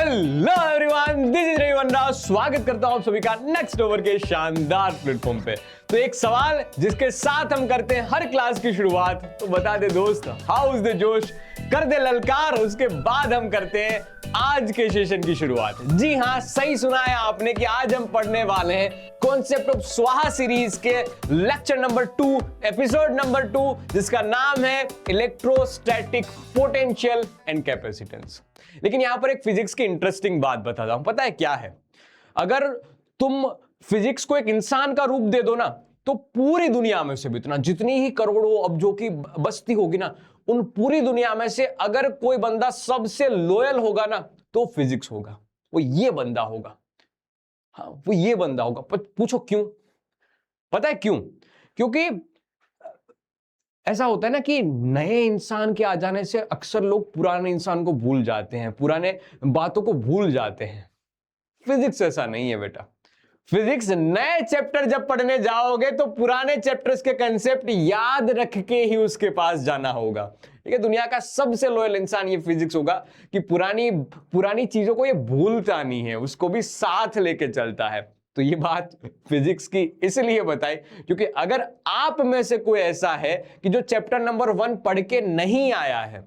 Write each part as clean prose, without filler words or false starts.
Hello everyone, this is Ravivan Rao. स्वागत करता हूं आप सभी का नेक्स्ट ओवर के शानदार प्लेटफॉर्म पे। तो एक सवाल जिसके साथ हम करते हैं हर क्लास की शुरुआत, तो बता दे दोस्त, हाउ इज द जोश, कर दे ललकार। उसके बाद हम करते हैं आज के सेशन की शुरुआत। जी हां, सही सुना है आपने कि आज हम पढ़ने वाले हैं कॉन्सेप्ट ऑफ स्वाहा सीरीज के लेक्चर नंबर 2, एपिसोड नंबर 2, जिसका नाम है इलेक्ट्रोस्टैटिक पोटेंशियल एंड कैपेसिटेंस। लेकिन यहां पर एक फिजिक्स की इंटरेस्टिंग बात बताता हूं। पता है क्या है? अगर तुम फिजिक्स को एक इंसान का रूप दे दो ना, तो पूरी दुनिया में से भी इतना जितनी ही करोड़ों अब्जों की बस्ती होगी ना, उन पूरी दुनिया में से अगर कोई बंदा सबसे लॉयल होगा ना, तो फिजिक्स होगा। वो ये बंदा होगा। हाँ, वो ये बंदा होगा। पूछो क्यों? पता है क्यों? क्योंकि ऐसा होता है ना कि नए इंसान के आ जाने से अक्सर लोग पुराने इंसान को भूल जाते हैं, पुराने बातों को भूल जाते हैं। फिजिक्स ऐसा नहीं है बेटा। फिजिक्स नए चैप्टर जब पढ़ने जाओगे तो पुराने चैप्टर्स के कंसेप्ट याद रख के ही उसके पास जाना होगा। ठीक है, दुनिया का सबसे लॉयल इंसान ये फिजिक्स होगा कि पुरानी चीजों को ये भूलता नहीं है, उसको भी साथ लेके चलता है। तो ये बात फिजिक्स की इसलिए बताई क्योंकि अगर आप में से कोई ऐसा है कि जो चैप्टर नंबर 1 पढ़ के नहीं आया है,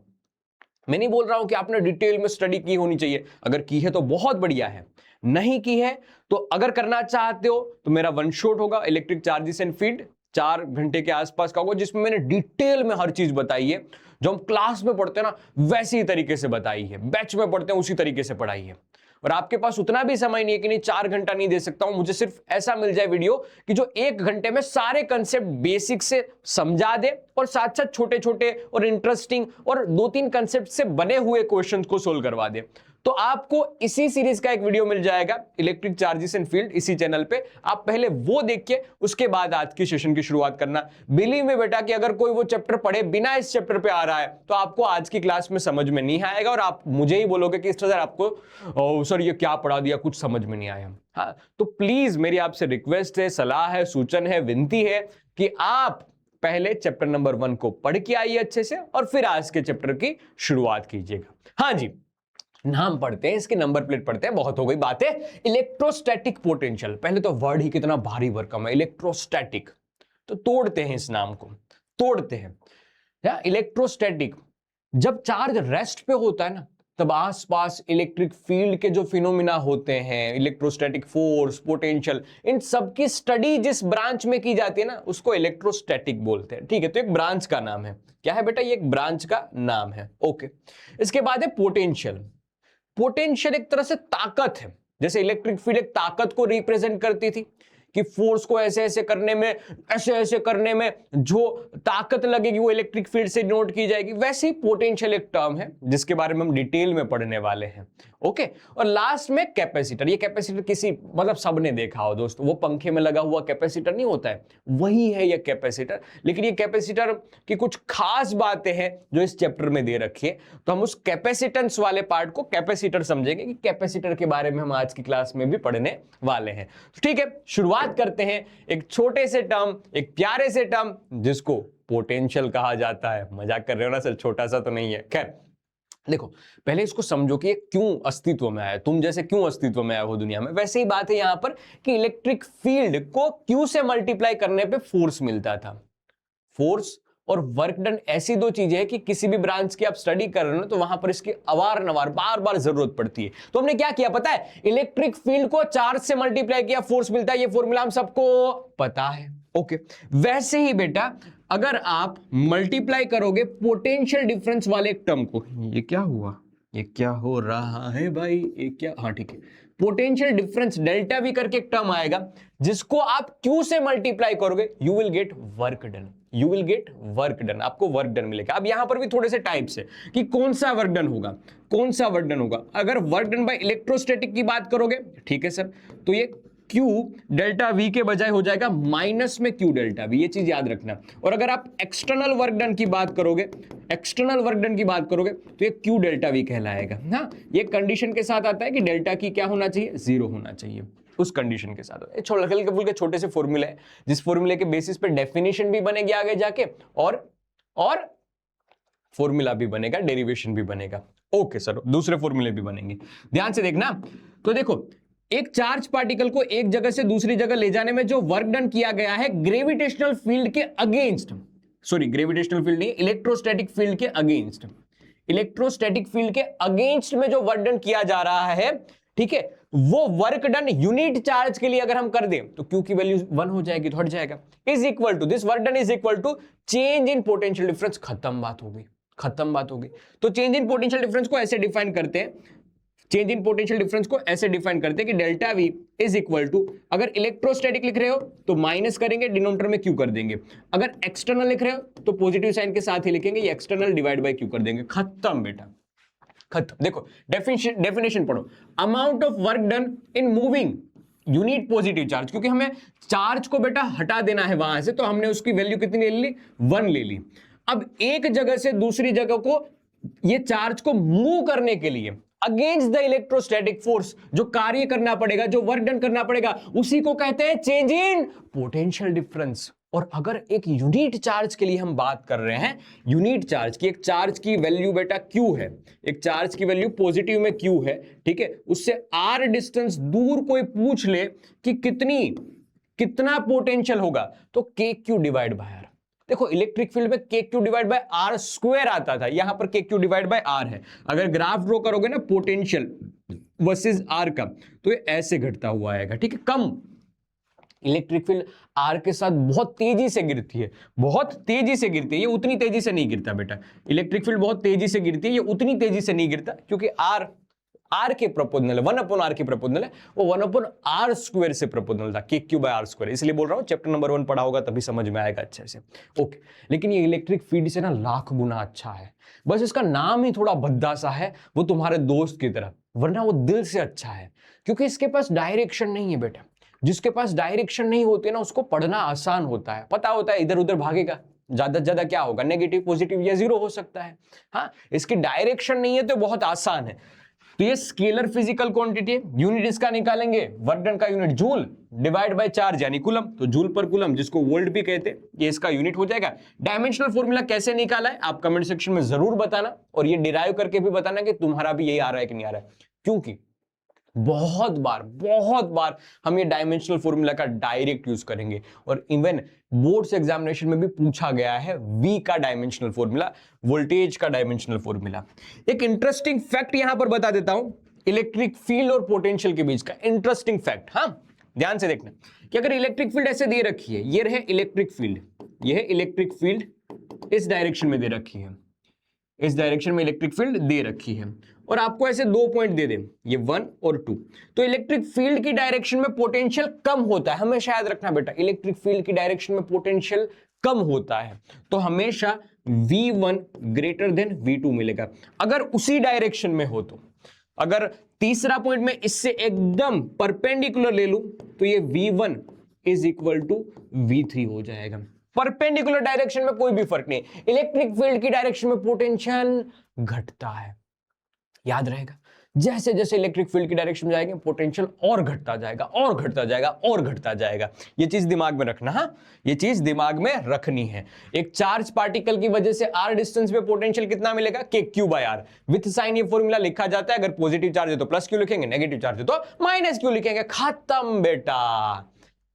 मैं नहीं बोल रहा हूं कि आपने डिटेल में स्टडी की होनी चाहिए, अगर की है तो बहुत बढ़िया है, नहीं की है तो अगर करना चाहते हो तो मेरा वन शॉट होगा इलेक्ट्रिक चार्जेस एंड फील्ड, 4 घंटे के आसपास का होगा, जिसमें मैंने डिटेल में हर चीज बताई है। जो हम क्लास में पढ़ते हैं ना, वैसी ही तरीके से बताई है, बैच में पढ़ते हैं उसी तरीके से पढ़ाई है। और आपके पास उतना भी समय नहीं है कि नहीं 4 घंटा नहीं दे सकता हूं, मुझे सिर्फ ऐसा मिल जाए वीडियो कि जो 1 घंटे में सारे कंसेप्ट बेसिक से समझा दे और साथ साथ छोटे छोटे और इंटरेस्टिंग और 2-3 कंसेप्ट से बने हुए क्वेश्चंस को सोल्व करवा दे। तो आपको इसी सीरीज का एक वीडियो मिल जाएगा इलेक्ट्रिक चार्जेस एंड फील्ड, इसी चैनल पे। आप पहले वो देख के उसके बाद आज की सेशन की शुरुआत करना। बिलीव में बेटा कि अगर कोई वो चैप्टर पढ़े बिना इस चैप्टर पे आ रहा है तो आपको आज की क्लास में समझ में नहीं आएगा और आप मुझे ही बोलोगे कि सर आपको सर ये क्या पढ़ा दिया, कुछ समझ में नहीं आया। हाँ, तो प्लीज मेरी आपसे रिक्वेस्ट है, सलाह है, सूचन है, विनती है कि आप पहले चैप्टर नंबर 1 को पढ़ के आइए अच्छे से और फिर आज के चैप्टर की शुरुआत कीजिएगा। हाँ जी, नाम पढ़ते हैं, इसकी नंबर प्लेट पढ़ते हैं, बहुत हो गई बातें। इलेक्ट्रोस्टैटिक पोटेंशियल, पहले तो वर्ड ही कितना भारी भरकम है, इलेक्ट्रोस्टैटिक। तो तोड़ते हैं इस नाम को, तोड़ते हैं। इलेक्ट्रोस्टैटिक, जब चार्ज रेस्ट पे होता है ना, तब आसपास इलेक्ट्रिक फील्ड के जो फिनोमिना होते हैं, इलेक्ट्रोस्टैटिक फोर्स, पोटेंशियल, इन सब की स्टडी जिस ब्रांच में की जाती है ना, उसको इलेक्ट्रोस्टैटिक बोलते हैं। ठीक है, तो एक ब्रांच का नाम है। क्या है बेटा? ये एक ब्रांच का नाम है। ओके, इसके बाद है पोटेंशियल। पोटेंशियल एक तरह से ताकत है, जैसे इलेक्ट्रिक फील्ड एक ताकत को रिप्रेजेंट करती थी कि फोर्स को ऐसे ऐसे करने में, ऐसे ऐसे करने में जो ताकत लगेगी वो इलेक्ट्रिक फील्ड से नोट की जाएगी। वैसे ही पोटेंशियल एक टर्म है जिसके बारे में हम डिटेल में पढ़ने वाले हैं। ओके, और लास्ट में कैपेसिटर। ये कैपेसिटर किसी मतलब सबने देखा हो दोस्त, वो पंखे में लगा हुआ कैपेसिटर नहीं होता है, वही है ये कैपेसिटर। लेकिन ये कैपेसिटर की कुछ खास बातें हैं जो इस चैप्टर में दे रखी है, तो हम उस कैपेसिटेंस वाले पार्ट को कैपेसिटर समझेंगे कि कैपेसिटर के बारे में हम आज की क्लास में भी पढ़ने वाले हैं। तो ठीक है, शुरुआत करते हैं एक छोटे से टर्म, एक प्यारे से टर्म जिसको पोटेंशियल कहा जाता है। मजाक कर रहे हो ना सर, छोटा सा तो नहीं है। खैर देखो, पहले इसको समझो कि ये क्यों अस्तित्व में आया, तुम जैसे क्यों अस्तित्व में आया हो दुनिया में। वैसे ही बात है यहां पर कि इलेक्ट्रिक फील्ड को क्यू से मल्टीप्लाई करने पे फोर्स मिलता था। फोर्स और वर्क डन ऐसी दो चीजें हैं कि किसी भी ब्रांच की आप स्टडी कर रहे हो तो वहां पर इसकी अवारनवार बार बार जरूरत पड़ती है। तो हमने क्या किया पता है? इलेक्ट्रिक फील्ड को चार्ज से मल्टीप्लाई किया, फोर्स मिलता है। ये फॉर्मूला हम सबको पता है। ओके, वैसे ही बेटा अगर आप मल्टीप्लाई करोगे पोटेंशियल डिफरेंस वाले एक टर्म को, ये क्या हुआ, ये क्या हो रहा है भाई, ये क्या, हाँ ठीक है, पोटेंशियल डिफरेंस डेल्टा वी करके एक टर्म आएगा जिसको आप क्यू से मल्टीप्लाई करोगे, you will get work done. You will get work done, आपको वर्क डन मिलेगा। अब यहां पर भी थोड़े से टाइप्स है कि कौन सा वर्क डन होगा, कौन सा वर्क डन होगा। अगर वर्क डन बाय इलेक्ट्रोस्टैटिक की बात करोगे, ठीक है सर, तो ये Q डेल्टा V के बजाय हो जाएगा माइनस में Q डेल्टा V, ये चीज याद रखना। और अगर आप एक्सटर्नल वर्क डन की बात करोगे, एक्सटर्नल वर्क डन की बात करोगे तो ये Q डेल्टा V कहलाएगा। हाँ, ये कंडीशन के साथ आता है कि डेल्टा की क्या होना चाहिए, 0 होना चाहिए। उस कंडीशन के साथ हल्के फुल्के छोटे से फॉर्मूले हैं जिस फॉर्मूले के बेसिस पे डेफिनेशन भी बनेगी आगे जाके और फॉर्मूला भी बनेगा, डेरिवेशन भी बनेगा। ओके सर, दूसरे फॉर्मूले भी बनेंगे, ध्यान से देखना। तो देखो, एक चार्ज पार्टिकल को एक जगह से दूसरी जगह ले जाने में जो वर्क डन किया गया है ग्रेविटेशनल फील्ड के अगेंस्ट, सॉरी ग्रेविटेशनल फील्ड नहीं, इलेक्ट्रोस्टैटिक फील्ड के अगेंस्ट, इलेक्ट्रोस्टैटिक फील्ड के अगेंस्ट में जो वर्क डन किया जा रहा है, ठीक है, वो वर्क डन यूनिट चार्ज के लिए अगर हम कर दें तो Q की वैल्यू 1 हो जाएगी, तो हट जाएगा, is equal to this work done is equal to change in potential difference. खत्म बात हो गई, खत्म बात हो गई। तो चेंज इन पोटेंशियल डिफरेंस को ऐसे डिफाइन करते हैं, चेंज इन पोटेंशियल डिफरेंस को ऐसे डिफाइन करते हैं कि delta V is equal to, अगर इलेक्ट्रोस्टैटिक लिख रहे हो तो माइनस करेंगे, डिनोमिनेटर में Q कर देंगे, अगर एक्सटर्नल लिख रहे हो तो पॉजिटिव साइन के साथ ही लिखेंगे, ये एक्सटर्नल डिवाइड बाय Q कर देंगे। खत्म बेटा, खत्म। देखो डेफिनेशन पढ़ो, amount of work done in moving unit positive charge, क्योंकि हमें चार्ज को बेटा हटा देना है वहां से, तो हमने उसकी वैल्यू कितनी ले ली, 1 ले ली। अब एक जगह से दूसरी जगह को ये चार्ज को मूव करने के लिए अगेंस्ट द इलेक्ट्रोस्टैटिक फोर्स जो कार्य करना पड़ेगा, जो वर्क डन करना पड़ेगा, उसी को कहते हैं चेंज इन पोटेंशियल डिफरेंस। और अगर एक यूनिट चार्ज के लिए हम बात कर रहे हैं, यूनिट चार्ज की, एक चार्ज की वैल्यू बेटा Q है, एक चार्ज की वैल्यू पॉजिटिव में Q है, ठीक है, उससे R डिस्टेंस दूर कोई पूछ ले कि कितना पोटेंशियल होगा, तो KQ डिवाइड बाय R। देखो इलेक्ट्रिक फील्ड में KQ divide by R square आता था, यहां पर KQ डिवाइड बाय R है। अगर ग्राफ ड्रॉ करोगे ना पोटेंशियल वर्सेस R का, तो ये ऐसे घटता हुआ आएगा, ठीक है। कम इलेक्ट्रिक फील्ड R के साथ बहुत तेजी से गिरती है, बहुत तेजी से गिरती है, ये उतनी तेजी से नहीं गिरता बेटा। इलेक्ट्रिक फील्ड बहुत तेजी से गिरती है, ये उतनी तेजी से नहीं गिरता, क्योंकि R के प्रोपोर्शनल है, 1/R के प्रोपोर्शनल है, वो 1/R स्क्वायर से प्रोपोर्शनल था, KQ बाय R स्क्वायर। इसलिए बोल रहा हूं चैप्टर नंबर 1 पढ़ा होगा तभी समझ में आएगा अच्छे से, ओके। लेकिन ये इलेक्ट्रिक फील्ड से ना लाख गुना अच्छा है, बस इसका नाम ही थोड़ा भद्दा सा है, वो तुम्हारे दोस्त की तरह, वरना वो दिल से अच्छा है, क्योंकि इसके पास डायरेक्शन नहीं है बेटा। जिसके पास डायरेक्शन नहीं होती है ना, उसको पढ़ना आसान होता है, पता होता है इधर उधर भागेगा, ज्यादा से ज्यादा क्या होगा, नेगेटिव पॉजिटिव या जीरो हो सकता है। हाँ, इसकी डायरेक्शन नहीं है तो बहुत आसान है। तो ये स्केलर फिजिकल क्वांटिटी है, यूनिट इसका निकालेंगे, वर्क डन का unit joule divide by charge यानी कूलम, तो जूल पर कूलम जिसको वोल्ट भी कहते हैं, ये इसका यूनिट हो जाएगा। डायमेंशनल फॉर्मूला कैसे निकाला है आप कमेंट सेक्शन में जरूर बताना, और ये डिराइव करके भी बताना कि तुम्हारा भी यही आ रहा है कि नहीं आ रहा है, क्योंकि बहुत बार हम ये डायमेंशनल फॉर्मूला का डायरेक्ट यूज करेंगे, और इवन बोर्ड्स एग्जामिनेशन में भी पूछा गया है V का डायमेंशनल फॉर्मूला, वोल्टेज का डायमेंशनल फॉर्मूला। एक इंटरेस्टिंग फैक्ट यहां पर बता देता हूं इलेक्ट्रिक फील्ड और पोटेंशियल के बीच का, इंटरेस्टिंग फैक्ट। हाँ, ध्यान से देखना कि अगर इलेक्ट्रिक फील्ड ऐसे दे रखी है, ये रहे इलेक्ट्रिक फील्ड, ये है इलेक्ट्रिक फील्ड इस डायरेक्शन में दे रखी है, इस डायरेक्शन में इलेक्ट्रिक फील्ड दे रखी है, और आपको ऐसे 2 पॉइंट दे दें, ये 1 और 2, तो इलेक्ट्रिक फील्ड की डायरेक्शन में पोटेंशियल कम होता है। हमेशा याद रखना बेटा, इलेक्ट्रिक फील्ड की डायरेक्शन में पोटेंशियल कम होता है, तो हमेशा V1 ग्रेटर देन V2 मिलेगा। अगर उसी डायरेक्शन में हो तो, अगर तीसरा पॉइंट में इससे एकदम परपेंडिकुलर ले लूं तो ये V1 is equal to V3 हो जाएगा। परपेंडिकुलर डायरेक्शन में कोई भी फर्क नहीं, इलेक्ट्रिक फील्ड की डायरेक्शन में पोटेंशियल घटता है, याद रहेगा। जैसे जैसे इलेक्ट्रिक फील्ड की डायरेक्शन में जाएंगे पोटेंशियल और घटता जाएगा और घटता जाएगा और घटता जाएगा। ये चीज दिमाग में रखना, हाँ, ये चीज दिमाग में रखनी है। एक चार्ज पार्टिकल की वजह से r डिस्टेंस पे पोटेंशियल कितना मिलेगा, KQ by R। With sign ये फॉर्मूला लिखा जाता है, अगर पॉजिटिव चार्ज है तो प्लस Q लिखेंगे, नेगेटिव चार्ज है तो माइनस Q लिखेंगे। खत्म बेटा।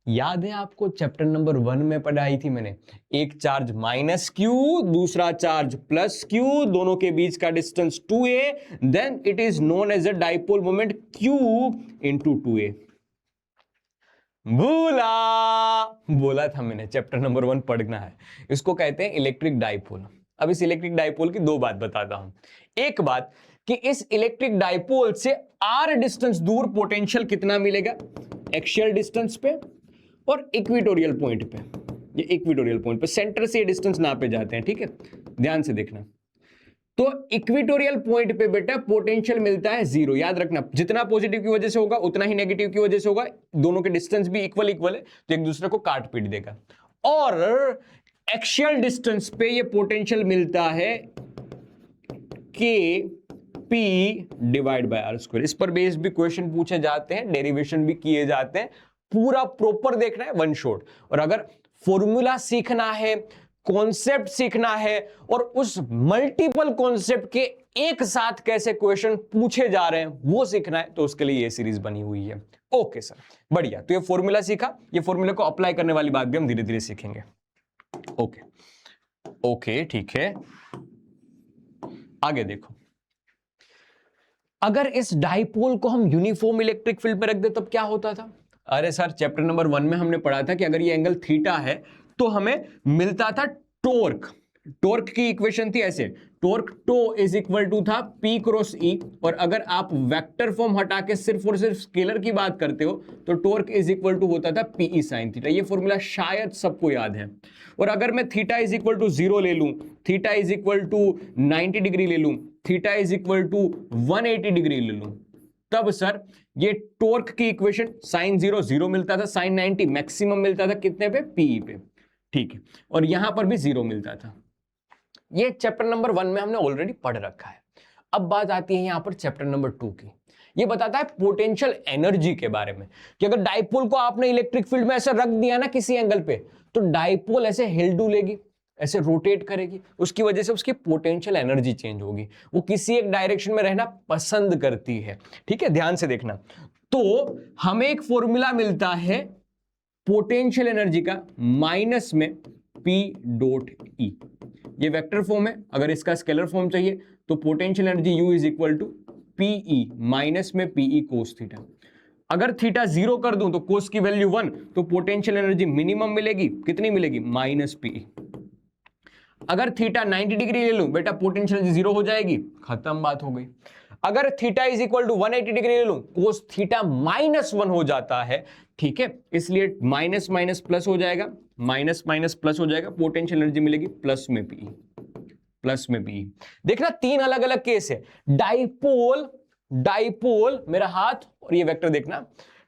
याद है आपको चैप्टर नंबर 1 में पढ़ाई थी मैंने, एक चार्ज माइनस Q, दूसरा चार्ज प्लस Q, दोनों के बीच का distance 2a, then it is known as a dipole moment Q into 2a। बोला था मैंने चैप्टर नंबर 1 पढ़ना है, इसको कहते हैं इलेक्ट्रिक डाइपोल। अब इस इलेक्ट्रिक डाइपोल की 2 बात बताता हूं। एक बात कि इस इलेक्ट्रिक डाइपोल से r डिस्टेंस दूर पोटेंशियल कितना मिलेगा, एक्सियल डिस्टेंस पे और इक्वेटोरियल पॉइंट पे, ये इक्वेटोरियल पॉइंट पे सेंटर से ये डिस्टेंस नापे जाते हैं, ठीक है, ध्यान से देखना। तो इक्वेटोरियल पॉइंट पे बेटा पोटेंशियल मिलता है 0, याद रखना, जितना पॉजिटिव की वजह से होगा उतना ही नेगेटिव की वजह से होगा, दोनों के डिस्टेंस भी इक्वल है, तो एक दूसरे को काट पीट देगा। और एक्सियल डिस्टेंस पे ये पोटेंशियल मिलता है KP divide by R square. इस पर बेस भी क्वेश्चन पूछे जाते हैं, डेरिवेशन भी किए जाते हैं, पूरा प्रॉपर देखना है, वन शॉट। और अगर फॉर्मूला सीखना है, कॉन्सेप्ट सीखना है, और उस मल्टीपल कॉन्सेप्ट के एक साथ कैसे क्वेश्चन पूछे जा रहे हैं वो सीखना है, तो उसके लिए ये सीरीज बनी हुई है। ओके सर, बढ़िया। तो ये फॉर्मूला सीखा, ये फॉर्मूला को अप्लाई करने वाली बात भी हम धीरे धीरे सीखेंगे। ओके ओके, ठीक है। आगे देखो, अगर इस डाइपोल को हम यूनिफॉर्म इलेक्ट्रिक फील्ड पे रख दे तब क्या होता था? अरे सर, चैप्टर नंबर 1 में हमने पढ़ा था कि अगर ये एंगल थीटा है तो हमें मिलता था टॉर्क। टॉर्क की इक्वेशन थी ऐसे, torque tau is equal to था P क्रॉस E, और अगर आप वेक्टर फॉर्म हटा के सिर्फ और सिर्फ स्केलर की बात करते हो तो टॉर्क इज इक्वल टू होता था PE साइन थीटा। ये फॉर्मूला शायद सबको याद है। और अगर मैं थीटा इज इक्वल टू 0 ले लूं, theta is equal to 90 degree ले लूं, theta is equal to 180 degree ले लूं, तब सर ये टॉर्क की इक्वेशन साइन 0 0 मिलता था, साइन 90 मैक्सिमम मिलता था कितने पे? PE पे, ठीक है। और यहां पर भी 0 मिलता था। ये चैप्टर नंबर 1 में हमने ऑलरेडी पढ़ रखा है। अब बात आती है यहां पर चैप्टर नंबर 2 की। ये बताता है पोटेंशियल एनर्जी के बारे में, कि अगर डाइपोल को आपने इलेक्ट्रिक फील्ड में ऐसे रख दिया ना किसी एंगल पे, तो डाइपोल ऐसे हिल डुलेगी, ऐसे रोटेट करेगी, उसकी वजह से उसकी पोटेंशियल एनर्जी चेंज होगी, वो किसी एक डायरेक्शन में रहना पसंद करती है। ठीक है, ध्यान से देखना। तो हमें एक फॉर्मूला मिलता है पोटेंशियल एनर्जी का, माइनस में P डॉट E। ये वेक्टर फॉर्म है, अगर इसका स्केलर फॉर्म चाहिए तो potential energy U is equal to PE minus में PE कोस थीटा। अगर थीटा 0 कर दूं तो कोस की वैल्यू 1, तो पोटेंशियल एनर्जी मिनिमम मिलेगी, कितनी मिलेगी? Minus PE। अगर थीटा 90 डिग्री ले लूं बेटा, पोटेंशियल एनर्जी 0 हो जाएगी, खत्म, बात हो गई। अगर theta is equal to 180 degree ले लूं, कोस थीटा माइनस 1 हो जाता है, ठीक है, इसलिए माइनस माइनस प्लस हो जाएगा, माइनस माइनस प्लस हो जाएगा, पोटेंशियल एनर्जी मिलेगी प्लस में PE, प्लस में PE। देखना 3 अलग अलग केस है। डाइपोल, डाइपोल मेरा हाथ और ये वेक्टर देखना,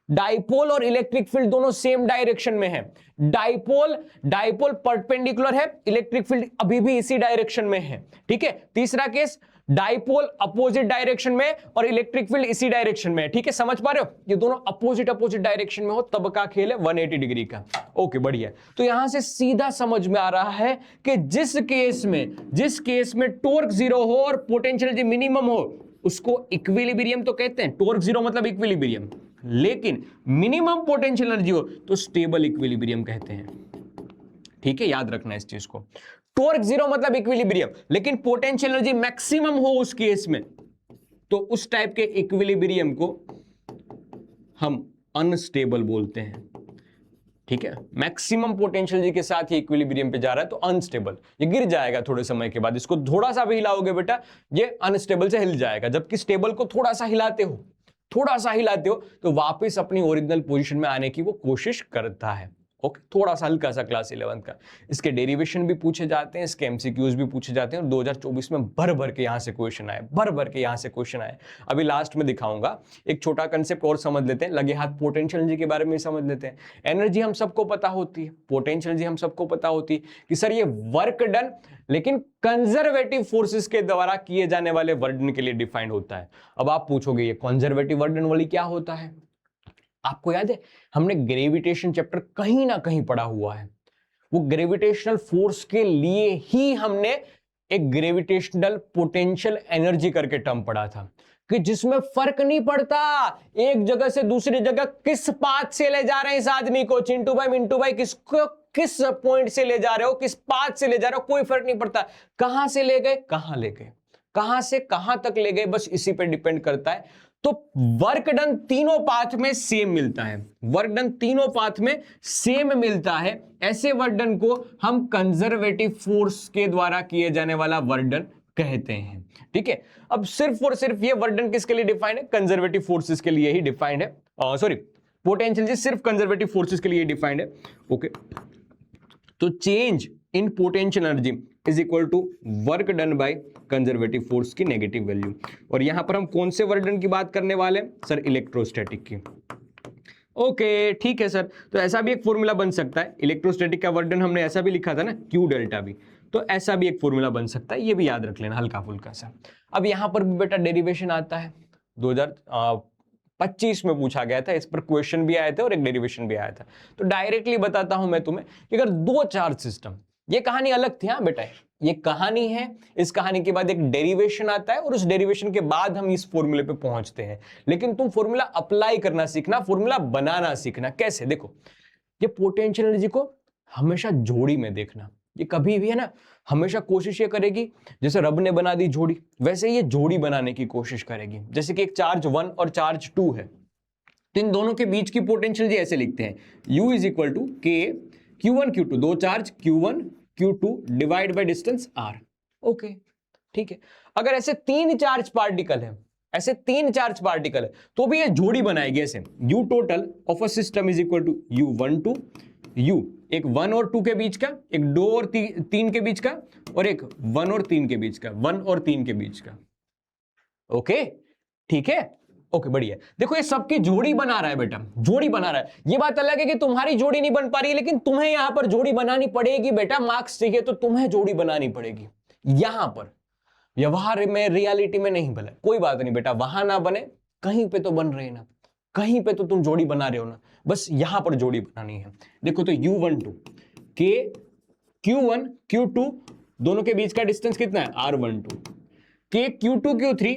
डाइपोल और इलेक्ट्रिक फील्ड दोनों सेम डायरेक्शन में है। डाइपोल, डाइपोल परपेंडिकुलर है, इलेक्ट्रिक फील्ड अभी भी इसी डायरेक्शन में है, ठीक है। तीसरा केस, डाइपोल अपोजिट डायरेक्शन में और इलेक्ट्रिक फील्ड इसी डायरेक्शन में है, ठीक है, समझ पा रहे हो? ये दोनों अपोजिट अपोजिट डायरेक्शन में हो तब का खेल है 180 डिग्री का। ओके, बढ़िया। तो यहां से सीधा समझ में आ रहा है कि जिस केस में टॉर्क 0 हो और पोटेंशियल एनर्जी मिनिमम हो, उसको इक्विलिब्रियम तो कहते हैं। टॉर्क 0 मतलब इक्विलिब्रियम, लेकिन मिनिमम पोटेंशियल एनर्जी हो तो स्टेबल इक्विलिब्रियम कहते हैं, ठीक है, याद रखना इस चीज को। टॉर्क 0 मतलब इक्विलिब्रियम, लेकिन पोटेंशियल एनर्जी मैक्सिमम हो उस केस में, तो उस टाइप के इक्विलिब्रियम को हम अनस्टेबल बोलते हैं, ठीक है। मैक्सिमम पोटेंशियल एनर्जी के साथ ये इक्विलिब्रियम पे जा रहा है तो अनस्टेबल, ये गिर जाएगा थोड़े समय के बाद। इसको थोड़ा सा भी हिलाओगे बेटा, ये अनस्टेबल से हिल जाएगा, जबकि स्टेबल को थोड़ा सा हिलाते हो तो वापस अपनी ओरिजिनल पोजीशन में आने की वो कोशिश करता है। ओके, थोड़ा सा हल्का सा क्लास 11 का। इसके डेरिवेशन भी पूछे जाते हैं, इसके एमसीक्यूज भी पूछे जाते हैं, और 2024 में भर भर के यहां से क्वेश्चन आए, अभी लास्ट में दिखाऊंगा। एक छोटा कंसेप्ट और समझ लेते हैं, लगे हाथ पोटेंशियल एनर्जी के बारे में समझ लेते हैं। एनर्जी हम सबको पता होती है, पोटेंशियल एनर्जी हम सबको पता होती है कि सर ये वर्क डन, लेकिन कंजर्वेटिव फोर्सेस के द्वारा किए जाने वाले वर्क डन के लिए डिफाइंड होता है। अब आप पूछोगे ये कंजर्वेटिव वर्क डन वाली क्या होता है? आपको याद है हमने ग्रेविटेशन चैप्टर कहीं ना कहीं पढ़ा हुआ है। वो ग्रेविटेशनल फोर्स के लिए ही हमने एक ग्रेविटेशनल पोटेंशियल एनर्जी करके टर्म पढ़ा था, कि जिसमें फर्क नहीं पड़ता एक जगह से दूसरी जगह किस पाथ से ले जा रहे हैं इस आदमी को, चिंटू भाई मिंटू भाई, किसको किस पॉइंट से ले जा रहे हो, किस पाथ से ले जा रहे हो, कोई फर्क नहीं पड़ता। कहां से ले गए, कहां से कहां तक ले गए, बस इसी पे डिपेंड करता है। तो वर्क डन तीनों पाथ में सेम मिलता है, ऐसे वर्क डन को हम कंजर्वेटिव फोर्स के द्वारा किए जाने वाला वर्क डन कहते हैं, ठीक है। अब सिर्फ और सिर्फ ये वर्क डन किसके लिए डिफाइंड है? कंजर्वेटिव फोर्सेस के लिए ही डिफाइंड है। पोटेंशियल एनर्जी सिर्फ कंजर्वेटिव फोर्सेस के लिए डिफाइंड है। ओके, तो change in potential energy is equal to work done by conservative force की नेगेटिव वैल्यू। और यहां पर हम कौन से वर्क डन की बात करने वाले हैं? सर इलेक्ट्रोस्टैटिक की। ओके, ठीक है सर। तो ऐसा भी एक फॉर्मूला बन सकता है, इलेक्ट्रोस्टैटिक का वर्क डन हमने ऐसा भी लिखा था ना, क्यू डेल्टा भी, तो ऐसा भी एक फॉर्मूला बन सकता है, ये भी याद रख लेना हल्का फुल्का सा। अब यहां पर भी बेटा डेरिवेशन आता है, 2025 में पूछा गया था, इस पर क्वेश्चन भी आया था और एक डेरिवेशन भी आया था। तो डायरेक्टली बताता हूं मैं तुम्हें कि अगर दो चार्ज सिस्टम, ये कहानी अलग थी हाँ बेटा, ये कहानी है। इस कहानी के बाद एक डेरिवेशन आता है और उस डेरिवेशन के बाद हम इस फॉर्मूले पे पहुंचते हैं। लेकिन तुम फॉर्मूला अप्लाई करना सीखना, फॉर्मूला बनाना सीखना। कैसे? देखो, ये पोटेंशियल एनर्जी को हमेशा जोड़ी में देखना। ये कभी भी है ना, हमेशा कोशिश ये करेगी, जैसे रब ने बना दी जोड़ी, वैसे ये जोड़ी बनाने की कोशिश करेगी। जैसे कि एक चार्ज 1 और चार्ज 2 है, तो इन दोनों के बीच की पोटेंशियल जी ऐसे लिखते हैं, U is equal to K Q1 Q2, दो charge Q1 Q2 divide by distance R। Okay, ठीक है। अगर ऐसे 3 चार्ज पार्टिकल है, ऐसे 3 चार्ज पार्टिकल है, तो भी ये जोड़ी बनाएगी ऐसे, U total of a system is equal to U12 U, एक 1 और 2 के बीच का, एक 2 और 3 के बीच का, और एक 1 और 3 के बीच का, 1 और 3 के बीच का। ओके, ठीक है, ओके, बढ़िया। देखो ये सबकी जोड़ी बना रहा है बेटा, जोड़ी बना रहा है। ये बात अलग है कि तुम्हारी जोड़ी नहीं बन पा रही है, लेकिन तुम्हें यहां पर जोड़ी बनानी पड़ेगी बेटा। मार्क्स चाहिए तो तुम्हें जोड़ी बनानी पड़ेगी यहां पर। व्यवहार में, रियलिटी में नहीं बने, कोई बात नहीं बेटा, वहां ना बने, कहीं पे तो बन रहे ना, कहीं पे तो तुम जोड़ी बना रहे हो ना, बस यहां पर जोड़ी बनानी है। देखो तो U12 के Q1 Q2 दोनों के बीच का डिस्टेंस कितना है? R12। के Q2 Q3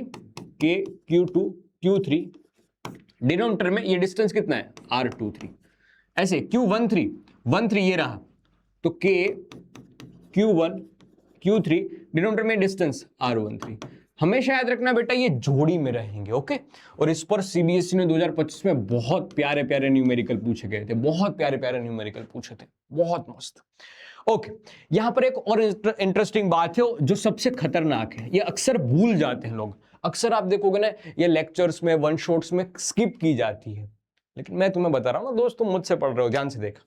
के Q2 Q3, डिनोमिनेटर में ये डिस्टेंस कितना है? R23। ऐसे Q13 ये रहा, तो K Q1 Q3, डिनोमिनेटर में डिस्टेंस R13। हमेशा याद रखना बेटा, ये जोड़ी में रहेंगे। ओके, और इस पर सीबीएसई ने 2025 में बहुत प्यारे प्यारे न्यूमेरिकल पूछे गए थे, बहुत प्यारे प्यारे न्यूमेरिकल पूछे थे, बहुत मस्त। ओके, यहां पर एक और इंटरेस्टिंग बात है जो सबसे खतरनाक है, ये अक्सर भूल जाते हैं लोग। अक्सर आप देखोगे ना, ये लेक्चर्स में, वन शॉट्स में स्किप की जाती है, लेकिन मैं तुम्हें बता रहा हूं ना दोस्त, तुम मुझसे पढ़ रहे हो, ध्यान से देख।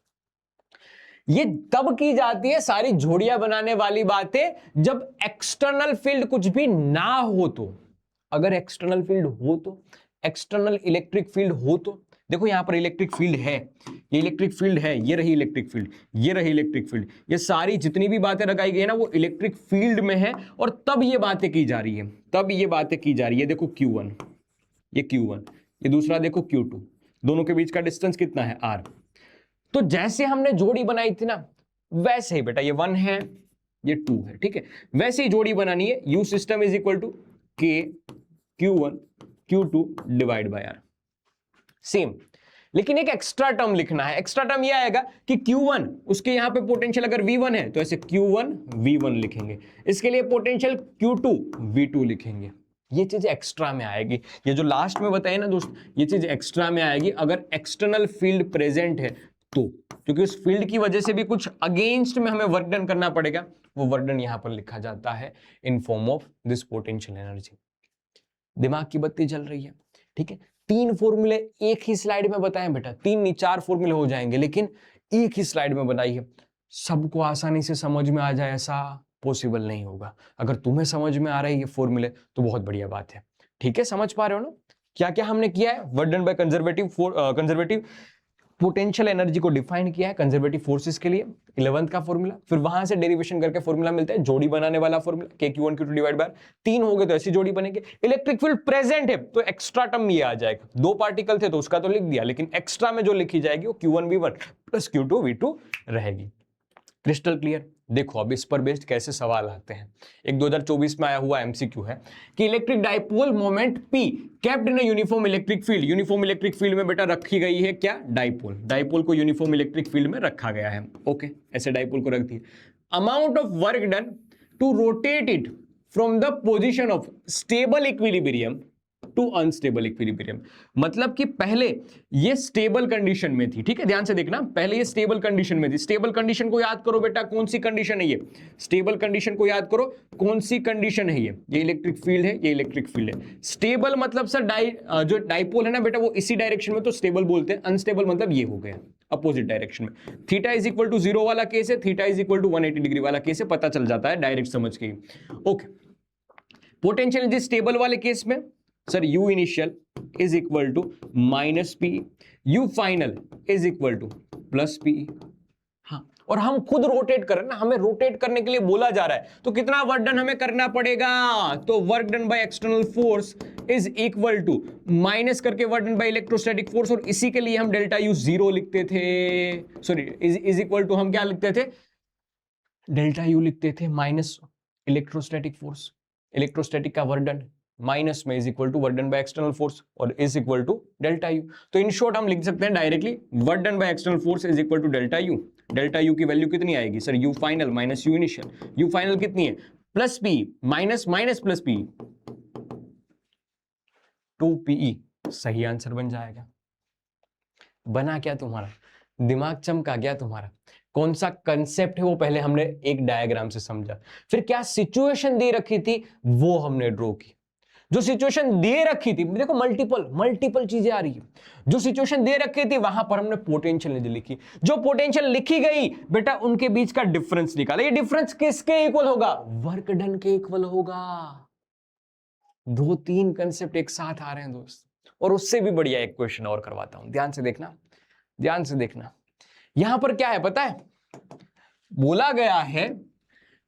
ये तब की जाती है सारी जोड़ियां बनाने वाली बातें जब एक्सटर्नल फील्ड कुछ भी ना हो तो। अगर एक्सटर्नल फील्ड हो तो, एक्सटर्नल इलेक्ट्रिक फील्ड हो तो, देखो यहां पर इलेक्ट्रिक फील्ड है, ये इलेक्ट्रिक फील्ड है, ये रही इलेक्ट्रिक फील्ड, ये रही इलेक्ट्रिक फील्ड, ये सारी जितनी भी बातें लगाई गई है ना, वो इलेक्ट्रिक फील्ड में है, और तब ये बातें की जा रही है, तब ये बातें की जा रही है। देखो Q1, ये Q1, ये दूसरा देखो Q2, दोनों के बीच का डिस्टेंस कितना है? R। तो जैसे हमने जोड़ी बनाई थी ना, वैसे ही बेटा, ये 1 है, ये 2 है, ठीक है, वैसे ही जोड़ी बनानी है। U system is equal to K Q1 Q2 divide by R, same. लेकिन एक एक्स्ट्रा टर्म लिखना है। एक्स्ट्रा टर्म यह आएगा कि Q1, उसके यहां पे पोटेंशियल अगर V1 है तो ऐसे Q1 V1 लिखेंगे, इसके लिए पोटेंशियल Q2 V2 लिखेंगे। ये चीज एक्स्ट्रा में आएगी, ये जो लास्ट में बताए ना दोस्त, ये चीज एक्स्ट्रा में आएगी अगर एक्सटर्नल फील्ड प्रेजेंट है तो, क्योंकि उस फील्ड की वजह से भी कुछ अगेंस्ट में हमें वर्क डन करना पड़ेगा, वो वर्क डन यहां पर लिखा जाता है in form of this potential energy. दिमाग की बत्ती जल रही है, ठीक है। 3 फॉर्मूले एक ही स्लाइड में बताएं बेटा, 3 नहीं 4 फॉर्मूले हो जाएंगे, लेकिन एक ही स्लाइड में बनाइए। सबको आसानी से समझ में आ जाए ऐसा पॉसिबल नहीं होगा। अगर तुम्हें समझ में आ रहा है ये फॉर्मूले तो बहुत बढ़िया बात है, ठीक है। समझ पा रहे हो ना क्या क्या हमने किया है? Work done by conservative potential energy को डिफाइन किया है कंजर्वेटिव फोर्सेस के लिए, 11th का फॉर्मूला, फिर वहां से डेरिवेशन करके फॉर्मूला मिलता है जोड़ी बनाने वाला फॉर्मूला, के Q1 Q2 डिवाइड बाय 3 हो गए तो ऐसी जोड़ी बनेगी। इलेक्ट्रिक फील्ड प्रेजेंट है तो एक्स्ट्रा टर्म ये आ जाएगा, 2 पार्टिकल थे तो उसका तो लिख दिया, लेकिन एक्स्ट्रा में जो लिखी जाएगी वो Q1 V1 plus Q2 V2 रहेगी। Crystal clear? देखो अब इस पर बेस्ड कैसे सवाल आते हैं। एक 2024 में आया हुआ एमसीक्यू है कि electric dipole moment P kept in uniform electric field. Uniform electric field में बेटा रखी गई है क्या? डाइपोल। डाइपोल को यूनिफॉर्म इलेक्ट्रिक फील्ड में रखा गया है। ओके, ऐसे डाइपोल को रख दिया। Amount of work done to rotate it from the position of stable equilibrium to unstable equilibrium. मतलब कि पहले ये स्टेबल कंडीशन में थी, ठीक है, ध्यान से देखना, पहले ये स्टेबल कंडीशन में थी। स्टेबल कंडीशन को याद करो बेटा, कौन सी कंडीशन है ये? स्टेबल कंडीशन को याद करो, कौन सी कंडीशन है ये इलेक्ट्रिक फील्ड है, ये इलेक्ट्रिक फील्ड है। स्टेबल मतलब सर जो डाइपोल है ना बेटा वो इसी डायरेक्शन में तो स्टेबल बोलते हैं, अनस्टेबल मतलब ये हो गया अपोजिट डायरेक्शन में। थीटा इज इक्वल टू 0 वाला केस है, theta is equal to 180 degree वाला केस है, पता चल जाता है डायरेक्ट समझ के। ओके, पोटेंशियल एनर्जी स्टेबल वाले केस में sir U initial is equal to minus P, U final is equal to plus P. हाँ, और हम खुद रोटेट कर रहे हैं ना, हमें रोटेट करने के लिए बोला जा रहा है, तो कितना वर्क डन हमें करना पड़ेगा? तो work done by external force is equal to minus करके work done by electrostatic force, और इसी के लिए हम डेल्टा U 0 लिखते थे, सॉरी इज इक्वल टू हम क्या लिखते थे? डेल्टा यू लिखते थे माइनस इलेक्ट्रोस्टैटिक फोर्स, इलेक्ट्रोस्टैटिक का वर्डन माइनस में is equal to work done by external force और is equal to delta U. तो इन शॉर्ट हम लिख सकते हैं directly work done by external force is equal to delta U. Delta U की value कितनी आएगी sir? U final minus U initial. U final कितनी है? Plus P minus minus plus P 2PE। सही आंसर बन जाएगा। बना क्या तुम्हारा? दिमाग चमका गया तुम्हारा? कौन सा कंसेप्ट है वो पहले हमने एक डायग्राम से समझा, फिर क्या सिचुएशन दे रखी थी वो हमने ड्रॉ की। जो सिचुएशन दे रखी थी, देखो मल्टीपल चीजें आ रही है। जो सिचुएशन दे रखी थी वहां पर हमने पोटेंशियल एनर्जी लिखी। जो पोटेंशियल लिखी गई बेटा उनके बीच का डिफरेंस निकाला। ये डिफरेंस किसके इक्वल होगा? वर्क डन के इक्वल होगा। 2-3 कंसेप्ट एक साथ आ रहे हैं दोस्त। और उससे भी बढ़िया एक क्वेश्चन और करवाता हूं, ध्यान से देखना, ध्यान से देखना। यहां पर क्या है पता है? बोला गया है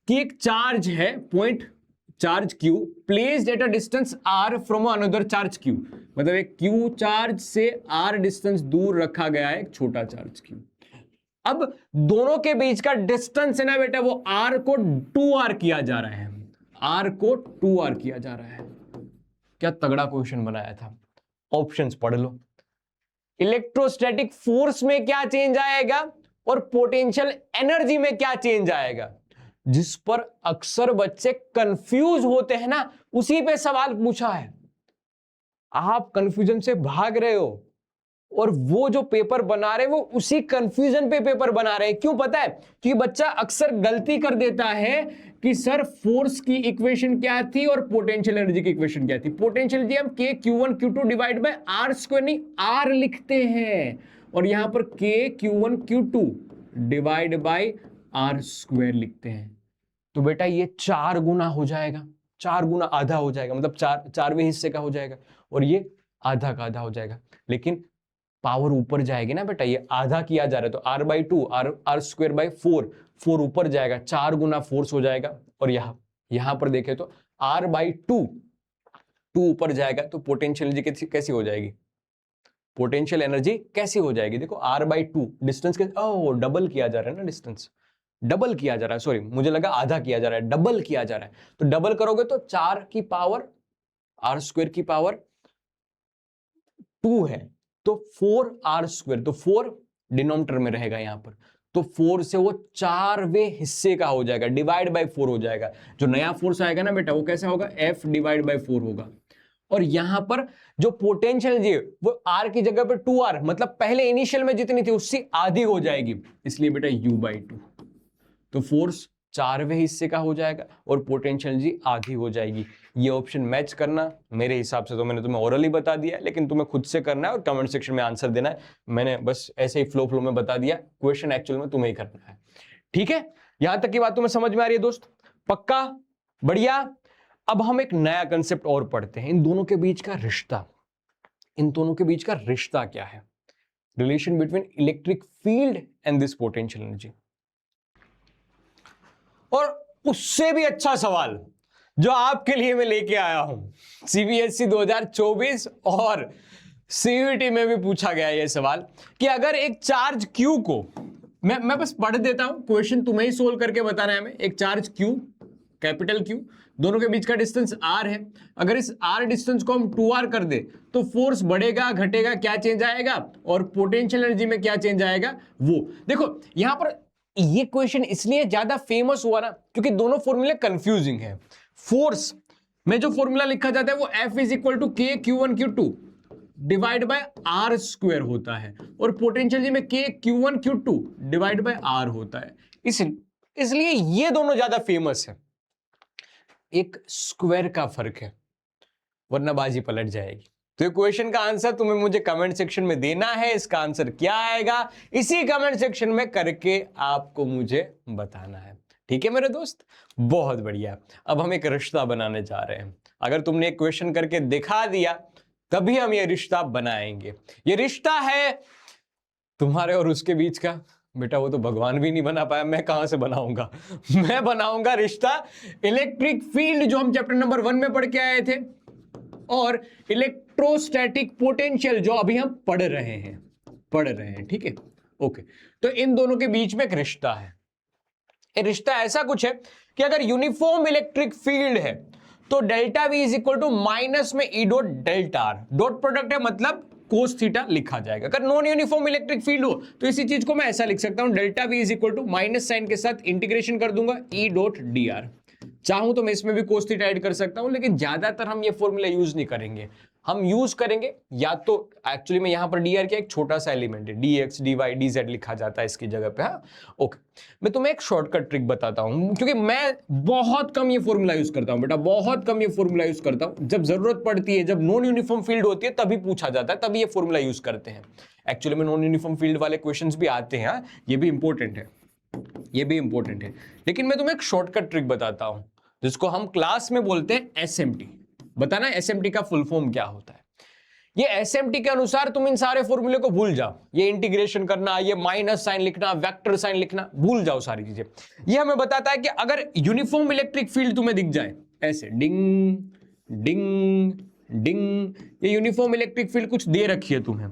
कि एक चार्ज है point charge Q placed at a distance R from another charge Q। मतलब एक Q चार्ज से R डिस्टेंस दूर रखा गया है एक छोटा चार्ज Q। अब दोनों के बीच का डिस्टेंस है ना बेटा, वो R को 2R किया जा रहा है। R को 2R किया जा रहा है। क्या तगड़ा क्वेश्चन बनाया था। ऑप्शंस पढ़ लो। इलेक्ट्रोस्टैटिक फोर्स में क्या चेंज आएगा और पोटेंशियल एनर्जी में क्या चेंज आएगा, जिस पर अक्सर बच्चे कंफ्यूज होते हैं ना, उसी पे सवाल पूछा है। आप कंफ्यूजन से भाग रहे हो और वो जो पेपर बना रहे हैं वो उसी कंफ्यूजन पे पेपर बना रहे हैं। क्यों पता है? क्योंकि बच्चा अक्सर गलती कर देता है कि सर फोर्स की इक्वेशन क्या थी और पोटेंशियल एनर्जी की इक्वेशन क्या थी। पोटेंशियल एनर्जी हम K Q1 Q2 divide by R square नहीं R लिखते हैं, और यहां पर K Q1 Q2 divide by R square लिखते हैं। तो बेटा ये 4 गुना हो जाएगा, 4 गुना आधा हो जाएगा, मतलब 4वें हिस्से का हो जाएगा, और ये आधा का आधा हो जाएगा। लेकिन पावर ऊपर जाएगी ना बेटा, ये आधा किया जा रहा है तो R/2 R स्क्वायर बाई 4 ऊपर जाएगा, 4 गुना फोर्स हो जाएगा। और यहां पर देखें तो R/2 ऊपर जाएगा तो पोटेंशियल एनर्जी कैसी हो जाएगी? पोटेंशियल एनर्जी कैसी हो जाएगी? देखो R/2 डिस्टेंस के डबल किया जा रहा है ना, डिस्टेंस डबल किया जा रहा है। सॉरी मुझे लगा आधा किया जा रहा है, डबल किया जा रहा है। तो डबल करोगे तो 4 की पावर R स्क्वायर की पावर 2 है, तो 4R स्क्वायर, तो 4 डिनोमिनेटर में रहेगा यहां पर, तो 4 से वो 4वें हिस्से का हो जाएगा, डिवाइड बाय 4 हो जाएगा। जो नया फोर्स आएगा ना बेटा वो कैसा होगा? F डिवाइड बाय 4 होगा। और यहां पर जो पोटेंशियल एनर्जी है वो R की जगह पर 2R, मतलब पहले इनिशियल में जितनी थी उससे आधी हो जाएगी, इसलिए बेटा U/2। तो फोर्स 4वें हिस्से का हो जाएगा और पोटेंशियल एनर्जी आधी हो जाएगी। ये ऑप्शन मैच करना, मेरे हिसाब से तो मैंने तुम्हें ओरली बता दिया है, लेकिन तुम्हें खुद से करना है और कमेंट सेक्शन में आंसर देना है। मैंने बस ऐसे ही फ्लो में बता दिया, क्वेश्चन एक्चुअल में तुम्हें ही करना है। ठीक है, यहां तक की बात तुम्हें समझ में आ रही है दोस्त? पक्का? बढ़िया। अब हम एक नया कंसेप्ट और पढ़ते हैं, इन दोनों के बीच का रिश्ता। इन दोनों के बीच का रिश्ता क्या है? Relation between electric field and this potential energy. और उससे भी अच्छा सवाल जो आपके लिए मैं लेके आया हूं, CBSE 2024 और CUET में भी पूछा गया ये सवाल कि अगर एक चार्ज Q को मैं बस पढ़ देता हूं, क्वेश्चन तुम्हें ही सोल्व करके बताना है हमें। एक चार्ज Q, कैपिटल Q, दोनों के बीच का डिस्टेंस R है। अगर इस R डिस्टेंस को हम 2R कर दे तो फोर्स बढ़ेगा घटेगा, क्या चेंज आएगा, और पोटेंशियल एनर्जी में क्या चेंज आएगा वो देखो। यहां पर ये क्वेश्चन इसलिए ज्यादा फेमस हुआ ना क्योंकि दोनों फॉर्मूले कंफ्यूजिंग है। फोर्स में जो फॉर्मूला लिखा जाता है वो F is equal to K Q1 Q2 divide by R square होता है, और पोटेंशियल में K Q1 Q2 divide by R होता है। इसलिए ये दोनों ज्यादा फेमस है। एक स्क्वायर का फर्क है, वरना बाजी पलट जाएगी। तो ये क्वेश्चन का आंसर तुम्हें मुझे कमेंट सेक्शन में देना है। इसका आंसर क्या आएगा इसी कमेंट सेक्शन में करके आपको मुझे बताना है। ठीक है मेरे दोस्त, बहुत बढ़िया। अब हम एक रिश्ता बनाने जा रहे हैं। अगर तुमने एक क्वेश्चन करके दिखा दिया तभी हम ये रिश्ता बनाएंगे। ये रिश्ता है तुम्हारे और उसके बीच का। बेटा वो तो भगवान भी नहीं बना पाया, मैं कहां से बनाऊंगा? मैं बनाऊंगा रिश्ता इलेक्ट्रिक फील्ड जो हम चैप्टर नंबर 1 में पढ़ के आए थे, और इलेक्ट्रोस्टैटिक पोटेंशियल जो अभी हम पढ़ रहे हैं। ठीक है, ओके। तो इन दोनों के बीच में एक रिश्ता है। ये रिश्ता ऐसा कुछ है कि अगर यूनिफॉर्म इलेक्ट्रिक फील्ड है तो delta V is equal to minus में E dot delta R, dot product है मतलब कोस थीटा लिखा जाएगा। अगर नॉन यूनिफॉर्म इलेक्ट्रिक फील्ड हो तो इसी चीज को मैं ऐसा लिख सकता हूं, delta V is equal to minus sign के साथ इंटीग्रेशन कर दूंगा ई डॉट डी आर। चाहूं तो मैं इसमें भी कोस थीटा ऐड कर सकता हूं, लेकिन ज्यादातर हम ये फॉर्मूला यूज नहीं करेंगे। हम यूज करेंगे या तो एक्चुअली में यहां पर डी आर क्या एक छोटा सा एलिमेंट है, D X D Y D Z लिखा जाता है इसकी जगह पे। हाँ ओके, मैं तुम्हें एक शॉर्टकट ट्रिक बताता हूं, क्योंकि मैं बहुत कम ये फॉर्मूला यूज करता हूं बेटा, बहुत कम ये फॉर्मूला यूज करता हूं। जब जरूरत पड़ती है, जब नॉन यूनिफॉर्म फील्ड होती है तभी पूछा जाता है, तभी ये फॉर्मूला यूज करते हैं। एक्चुअली में नॉन यूनिफॉर्म फील्ड वाले क्वेश्चंस भी आते हैं, ये भी इंपॉर्टेंट है, ये भी इंपॉर्टेंट है। लेकिन मैं तुम्हें एक शॉर्टकट ट्रिक बताता हूं जिसको हम क्लास में बोलते हैं एसएमटी। बताना एसएमटी का फुल फॉर्म क्या होता है। ये एसएमटी के अनुसार तुम इन सारे फॉर्मूले को भूल जाओ, ये इंटीग्रेशन करना, ये माइनस साइन लिखना, वेक्टर साइन लिखना, भूल जाओ सारी चीजें। ये हमें बताता है कि अगर यूनिफॉर्म इलेक्ट्रिक फील्ड तुम्हें दिख जाए ऐसे डिंग डिंग डिंग, ये यूनिफॉर्म इलेक्ट्रिक फील्ड कुछ दे रखी है तुम्हें,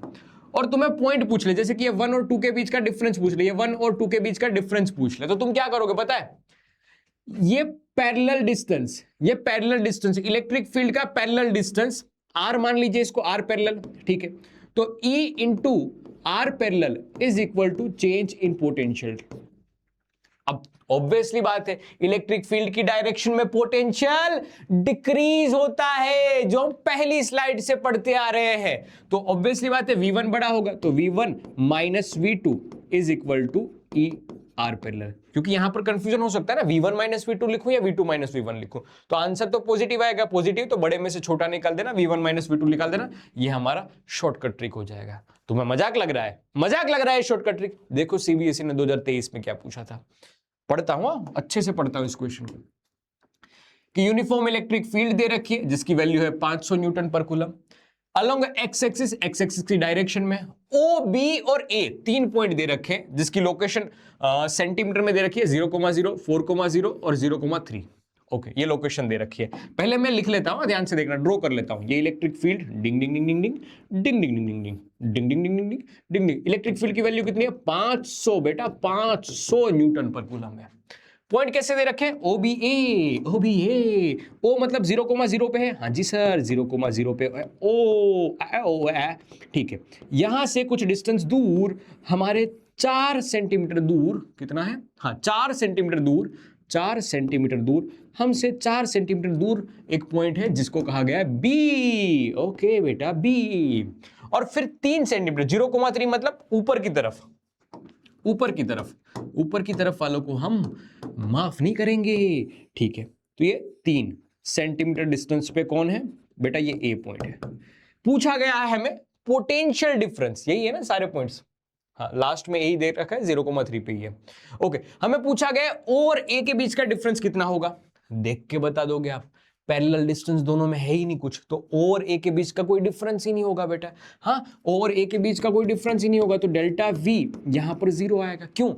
और तुम्हें पॉइंट पूछ ले, जैसे कि ये 1 और 2 के बीच का डिफरेंस पूछ ले, ये 1 और 2 के बीच का डिफरेंस पूछ ले, तो तुम क्या करोगे पता है? ये पैरेलल डिस्टेंस, ये पैरेलल डिस्टेंस इलेक्ट्रिक फील्ड का पैरेलल डिस्टेंस आर मान लीजिए इसको, आर पैरेलल, ठीक है। तो E into R parallel is equal to change in potential. अब ऑब्वियसली बात है, इलेक्ट्रिक फील्ड की डायरेक्शन में पोटेंशियल डिक्रीज होता है, जो हम पहली स्लाइड से पढ़ते आ रहे हैं। तो ऑब्वियसली बात है V1 बड़ा होगा, तो V1 minus V2 is equal to E R parallel. क्योंकि यहां पर कंफ्यूजन हो सकता है ना, V1 माइनस V2 लिखूं या V2 माइनस V1 लिखूं, तो आंसर तो पॉजिटिव आएगा, पॉजिटिव तो बड़े में से छोटा निकाल देना, V1 माइनस V2 निकाल देना, ये हमारा शॉर्टकट ट्रिक हो जाएगा। तुम्हें मजाक लग रहा है? मजाक लग रहा है शॉर्टकट ट्रिक? देखो सीबीएसई ने 2023 में क्या पूछा था, पढ़ता हूं, अच्छे से पढ़ता हूं इस क्वेश्चन को, कि यूनिफॉर्म इलेक्ट्रिक फील्ड दे रखी है जिसकी वैल्यू है 500 न्यूटन पर कूलम, अलोंग एक्स एक्सिस की डायरेक्शन में ओ बी और ए 3 पॉइंट दे रखे हैं जिसकी लोकेशन सेंटीमीटर में दे रखी है, 0,0, 4,0 और 0,3। ओके, ये लोकेशन दे रखी है। पहले मैं लिख लेता हूं, ध्यान से देखना, ड्रॉ कर लेता हूं। ये इलेक्ट्रिक फील्ड डिंग ding ding ding ding ding ding ding ding ding ding ding ding ding ding डिंग। इलेक्ट्रिक फील्ड की वैल्यू कितनी है? 500 बेटा, 500 न्यूटन पर कूलम है। पॉइंट कैसे दे रखे? ओ बी ए, ओ मतलब 0,0 पे है, हाँ जी सर 0,0 पे है, ओ ठीक है। यहां से कुछ डिस्टेंस दूर, हमारे 4 सेंटीमीटर दूर, कितना है? हाँ 4 सेंटीमीटर दूर, 4 सेंटीमीटर दूर, हमसे 4 सेंटीमीटर दूर एक पॉइंट है जिसको कहा गया है बी। ओके बेटा बी। और फिर 3 सेंटीमीटर, 0,3 मतलब ऊपर की तरफ, ऊपर की तरफ वालों को हम माफ नहीं करेंगे, ठीक है। तो ये 3 सेंटीमीटर डिस्टेंस पे कौन है बेटा? ये ए पॉइंट है। पूछा गया है हमें पोटेंशियल डिफरेंस, यही है ना सारे पॉइंट्स, हाँ लास्ट में यही दे रखा है, 0,3 पे ही है। ओके, हमें पूछा गया ओ और ए के बीच का डिफरेंस कितना होगा, देख के बता दोगे आप। पैरेलल डिस्टेंस दोनों में है ही नहीं कुछ, तो ओ और ए के बीच का कोई डिफरेंस ही नहीं होगा बेटा। हाँ, ओ और ए के बीच का कोई डिफरेंस ही नहीं होगा, तो डेल्टा वी यहां पर 0 आएगा। क्यों?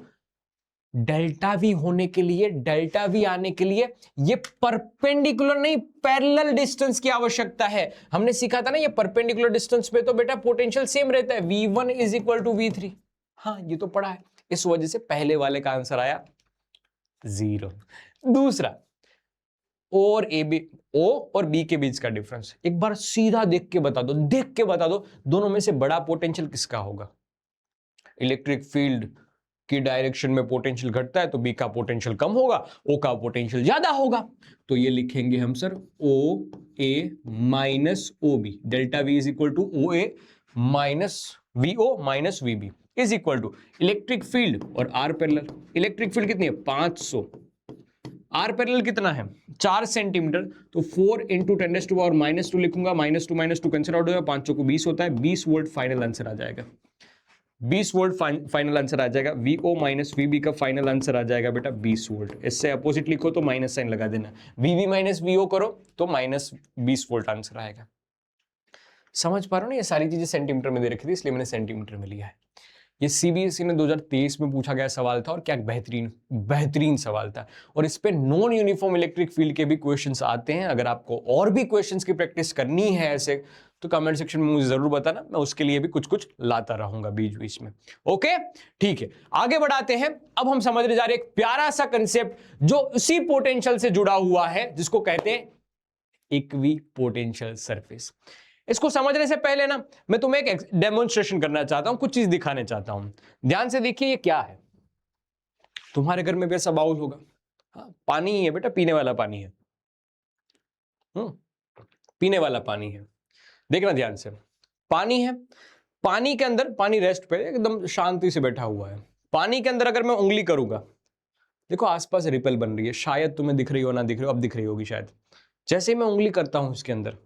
डेल्टा वी होने के लिए, डेल्टा वी आने के लिए ये परपेंडिकुलर नहीं पैरेलल डिस्टेंस की आवश्यकता है। हमने सीखा था ना, ये परपेंडिकुलर डिस्टेंस पे तो बेटा पोटेंशियल सेम रहता है, V1 is equal to V3। हाँ ये तो पढ़ा है, इस वजह से पहले वाले का आंसर आया 0। दूसरा, और ए बी, ओ और बी के बीच का डिफरेंस एक बार सीधा देख के बता दो, देख के बता दो, दोनों में से बड़ा पोटेंशियल किसका होगा? इलेक्ट्रिक फील्ड की डायरेक्शन में पोटेंशियल घटता है तो बी का पोटेंशियल कम होगा, ओ का पोटेंशियल ज्यादा होगा। तो ये लिखेंगे हम sir O A minus O B, delta V is equal to O A minus V O minus V B is equal to electric field और आर पैरेलल। इलेक्ट्रिक फील्ड कितनी है? 500, आर पैरेलल कितना है? 4 सेंटीमीटर, तो 4 into 10⁻⁻2 लिखूंगा, -2 cancel out हो जाएगा, 5 को 20 होता है, 20 वोल्ट फाइनल आंसर आ जाएगा, 20 वोल्ट फाइनल आंसर आ जाएगा। VO माइनस VB का फाइनल आंसर आ जाएगा बेटा 20 वोल्ट। इससे अपोजिट लिखो तो माइनस साइन लगा देना, VB माइनस VO करो तो माइनस 20 वोल्ट आंसर आएगा। समझ पा रहे हो ना, ये सारी चीजें सेंटीमीटर में दे रखी थी इसलिए मैंने सेंटीमीटर में लिया है। ये सीबीएसई ने 2023 में पूछा गया सवाल था, और क्या बेहतरीन सवाल था। और इस पे नॉन यूनिफॉर्म इलेक्ट्रिक फील्ड के भी क्वेश्चंस आते हैं। अगर आपको और भी क्वेश्चंस की प्रैक्टिस करनी है ऐसे, तो कमेंट सेक्शन में मुझे जरूर बताना, मैं उसके लिए भी कुछ कुछ लाता रहूंगा बीच बीच में। ओके ठीक है, आगे बढ़ाते हैं। अब हम समझने जा रहे हैं एक प्यारा सा कंसेप्ट जो उसी पोटेंशियल से जुड़ा हुआ है जिसको कहते हैं इक्विपोटेंशियल सरफेस। इसको समझने से पहले ना मैं तुम्हें एक डेमोन्स्ट्रेशन करना चाहता हूं, कुछ चीज दिखाने चाहता हूं। ध्यान से देखिए ये क्या है। तुम्हारे घर में भी ऐसा बाउल होगा, हाँ, पानी ही है बेटा, पीने वाला पानी है, पीने वाला पानी है। देखना ध्यान से, पानी है, पानी के अंदर, पानी रेस्ट पे एकदम शांति से बैठा हुआ है। पानी के अंदर अगर मैं उंगली करूंगा, देखो आसपास रिपल बन रही है, शायद तुम्हें दिख रही हो ना दिख रही हो, अब दिख रही होगी शायद। जैसे मैं उंगली करता हूं इसके अंदर,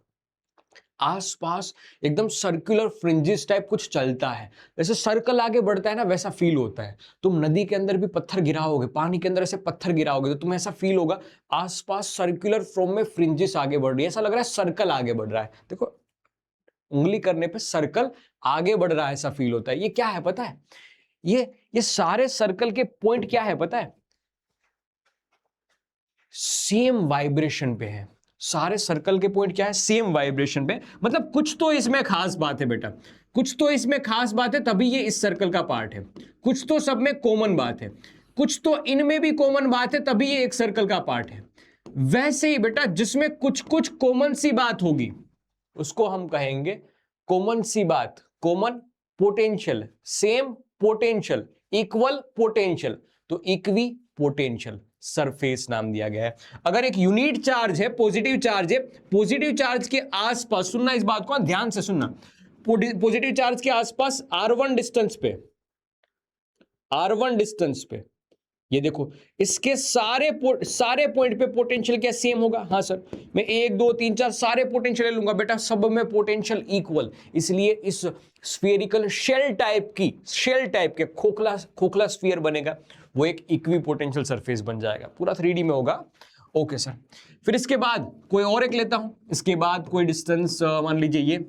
आसपास एकदम सर्कुलर फ्रिंजेस टाइप कुछ चलता है, जैसे सर्कल आगे बढ़ता है ना वैसा फील होता है। तुम नदी के अंदर भी पत्थर गिराओगे, पानी के अंदर ऐसे पत्थर गिराओगे तो तुम्हें ऐसा फील होगा आसपास सर्कुलर फॉर्म में फ्रिंजेस आगे बढ़ रही है, ऐसा लग रहा है सर्कल आगे बढ़ रहा है। देखो उंगली करने पे सर्कल आगे बढ़ रहा है ऐसा फील होता है। ये क्या है पता है? ये सारे सर्कल के पॉइंट क्या है पता है? सेम वाइब्रेशन पे है। सारे सर्कल के पॉइंट क्या है? सेम वाइब्रेशन पे। मतलब कुछ तो इसमें खास बात है बेटा, कुछ तो इसमें खास बात है, तभी ये इस सर्कल का पार्ट है। कुछ तो सब में कॉमन बात है, कुछ तो इनमें भी कॉमन बात है, तभी ये एक सर्कल का पार्ट है। वैसे ही बेटा जिसमें कुछ कुछ कॉमन सी बात होगी उसको हम कहेंगे कॉमन सी बात, common potential, same potential, equal potential, तो इक्वी पोटेंशियल सरफेस नाम दिया गया है। अगर एक यूनिट चार्ज है, पॉजिटिव चार्ज है, पॉजिटिव चार्ज के आसपास, सुनना इस बात को ध्यान से सुनना, पॉजिटिव चार्ज के आसपास r1 डिस्टेंस पे, r1 डिस्टेंस पे, ये देखो इसके सारे पॉइंट पे पोटेंशियल क्या सेम होगा? हाँ सर, मैं 1 2 3 4 सारे पोटेंशियल ले लूंगा बेटा, सब में पोटेंशियल इक्वल। इसलिए इस स्फीयरिकल शेल टाइप के खोखला स्फीयर बनेगा, वो एक इक्विपोटेंशियल सरफेस बन जाएगा, पूरा 3D में होगा। ओके सर, फिर इसके बाद कोई और एक लेता हूं, इसके बाद कोई डिस्टेंस मान लीजिए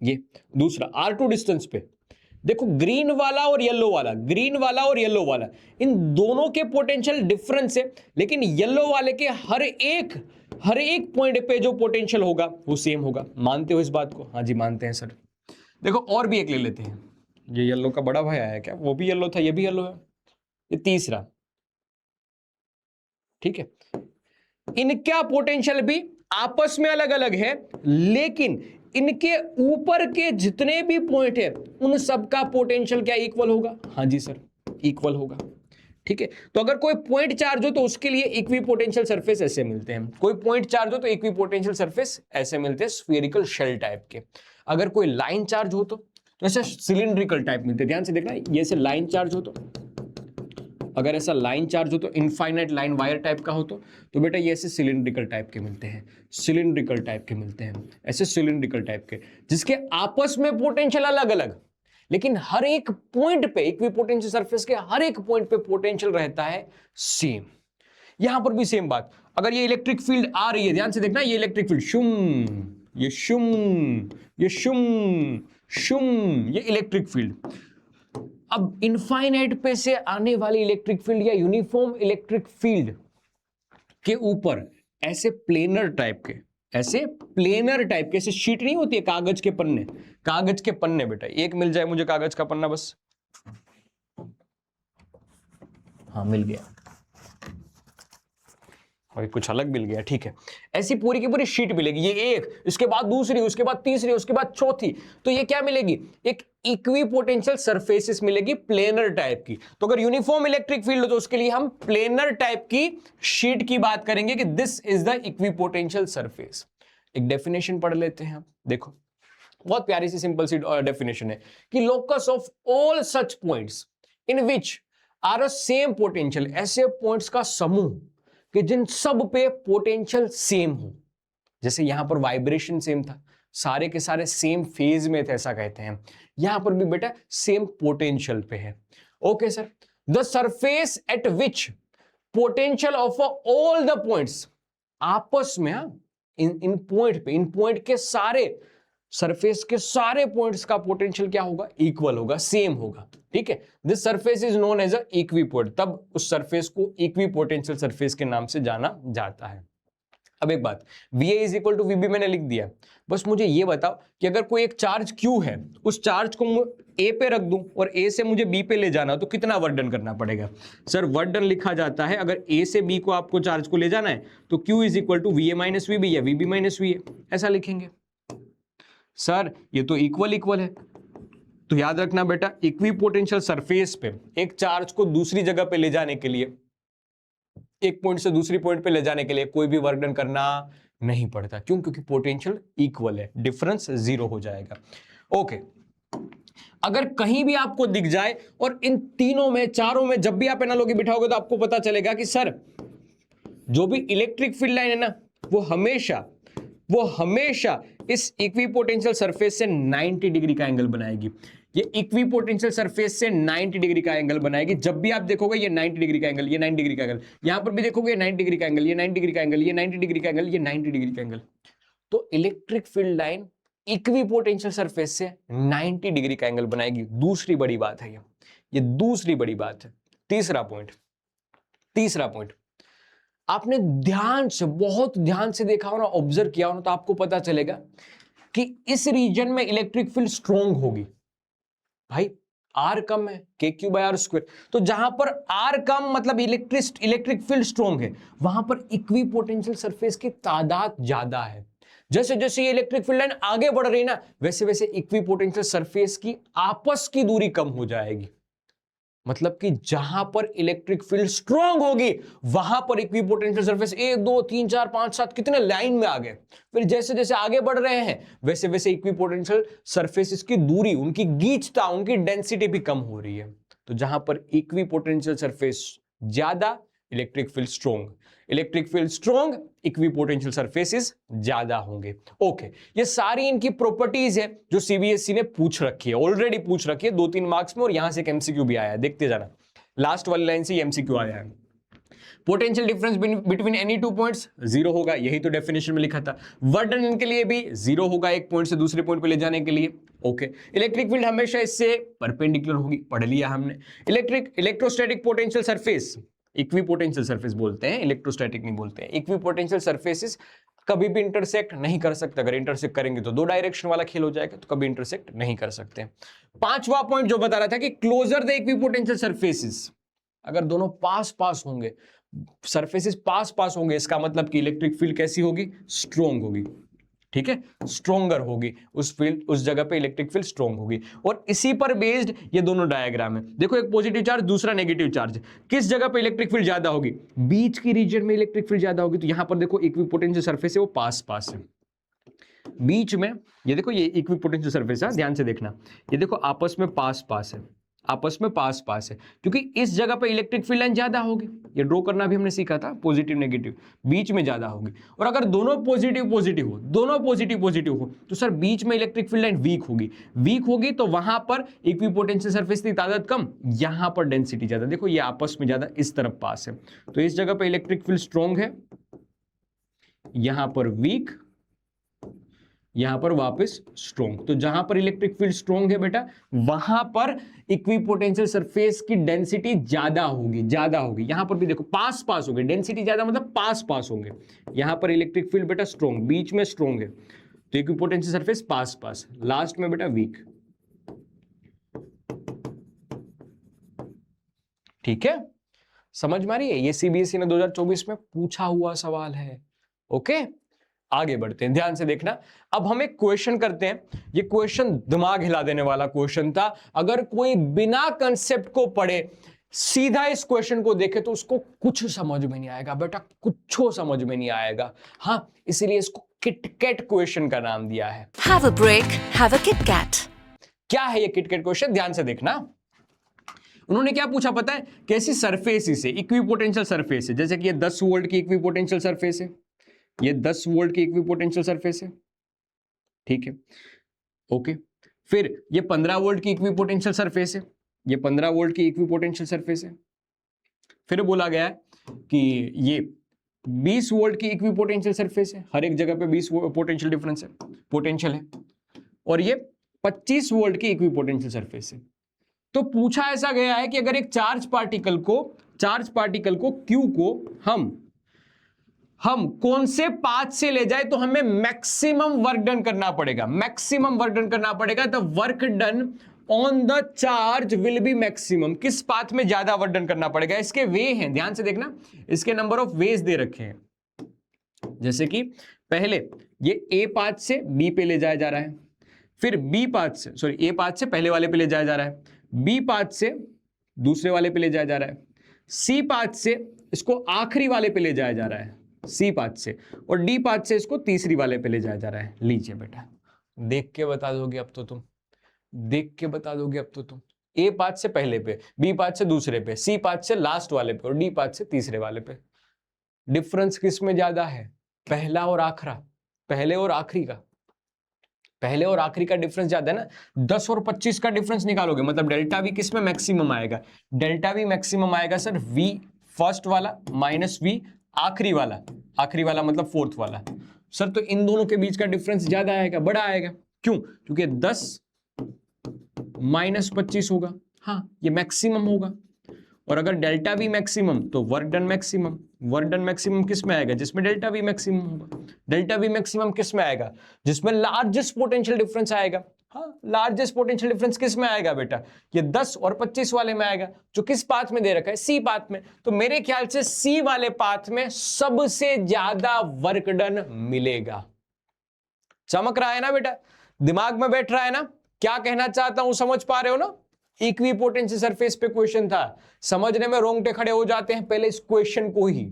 ये दूसरा r2 डिस्टेंस पे, देखो ग्रीन वाला और येलो वाला, ग्रीन वाला और येलो वाला, इन दोनों के पोटेंशियल डिफरेंस है, लेकिन येलो वाले के हर एक पॉइंट पे जो पोटेंशियल होगा वो सेम होगा। मानते हो इस बात को? हाँ जी मानते हैं सर। देखो और भी एक ले लेते हैं, ये येलो का बड़ा भाई आया क्या? वो भी येलो था, ये भी येलो है, ये तीसरा, ठीक है। इनका पोटेंशियल भी आपस में अलग अलग है, लेकिन इनके ऊपर के जितने भी पॉइंट है उन सबका पोटेंशियल क्या इक्वल होगा? हाँ जी सर, इक्वल होगा, ठीक है। तो अगर कोई पॉइंट चार्ज हो तो उसके लिए इक्विपोटेंशियल सरफेस ऐसे मिलते हैं, कोई पॉइंट चार्ज हो तो इक्विपोटेंशियल सरफेस ऐसे मिलते हैं, स्फीयरिकल शेल टाइप के। अगर कोई लाइन चार्ज हो तो ऐसे सिलिंड्रिकल टाइप मिलते हैं। ध्यान से देखना, ये ऐसे लाइन चार्ज हो तो, अगर ऐसा लाइन चार्ज हो तो, इनफाइनाइट लाइन वायर टाइप का हो तो बेटा ये ऐसे सिलिंड्रिकल टाइप के मिलते हैं, सिलिंड्रिकल टाइप के मिलते हैं, ऐसे सिलिंड्रिकल टाइप के, जिसके आपस में पोटेंशियल अलग अलग, लेकिन हर एक पॉइंट पे, इक्विपोटेंशियल सरफेस के हर एक पॉइंट पे पोटेंशियल रहता है सेम। यहां पर भी सेम बात, अगर ये इलेक्ट्रिक फील्ड आ रही है, ध्यान से देखना, ये इलेक्ट्रिक फील्ड शुम, ये शुम, ये शुम शुम, ये इलेक्ट्रिक फील्ड। अब इनफाइनाइट पे से आने वाली इलेक्ट्रिक फील्ड या यूनिफॉर्म इलेक्ट्रिक फील्ड के ऊपर ऐसे प्लेनर टाइप के, ऐसे शीट नहीं होती है कागज के पन्ने, बेटा एक मिल जाए मुझे कागज का पन्ना बस, हाँ मिल गया, और कुछ अलग मिल गया, ठीक है। ऐसी पूरी की पूरी शीट मिलेगी, ये एक, इसके बाद दूसरी, उसके बाद तीसरी, उसके बाद चौथी, तो ये क्या मिलेगी? एक इक्विपोटेंशियल सरफेसेस मिलेगी प्लेनर टाइप की। तो अगर यूनिफॉर्म इलेक्ट्रिक फील्ड हो तो उसके लिए हम प्लेनर टाइप की शीट की बात करेंगे कि this is the equipotential surface. एक डेफिनेशन पढ़ लेते हैं, देखो बहुत प्यारी सी सिंपल सी डेफिनेशन है कि locus of all such points in which are a same potential, ऐसे पॉइंट्स का समूह कि जिन सब पे पोटेंशियल सेम हो। जैसे यहां पर वाइब्रेशन सेम था, सारे के सारे सेम फेज में थे, ऐसा कहते हैं। यहां पर भी बेटा सेम पोटेंशियल पे है। Okay sir, the surface at which potential of all the points, आपस में इन पॉइंट के सारे सरफेस के सारे पॉइंट्स का पोटेंशियल क्या होगा? इक्वल होगा, सेम होगा, ठीक है। This surface is known as a equipot, तब उस सरफेस को इक्विपोटेंशियल सरफेस के नाम से जाना जाता है। अब एक बात, VA is equal to VB मैंने लिख दिया, बस मुझे ये बताओ कि अगर कोई एक चार्ज Q है, उस चार्ज को A पे रख दूं और A से मुझे B पे ले जाना तो कितना वर्क डन करना पड़ेगा? सर वर्क डन लिखा जाता है, अगर A से B को आपको चार्ज को ले जाना है तो Q is equal to VA minus VB या VB माइनस VA, ऐसा लिखेंगे। सर ये तो इक्वल है, तो याद रखना बेटा, इक्विपोटेंशियल सरफेस पे एक चार्ज को दूसरी जगह पे ले जाने के लिए, एक पॉइंट से दूसरी पॉइंट पे ले जाने के लिए कोई भी वर्क डन करना नहीं पड़ता। क्यों? क्योंकि पोटेंशियल इक्वल है, डिफरेंस 0 हो जाएगा। ओके, अगर कहीं भी आपको दिख जाए और इन तीनों में, चारों में जब भी आप एनालॉजी बिठाओगे तो आपको पता चलेगा कि सर जो भी इलेक्ट्रिक फील्ड लाइन है ना, वो हमेशा इस इक्विपोटेंशियल सरफेस से 90 डिग्री का एंगल बनाएगी। ये इक्विपोटेंशियल सरफेस से 90 डिग्री का एंगल बनाएगी। जब भी आप देखोगे ये 90 डिग्री का एंगल, ये 90 डिग्री का एंगल, यहां पर भी देखोगे 90 डिग्री का एंगल, ये 90 डिग्री का एंगल, ये 90 डिग्री का एंगल, ये 90 डिग्री का एंगल। तो electric field line equipotential surface से 90 डिग्री का एंगल बनाएगी। दूसरी बड़ी बात है ये दूसरी बड़ी बात है। तीसरा पॉइंट आपने ध्यान से, बहुत ध्यान से देखा हो ना, ऑब्जर्व किया हो ना, तो आपको पता चलेगा कि इस रीजन में इलेक्ट्रिक फील्ड स्ट्रॉन्ग होगी। भाई R कम है, KQ/R², तो जहां पर R कम मतलब इलेक्ट्रिक फील्ड स्ट्रॉन्ग है, वहां पर इक्विपोटेंशियल सरफेस की तादाद ज्यादा है। जैसे जैसे ये इलेक्ट्रिक फील्ड लाइन आगे बढ़ रही है ना, वैसे वैसे इक्विपोटेंशियल सरफेस की आपस की दूरी कम हो जाएगी। मतलब कि जहां पर इलेक्ट्रिक फील्ड स्ट्रॉन्ग होगी वहां पर इक्विपोटेंशियल सरफेस 1 2 3 4 5 7 कितने लाइन में आ गए। फिर जैसे जैसे आगे बढ़ रहे हैं वैसे वैसे इक्विपोटेंशियल सरफेस की दूरी, उनकी गीचता, उनकी डेंसिटी भी कम हो रही है। तो जहां पर इक्विपोटेंशियल सरफेस ज्यादा, electric field strong, equipotential surfaces ज्यादा होंगे। ओके, ये सारी इनकी प्रॉपर्टीज है जो सीबीएसई ने पूछ रखी है, ऑलरेडी पूछ रखी है 2-3 मार्क्स में, और यहां से एक एमसीक्यू भी आया है, देखते जाना। लास्ट वाली लाइन से एमसीक्यू आया है। Potential difference between any 2 points 0 होगा, यही तो डेफिनेशन में लिखा था। वर्क डन इनके लिए भी 0 होगा, एक पॉइंट से दूसरे पॉइंट पे ले जाने के लिए। ओके, इलेक्ट्रिक फील्ड हमेशा इससे परपेंडिकुलर होगी, पढ़ लिया हमने। Electrostatic potential surface, equipotential surface बोलते हैं, इलेक्ट्रोस्टैटिक नहीं बोलते हैं। इक्विपोटेंशियल सरफेसेस कभी भी इंटरसेक्ट नहीं कर सकते। अगर इंटरसेक्ट करेंगे तो 2 डायरेक्शन वाला खेल हो जाएगा, तो कभी इंटरसेक्ट नहीं कर सकते। 5वां पॉइंट जो बता रहा था कि क्लोजर द इक्विपोटेंशियल सरफेसेस, अगर दोनों पास पास होंगे, सरफेसेस पास पास होंगे, इसका मतलब कि इलेक्ट्रिक फील्ड कैसी होगी? स्ट्रॉन्ग होगी। ठीक है, स्ट्रॉन्गर होगी उस जगह पे इलेक्ट्रिक फील्ड स्ट्रॉन्ग होगी। और इसी पर बेस्ड ये दोनों डायग्राम है। देखो, एक पॉजिटिव चार्ज, दूसरा नेगेटिव चार्ज। किस जगह पे इलेक्ट्रिक फील्ड ज्यादा होगी? बीच की रीजन में इलेक्ट्रिक फील्ड ज्यादा होगी। तो यहां पर देखो इक्विपोटेंशियल सरफेस है वो पास पास है, बीच में। ये देखो, ये इक्विपोटेंशियल सरफेस है, ध्यान से देखना। ये देखो आपस में पास पास है, आपस में पास पास है, क्योंकि इस जगह पे इलेक्ट्रिक फील्ड लाइन ज्यादा होगी। ये ड्रॉ करना भी हमने सीखा था, पॉजिटिव नेगेटिव, बीच में ज्यादा होगी। और अगर दोनों पॉजिटिव पॉजिटिव हो तो सर बीच में इलेक्ट्रिक फील्ड लाइन वीक होगी तो वहां पर इक्विपोटेंशियल सरफेस की तादाद कम, यहां पर डेंसिटी ज्यादा। देखो ये आपस में ज्यादा इस तरफ पास है, तो इस जगह पे इलेक्ट्रिक फील्ड स्ट्रॉन्ग है, यहां पर वीक, यहां पर वापस स्ट्रॉन्ग। तो जहां पर इलेक्ट्रिक फील्ड स्ट्रॉन्ग है बेटा, वहां पर इक्विपोटेंशियल सरफेस की डेंसिटी ज्यादा होगी। यहां पर भी देखो पास पास होगी, डेंसिटी ज्यादा मतलब पास पास होंगे। यहां पर इलेक्ट्रिक फील्ड बेटा स्ट्रॉन्ग, बीच में स्ट्रॉन्ग है, तो इक्विपोटेंशियल सरफेस पास पास, लास्ट में बेटा वीक। ठीक है, समझ में आ रही है? ये सीबीएसई ने 2024 में पूछा हुआ सवाल है। ओके, आगे बढ़ते हैं, ध्यान से देखना। अब हम एक क्वेश्चन करते हैं। ये क्वेश्चन दिमाग हिला देने वाला क्वेश्चन था। अगर कोई बिना कंसेप्ट को पढ़े सीधा इस क्वेश्चन को देखे तो उसको कुछ समझ में नहीं आएगा बेटा, कुछ समझ में नहीं आएगा। हाँ, इसीलिए इसको किटकैट क्वेश्चन का नाम दिया है। Have a break, have a Kit Kat. क्या है ये किटकैट क्वेश्चन? ध्यान से देखना। उन्होंने क्या पूछा पता है? कैसी सरफेस से, इक्विपोटेंशियल सरफेस है, जैसे कि ये 10 वोल्ट की इक्विपोटेंशियल सरफेस है, ये 10 वोल्ट की इक्विपोटेंशियल सरफेस है। ठीक है, ओके। फिर ये 15 वोल्ट की इक्विपोटेंशियल सरफेस है, ये 15 वोल्ट की इक्विपोटेंशियल सरफेस है। फिर बोला गया है कि ये 20 वोल्ट की इक्विपोटेंशियल सरफेस है, हर एक जगह पे 20 पोटेंशियल डिफरेंस है, पोटेंशियल है। और ये 25 वोल्ट की इक्विपोटेंशियल सरफेस है। तो पूछा ऐसा गया है कि अगर एक चार्ज पार्टिकल को Q को हम हम कौन से पाथ से ले जाए तो हमें मैक्सिमम वर्क डन करना पड़ेगा, मैक्सिमम वर्क डन करना पड़ेगा। The work done on the charge will be maximum. किस पाथ में ज्यादा वर्क डन करना पड़ेगा? इसके वे हैं, ध्यान से देखना, इसके नंबर ऑफ वेज दे रखे हैं। जैसे कि पहले ये ए पाथ से बी पे ले जाया जा रहा है, फिर बी पाथ से, सॉरी ए पाथ से पहले वाले पे ले जाया जा रहा है, बी पाथ से दूसरे वाले पे ले जाया जा रहा है, सी पाथ से इसको आखिरी वाले पे ले जाया जा रहा है, सी पाथ से, और डी पाथ से इसको तीसरी वाले पे ले जाया जा रहा है। लीजिए बेटा, देख के बता दोगे अब तो तुम, देख के बता दोगे अब तो तुम। ए पाथ से पहले पे, बी पाथ से दूसरे पे, सी पाथ से लास्ट वाले पे और डी पाथ से तीसरे वाले पे। डिफरेंस किस में ज्यादा है? पहला और आखिरा, पहले और आखिरी का, पहले और आखिरी का डिफरेंस ज्यादा है ना। 10 और 25 का डिफरेंस निकालोगे मतलब डेल्टा वी किस में मैक्सिमम आएगा? डेल्टा वी मैक्सिमम आएगा सर वी फर्स्ट वाला माइनस वी आखिरी वाला, आखिरी वाला मतलब फोर्थ वाला। सर तो इन दोनों के बीच का डिफरेंस ज्यादा आएगा, बड़ा आएगा। क्यों? क्योंकि 10 माइनस 25 होगा, हाँ ये मैक्सिमम होगा। और अगर डेल्टा वी मैक्सिमम तो work done maximum. Work done maximum किस में आएगा? जिसमें डेल्टा वी मैक्सिमम होगा। डेल्टा वी मैक्सिमम किस में आएगा? जिसमें लार्जेस्ट पोटेंशियल डिफरेंस आएगा। हाँ, लार्जेस्ट पोटेंशियल डिफरेंस किस में आएगा बेटा? ये 10 और 25 वाले में आएगा, जो किस पाथ में दे रखा है? सी पाथ में। तो मेरे ख्याल से सी वाले पाथ में सबसे ज्यादा वर्क डन मिलेगा। चमक रहा है ना बेटा? दिमाग में बैठ रहा है ना? क्या कहना चाहता हूं समझ पा रहे हो ना? इक्विपोटेंशियल सरफेस पे क्वेश्चन था, समझने में रोंगटे खड़े हो जाते हैं पहले इस क्वेश्चन को ही।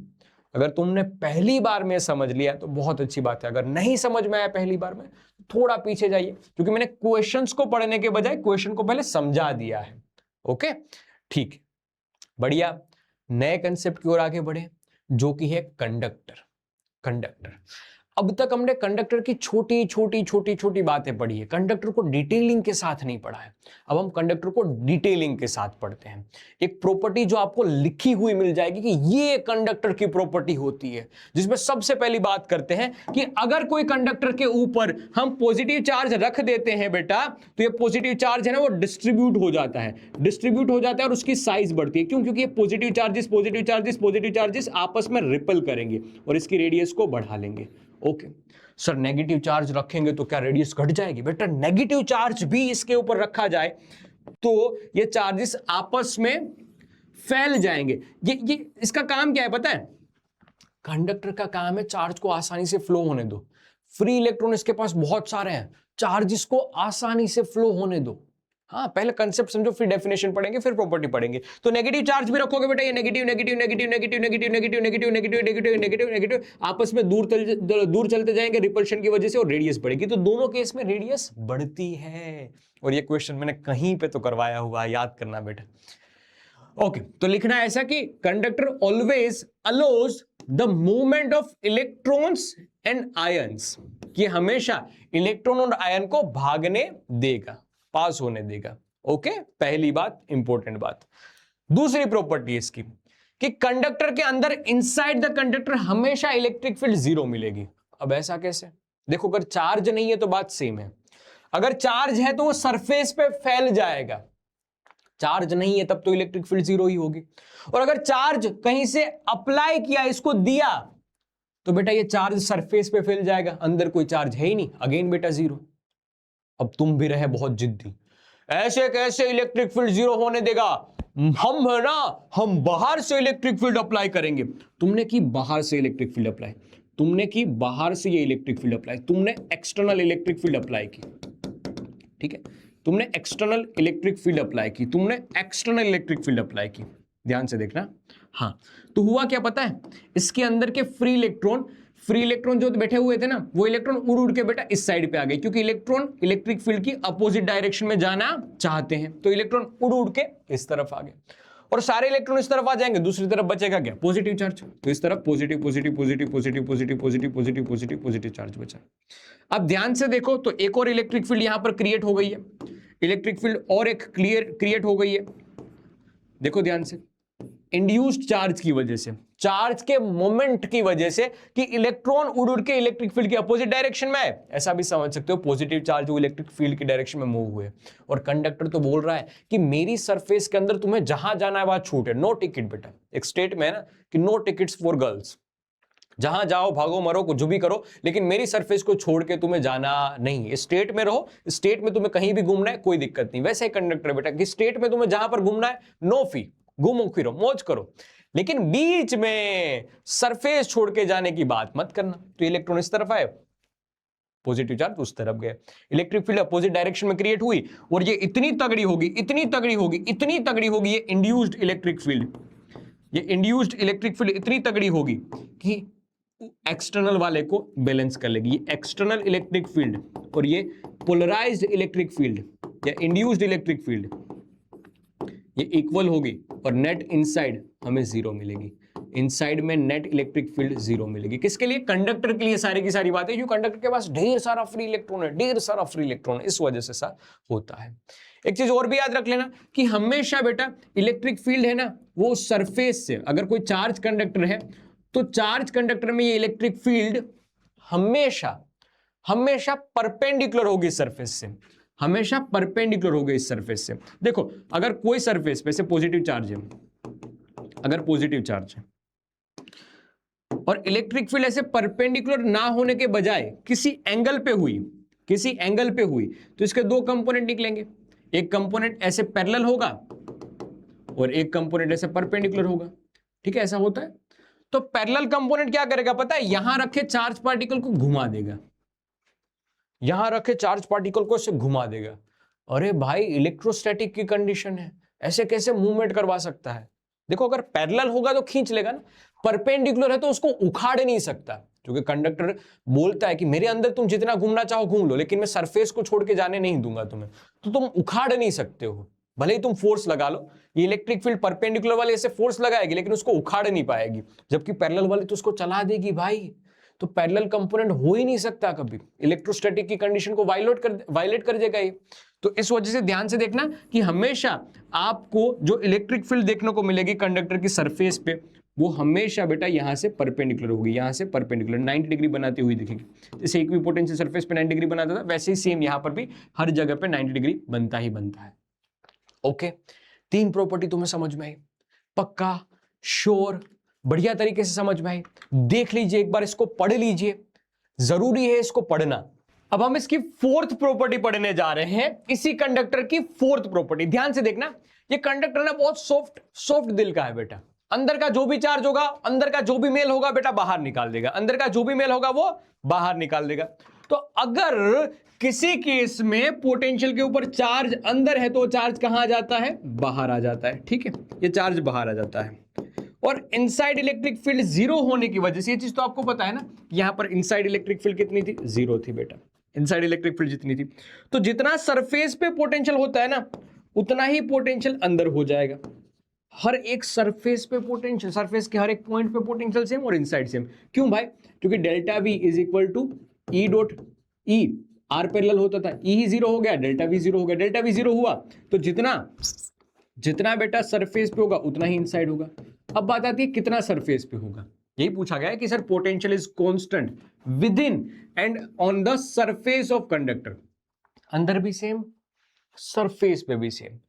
अगर तुमने पहली बार में समझ लिया तो बहुत अच्छी बात है, अगर नहीं समझ में आया पहली बार में थोड़ा पीछे जाइए, क्योंकि मैंने क्वेश्चंस को पढ़ने के बजाय क्वेश्चन को पहले समझा दिया है। ओके ठीक है, बढ़िया। नए कंसेप्ट की ओर आगे बढ़े जो कि है कंडक्टर। कंडक्टर, अब तक हमने कंडक्टर की छोटी छोटी छोटी छोटी बातें पढ़ी है, कंडक्टर को डिटेलिंग के साथ नहीं पढ़ा है। अब हम कंडक्टर को डिटेलिंग के साथ पढ़ते हैं। एक प्रॉपर्टी जो आपको लिखी हुई मिल जाएगी कि ये कंडक्टर की प्रॉपर्टी होती है, जिसमें सबसे पहली बात करते हैं कि अगर कोई कंडक्टर के ऊपर हम पॉजिटिव चार्ज रख देते हैं बेटा, तो ये पॉजिटिव चार्ज है ना वो डिस्ट्रीब्यूट हो जाता है, डिस्ट्रीब्यूट हो जाता है और उसकी साइज बढ़ती है। क्यों? क्योंकि ये positive charges positive charges positive charges आपस में रिपल करेंगे और इसकी रेडियस को बढ़ा लेंगे। ओके सर, नेगेटिव चार्ज रखेंगे तो क्या रेडियस घट जाएगी? बेटा नेगेटिव चार्ज भी इसके ऊपर रखा जाए तो ये चार्जेस आपस में फैल जाएंगे। ये इसका काम क्या है पता है? कंडक्टर का काम है चार्ज को आसानी से फ्लो होने दो। फ्री इलेक्ट्रॉन इसके पास बहुत सारे हैं, चार्जेस को आसानी से फ्लो होने दो। हाँ, पहले कंसेप्ट समझो, फिर डेफिनेशन पढ़ेंगे, फिर प्रॉपर्टी पढ़ेंगे। तो नेगेटिव चार्ज भी रखोगे बेटा, ये negative negative negative negative negative negative negative negative negative negative negative आपस में दूर चलते जाएंगे रिपल्शन की वजह से, और रेडियस बढ़ेगी। तो दोनों केस में रेडियस बढ़ती है। और ये क्वेश्चन मैंने कहीं पे तो करवाया हुआ है, याद करना बेटा। ओके, तो लिखना है ऐसा कि conductor always allows the movement of electrons and ions, कि हमेशा इलेक्ट्रॉन और आयन को भागने देगा, पास होने देगा। ओके, पहली बात, इंपॉर्टेंट बात। दूसरी प्रॉपर्टी इसकी कि कंडक्टर के अंदर इनसाइड द कंडक्टर हमेशा इलेक्ट्रिक फील्ड 0 मिलेगी। अब ऐसा कैसे? देखो, अगर चार्ज नहीं है तो बात सेम है, अगर चार्ज है तो वो सरफेस पे फैल जाएगा, चार्ज नहीं है तब तो इलेक्ट्रिक फील्ड 0 ही होगी। और अगर चार्ज कहीं से अप्लाई किया, इसको दिया, तो बेटा ये चार्ज सरफेस पे फैल जाएगा, अंदर कोई चार्ज है ही नहीं, अगेन बेटा 0। अब तुम भी रहे बहुत जिद्दी, ऐसे कैसे इलेक्ट्रिक फील्ड 0 होने देगा? हम है ना, हम बाहर से इलेक्ट्रिक फील्ड अप्लाई करेंगे। तुमने की बाहर से इलेक्ट्रिक फील्ड अप्लाई, तुमने की बाहर से ये इलेक्ट्रिक फील्ड अप्लाई, तुमने एक्सटर्नल इलेक्ट्रिक फील्ड अप्लाई की, ठीक है, तुमने एक्सटर्नल इलेक्ट्रिक फील्ड अप्लाई की, तुमने एक्सटर्नल इलेक्ट्रिक फील्ड अप्लाई की। ध्यान से देखना। हाँ, तो हुआ क्या पता है? इसके अंदर के फ्री इलेक्ट्रॉन जो बैठे हुए थे ना, वो इलेक्ट्रॉन उड़ के बेटा इस साइड पे आ गए, क्योंकि इलेक्ट्रॉन इलेक्ट्रिक फील्ड की अपोजिट डायरेक्शन में जाना चाहते हैं, तो इलेक्ट्रॉन उड़ के इस तरफ आ गए। और सारे इलेक्ट्रॉन इस तरफ आ जाएंगे, दूसरी तरफ बचेगा क्या? Positive charge. तो इस तरफ positive positive positive positive positive positive positive positive positive charge बचा। अब ध्यान से देखो, तो एक और इलेक्ट्रिक फील्ड यहां पर क्रिएट हो गई है, इलेक्ट्रिक फील्ड और एक क्रिएट हो गई है। देखो ध्यान से, इंड्यूस्ड चार्ज की वजह से, चार्ज के मोमेंट की वजह से, कि इलेक्ट्रॉन उड़ के इलेक्ट्रिक फील्ड की अपोजिट डायरेक्शन में है, ऐसा भी समझ सकते हो। पॉजिटिव चार्ज वो इलेक्ट्रिक फील्ड की डायरेक्शन में मूव हुए, और कंडक्टर तो बोल रहा है कि मेरी सरफेस के अंदर तुम्हें जहां जाना है वहां छूट है, नो टिकट बेटा। एक स्टेट में है ना कि नो टिकट्स फॉर गर्ल्स, जहां जाओ, भागो, मरो, कुछ भी करो, लेकिन मेरी सरफेस को छोड़ के तुम्हें जाना नहीं। स्टेट में रहो, स्टेट में तुम्हें कहीं भी घूमना है कोई दिक्कत नहीं। वैसे ही कंडक्टर बेटा कि स्टेट में तुम्हें जहां पर घूमना है नो फी, घूमो फिरो, मौज करो, लेकिन बीच में सरफेस छोड़ के जाने की बात मत करना। तो इलेक्ट्रॉन इस तरफ आए, पॉजिटिव चार्ज उस तरफ गए, इलेक्ट्रिक फील्ड अपोजिट डायरेक्शन में क्रिएट हुई, और ये इतनी तगड़ी होगी, इतनी तगड़ी होगी, इतनी तगड़ी होगी, ये इंड्यूस्ड इलेक्ट्रिक फील्ड, ये इंड्यूस्ड इलेक्ट्रिक फील्ड इतनी तगड़ी होगी कि एक्सटर्नल वाले को बैलेंस कर लेगी। ये एक्सटर्नल इलेक्ट्रिक फील्ड और ये पोलराइज्ड इलेक्ट्रिक फील्ड या इंड्यूस्ड इलेक्ट्रिक फील्ड ये इक्वल होगी, और नेट इनसाइड हमें जीरो मिलेगी। इनसाइड में नेट इलेक्ट्रिक फील्ड जीरो मिलेगी। किसके लिए? कंडक्टर के लिए सारी की सारी बातें, जो कंडक्टर के पास ढेर सारा फ्री इलेक्ट्रॉन है, ढेर सारा फ्री इलेक्ट्रॉन है, इस वजह से ऐसा होता है। एक चीज और भी याद रख लेना कि हमेशा बेटा इलेक्ट्रिक फील्ड है ना, वो सरफेस से, अगर कोई चार्ज कंडक्टर है तो चार्ज कंडक्टर में ये इलेक्ट्रिक फील्ड हमेशा हमेशा परपेंडिकुलर होगी सरफेस से, हमेशा परपेंडिकुलर होगी इस सरफेस से। देखो अगर कोई सरफेस पे से पॉजिटिव चार्ज है, अगर पॉजिटिव चार्ज है और इलेक्ट्रिक फील्ड ऐसे परपेंडिकुलर ना होने के बजाय किसी एंगल पे हुई, किसी एंगल पे हुई, तो इसके दो कंपोनेंट निकलेंगे। एक कंपोनेंट ऐसे पैरेलल होगा और एक कंपोनेंट ऐसे परपेंडिकुलर होगा। ठीक है, ऐसा होता है। तो पैरेलल कंपोनेंट क्या करेगा पता है? यहां रखे चार्ज पार्टिकल को घुमा देगा, यहां रखे चार्ज पार्टिकल को ऐसे घुमा देगा। अरे भाई इलेक्ट्रोस्टैटिक की कंडीशन है, ऐसे कैसे मूवमेंट करवा सकता है? देखो अगर पैरेलल होगा तो खींच लेगा ना, परपेंडिकुलर है तो उसको उखाड़ नहीं सकता, क्योंकि कंडक्टर बोलता है कि मेरे अंदर तुम जितना घूमना चाहो घूम लो, लेकिन मैं सरफेस को छोड़ के जाने नहीं दूंगा तुम्हें। तो तुम उखाड़ नहीं सकते हो, भले ही तुम फोर्स लगा लो। ये इलेक्ट्रिक फील्ड परपेंडिकुलर वाले ऐसे फोर्स लगाएगी लेकिन उसको उखाड़ नहीं पाएगी, जबकि पैरेलल वाले तो उसको चला देगी भाई। तो पैरेलल कंपोनेंट हो ही नहीं सकता कभी, इलेक्ट्रोस्टैटिक की कंडीशन को वायलेट कर देगा ये। तो इस वजह से ध्यान से देखना कि हमेशा आपको जो इलेक्ट्रिक फील्ड देखने को मिलेगी कंडक्टर की सरफेस पे, वो हमेशा बेटा यहां से परपेंडिकुलर होगी, यहां से परपेंडिकुलर 90 डिग्री बनाती हुई दिखेगी। जैसे एक भी पोटेंशियल सरफेस पे 90 डिग्री बनाता था, वैसे ही सेम यहां पर भी हर जगह पे 90 डिग्री बनता ही बनता है। ओके, तीन प्रॉपर्टी तुम्हें समझ में आई? पक्का, श्योर, बढ़िया तरीके से समझ में आई? देख लीजिए एक बार, इसको पढ़ लीजिए, जरूरी है इसको पढ़ना। अब हम इसकी फोर्थ प्रॉपर्टी पढ़ने जा रहे हैं, इसी कंडक्टर की फोर्थ प्रॉपर्टी। ध्यान से देखना, ये कंडक्टर ना बहुत सॉफ्ट दिल का है बेटा। अंदर का जो भी चार्ज होगा, अंदर का जो भी मेल होगा बेटा बाहर निकाल देगा, अंदर का जो भी मेल होगा वो बाहर निकाल देगा। तो अगर किसी केस में पोटेंशियल के ऊपर चार्ज अंदर है तो चार्ज कहां आ जाता है? बाहर आ जाता है। ठीक है, ये चार्ज बाहर आ जाता है। और इनसाइड इलेक्ट्रिक फील्ड जीरो होने की वजह से, ये चीज तो आपको पता है ना, यहां पर इनसाइड इलेक्ट्रिक फील्ड कितनी थी? जीरो थी बेटा। इनसाइड इलेक्ट्रिक फील्ड जितनी थी, तो जितना सरफेस पे पोटेंशियल होता है ना, उतना ही पोटेंशियल अंदर हो जाएगा। हर एक सरफेस पे पोटेंशियल, सरफेस के हर एक पॉइंट पे पोटेंशियल सेम और इनसाइड सेम। क्यों भाई? क्योंकि delta V is equal to E dot E, R parallel होता था, ई ही जीरो हो गया, डेल्टा वी जीरो हो गया। डेल्टा वी जीरो हुआ तो जितना बेटा सरफेस पे होगा उतना ही इनसाइड होगा। अब बात आती है कितना सरफेस पे होगा। यही पूछा गया है कि sir potential is constant with in and on the surface of conductor, अंदर भी सेम, सरफेस पे भी सेम,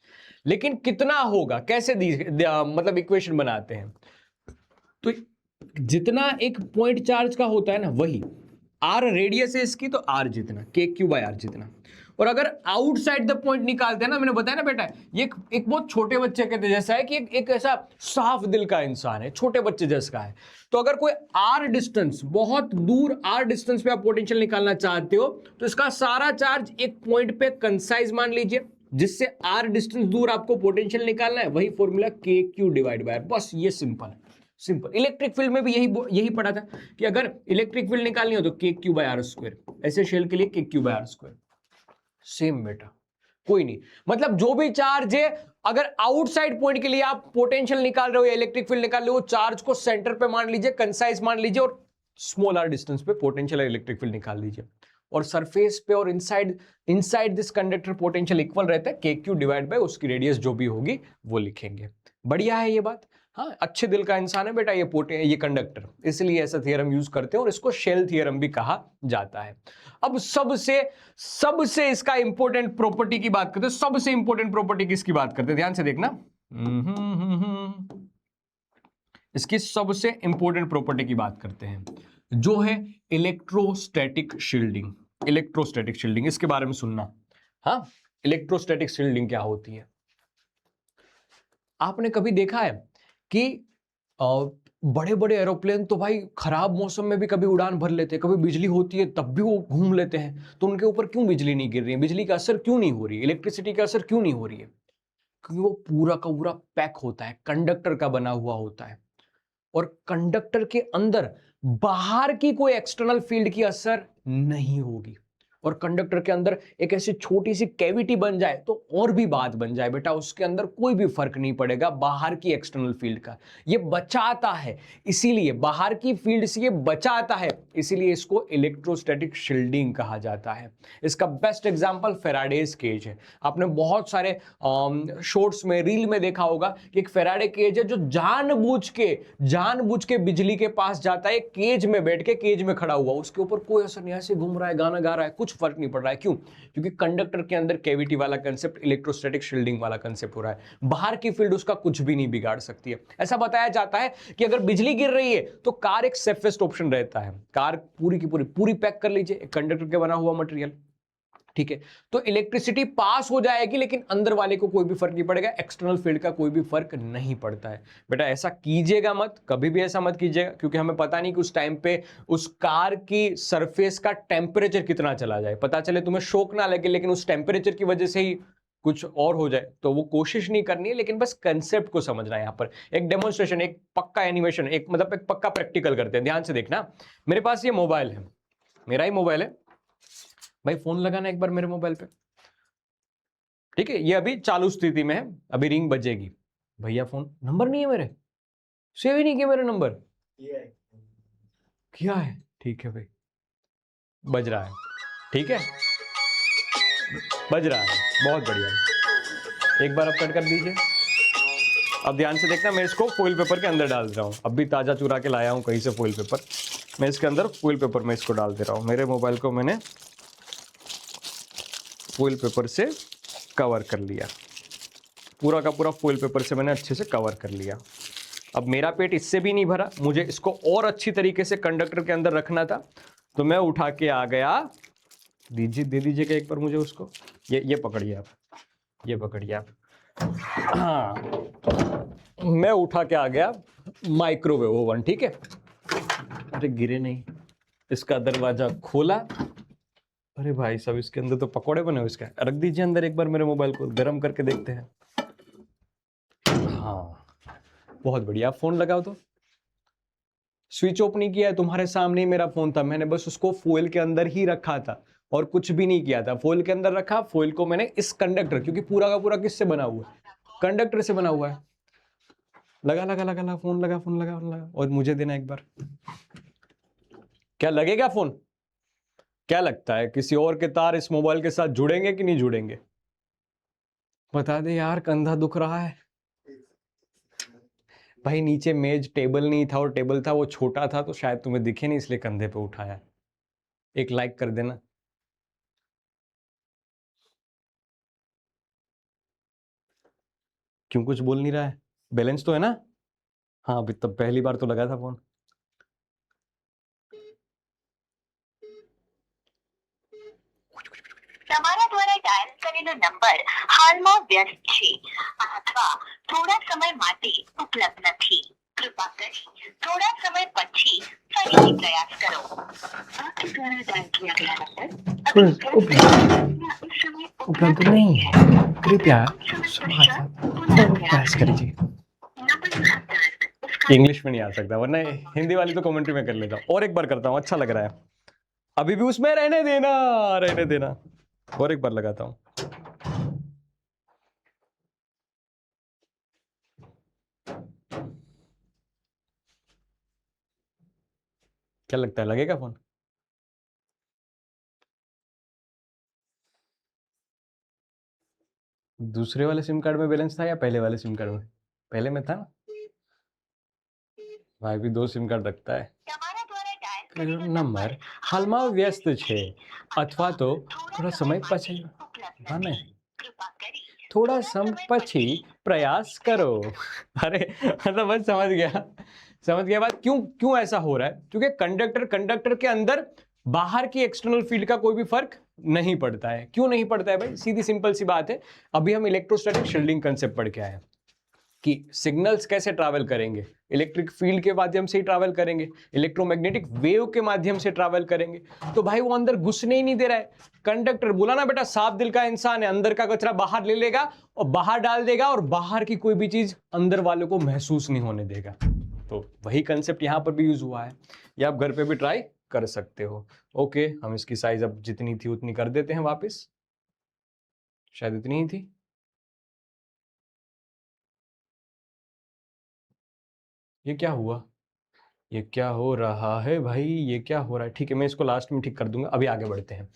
लेकिन कितना होगा? कैसे मतलब इक्वेशन बनाते हैं, तो जितना एक पॉइंट चार्ज का होता है ना, वही आर रेडियस है इसकी, तो आर जितना, के क्यू बाय आर जितना। और अगर आउटसाइड द पॉइंट निकालते हैं ना, मैंने बताया ना बेटा, ये एक बहुत छोटे बच्चे के जैसा है कि एक ऐसा साफ दिल का इंसान है, छोटे बच्चे जैसा है। तो अगर कोई आर डिस्टेंस, बहुत दूर आर डिस्टेंस पे आप पोटेंशियल निकालना चाहते हो, तो इसका सारा चार्ज एक पॉइंट पे कंसाइज मान लीजिए, जिससे आर डिस्टेंस दूर आपको पोटेंशियल निकालना है। वही फॉर्मूला के क्यू डिवाइड बाय, बस ये सिंपल है, सिंपल। इलेक्ट्रिक फील्ड में भी यही पढ़ा था कि अगर इलेक्ट्रिक फील्ड निकालनी हो तो K Q by R square, ऐसे शेल के लिए K Q by R square, same बेटा, कोई नहीं। मतलब जो भी चार्ज है, अगर आउटसाइड पॉइंट के लिए आप पोटेंशियल निकाल रहे हो या इलेक्ट्रिक फील्ड निकाल रहे हो, चार्ज को सेंटर पे मान लीजिए, कंसाइज मान लीजिए, और स्मॉल आर डिस्टेंस पे पोटेंशियल और इलेक्ट्रिक फील्ड निकाल लीजिए। और सरफेस पे और inside this conductor potential equal रहता है, के क्यू डिवाइड बाय उसकी रेडियस जो भी होगी वो लिखेंगे। बढ़िया है ये बात। हाँ, अच्छे दिल का इंसान है बेटा ये कंडक्टर, इसलिए ऐसा थ्योरम यूज करते हैं और इसको शेल थ्योरम भी कहा जाता है। अब सबसे इसका इंपॉर्टेंट प्रॉपर्टी की बात करते हैं। सबसे इंपॉर्टेंट प्रॉपर्टी किसकी बात करते हैं? ध्यान से देखना, इसकी सबसे इंपॉर्टेंट प्रॉपर्टी की बात करते हैं, जो है इलेक्ट्रोस्टैटिक शील्डिंग। इलेक्ट्रोस्टैटिक शील्डिंग, इसके बारे में सुनना। हाँ, इलेक्ट्रोस्टैटिक शील्डिंग क्या होती है? आपने कभी देखा है कि बड़े बड़े एरोप्लेन तो भाई खराब मौसम में भी कभी उड़ान भर लेते हैं, कभी बिजली होती है तब भी वो घूम लेते हैं, तो उनके ऊपर क्यों बिजली नहीं गिर रही है? बिजली का असर क्यों नहीं हो रही है? इलेक्ट्रिसिटी का असर क्यों नहीं हो रही है? क्योंकि वो पूरा का पूरा पैक होता है, कंडक्टर का बना हुआ होता है, और कंडक्टर के अंदर बाहर की कोई एक्सटर्नल फील्ड की असर नहीं होगी। और कंडक्टर के अंदर एक ऐसी छोटी सी कैविटी बन जाए तो और भी बात बन जाए बेटा, उसके अंदर कोई भी फर्क नहीं पड़ेगा बाहर की एक्सटर्नल फील्ड का। ये बचाता है, इसीलिए बाहर की फील्ड से ये बचाता है, इसीलिए इसको इलेक्ट्रोस्टैटिक शील्डिंग कहा जाता है। इसका बेस्ट एग्जांपल फैराडेज केज है। आपने बहुत सारे शॉर्ट्स में, रील में देखा होगा कि एक फैराडे केज है जो जानबूझ के बिजली के पास जाता है, केज में बैठ के, केज में खड़ा हुआ, उसके ऊपर कोई असर नहीं, ऐसे घूम रहा है, गाना गा रहा है, कुछ फर्क नहीं पड़ रहा है। क्यों? क्योंकि कंडक्टर के अंदर कैविटी वाला कंसेप्ट, इलेक्ट्रोस्टैटिक शील्डिंग वाला कंसेप्ट हो रहा है। बाहर की फील्ड उसका कुछ भी नहीं बिगाड़ सकती है। ऐसा बताया जाता है कि अगर बिजली गिर रही है तो कार एक सेफेस्ट ऑप्शन रहता है। कार पूरी की पूरी पैक कर लीजिए, एक कंडक्टर के बना हुआ मटेरियल, ठीक है, तो इलेक्ट्रिसिटी पास हो जाएगी, लेकिन अंदर वाले को कोई भी फर्क नहीं पड़ेगा, एक्सटर्नल फील्ड का कोई भी फर्क नहीं पड़ता है। बेटा ऐसा कीजिएगा मत, कभी भी ऐसा मत कीजिएगा, क्योंकि हमें पता नहीं कि उस टाइम पे उस कार की सरफेस का टेम्परेचर कितना चला जाए। पता चले तुम्हें शॉक ना लगे, लेकिन उस टेम्परेचर की वजह से ही कुछ और हो जाए, तो वो कोशिश नहीं करनी है, लेकिन बस कंसेप्ट को समझना है। यहाँ पर एक डेमोन्स्ट्रेशन, एक पक्का एनिमेशन, एक मतलब एक पक्का प्रैक्टिकल करते हैं। ध्यान से देखना, मेरे पास ये मोबाइल है, मेरा ही मोबाइल है भाई, फोन लगाना एक बार मेरे मोबाइल पे, ठीक है, ये अभी चालू स्थिति में है, अभी रिंग बजेगी। भैया फोन, नंबर नहीं है मेरे, सेव ही नहीं किया मेरा नंबर, क्या है, ठीक है भाई, बज रहा है, ठीक है, बज रहा है, बहुत बढ़िया। एक बार अब कट कर दीजिए। अब ध्यान से देखना, मैं इसको फॉइल पेपर के अंदर डाल रहा हूँ, अब भी ताजा चुरा के लाया हूँ कहीं से फॉइल पेपर, मैं इसके अंदर फॉइल पेपर में इसको डाल दे रहा हूँ। मेरे मोबाइल को मैंने फॉइल पेपर से कवर कर लिया, पूरा का पूरा फॉइल पेपर से मैंने अच्छे से कवर कर लिया। अब मेरा पेट इससे भी नहीं भरा, मुझे इसको और अच्छी तरीके से कंडक्टर के अंदर रखना था, तो मैं उठा के आ गया, दे दीजिएगा एक बार मुझे उसको, ये पकड़िए आप, ये पकड़िए आप, हाँ, मैं उठा के आ गया माइक्रोवेव ओवन, ठीक है, अरे गिरे नहीं, इसका दरवाजा खोला, अरे भाई साहब इसके अंदर तो पकोड़े बने हुए, इसका रख दीजिए अंदर, एक बार मेरे मोबाइल को गर्म करके देखते हैं। हाँ बहुत बढ़िया, फोन लगाओ तो, स्विच ऑफ नहीं किया है, तुम्हारे सामने ही मेरा फोन था, मैंने बस उसको फॉइल के अंदर ही रखा था और कुछ भी नहीं किया था, फॉइल के अंदर रखा, फॉइल को मैंने इस कंडक्टर, क्योंकि पूरा का पूरा किससे बना हुआ है, कंडक्टर से बना हुआ है, लगा लगा लगा लगा, फोन लगा, फोन लगा, फोन लगा, और मुझे देना एक बार, क्या लगेगा फोन? क्या लगता है किसी और के तार इस मोबाइल के साथ जुड़ेंगे कि नहीं जुड़ेंगे? बता दे यार, कंधा दुख रहा है भाई, नीचे मेज टेबल नहीं था, और टेबल था वो छोटा था, तो शायद तुम्हें दिखे नहीं, इसलिए कंधे पे उठाया। एक लाइक कर देना। क्यों कुछ बोल नहीं रहा है? बैलेंस तो है ना? हाँ अभी तब पहली बार तो लगा था फोन। તમારા દ્વારા ડાયલ કરેલો નંબર હાલમાં વ્યસ્ત છે અથવા થોડા સમય માટે ઉપલબ્ધ નથી. કૃપા કરી થોડા સમય પછી ફરીથી પ્રયાસ કરો. આપके द्वारा डायल किया गया नंबर इस समय उपलब्ध नहीं है, कृपया प्रयास कीजिए। इंग्लिश में नहीं आ सकता, वरना हिंदी वाली तो कमेंट्री में कर लेता हूँ, और एक बार करता हूँ, अच्छा लग रहा है, अभी भी उसमें रहने देना, रहने देना, और एक बार लगाता हूं। क्या लगता है, लगेगा फोन? दूसरे वाले सिम कार्ड में बैलेंस था या पहले वाले सिम कार्ड में? पहले में था ना भाई, भी 2 सिम कार्ड रखता है। नंबर हालમાં વ્યસ્ત છે અથવા તો થોડા સમય પછી, હા ને, थोड़ा सम पछी प्रयास करो। अरे मतलब बस समझ गया बात। क्यों ऐसा हो रहा है? क्योंकि कंडक्टर के अंदर बाहर की एक्सटर्नल फील्ड का कोई भी फर्क नहीं पड़ता है। क्यों नहीं पड़ता है भाई? सीधी सिंपल सी बात है। अभी हम इलेक्ट्रोस्टैटिक शील्डिंग कंसेप्ट पढ़ के आए हैं कि सिग्नल्स कैसे ट्रैवल करेंगे, इलेक्ट्रिक फील्ड के माध्यम से ही ट्रैवल करेंगे, इलेक्ट्रोमैग्नेटिक वेव के माध्यम से ट्रैवल करेंगे। तो भाई वो अंदर घुसने ही नहीं दे रहा है। कंडक्टर बोला ना बेटा, साफ दिल का इंसान है, अंदर का कचरा बाहर ले लेगा और बाहर डाल देगा, और बाहर की कोई भी चीज अंदर वालों को महसूस नहीं होने देगा। तो वही कंसेप्ट यहां पर भी यूज हुआ है। ये आप घर पे भी ट्राई कर सकते हो। ओके, हम इसकी साइज अब जितनी थी उतनी कर देते हैं वापस। शायद इतनी ही थी। ये क्या हुआ? ये क्या हो रहा है भाई? ये क्या हो रहा है? ठीक है, मैं इसको लास्ट में ठीक कर दूंगा। अभी आगे बढ़ते हैं।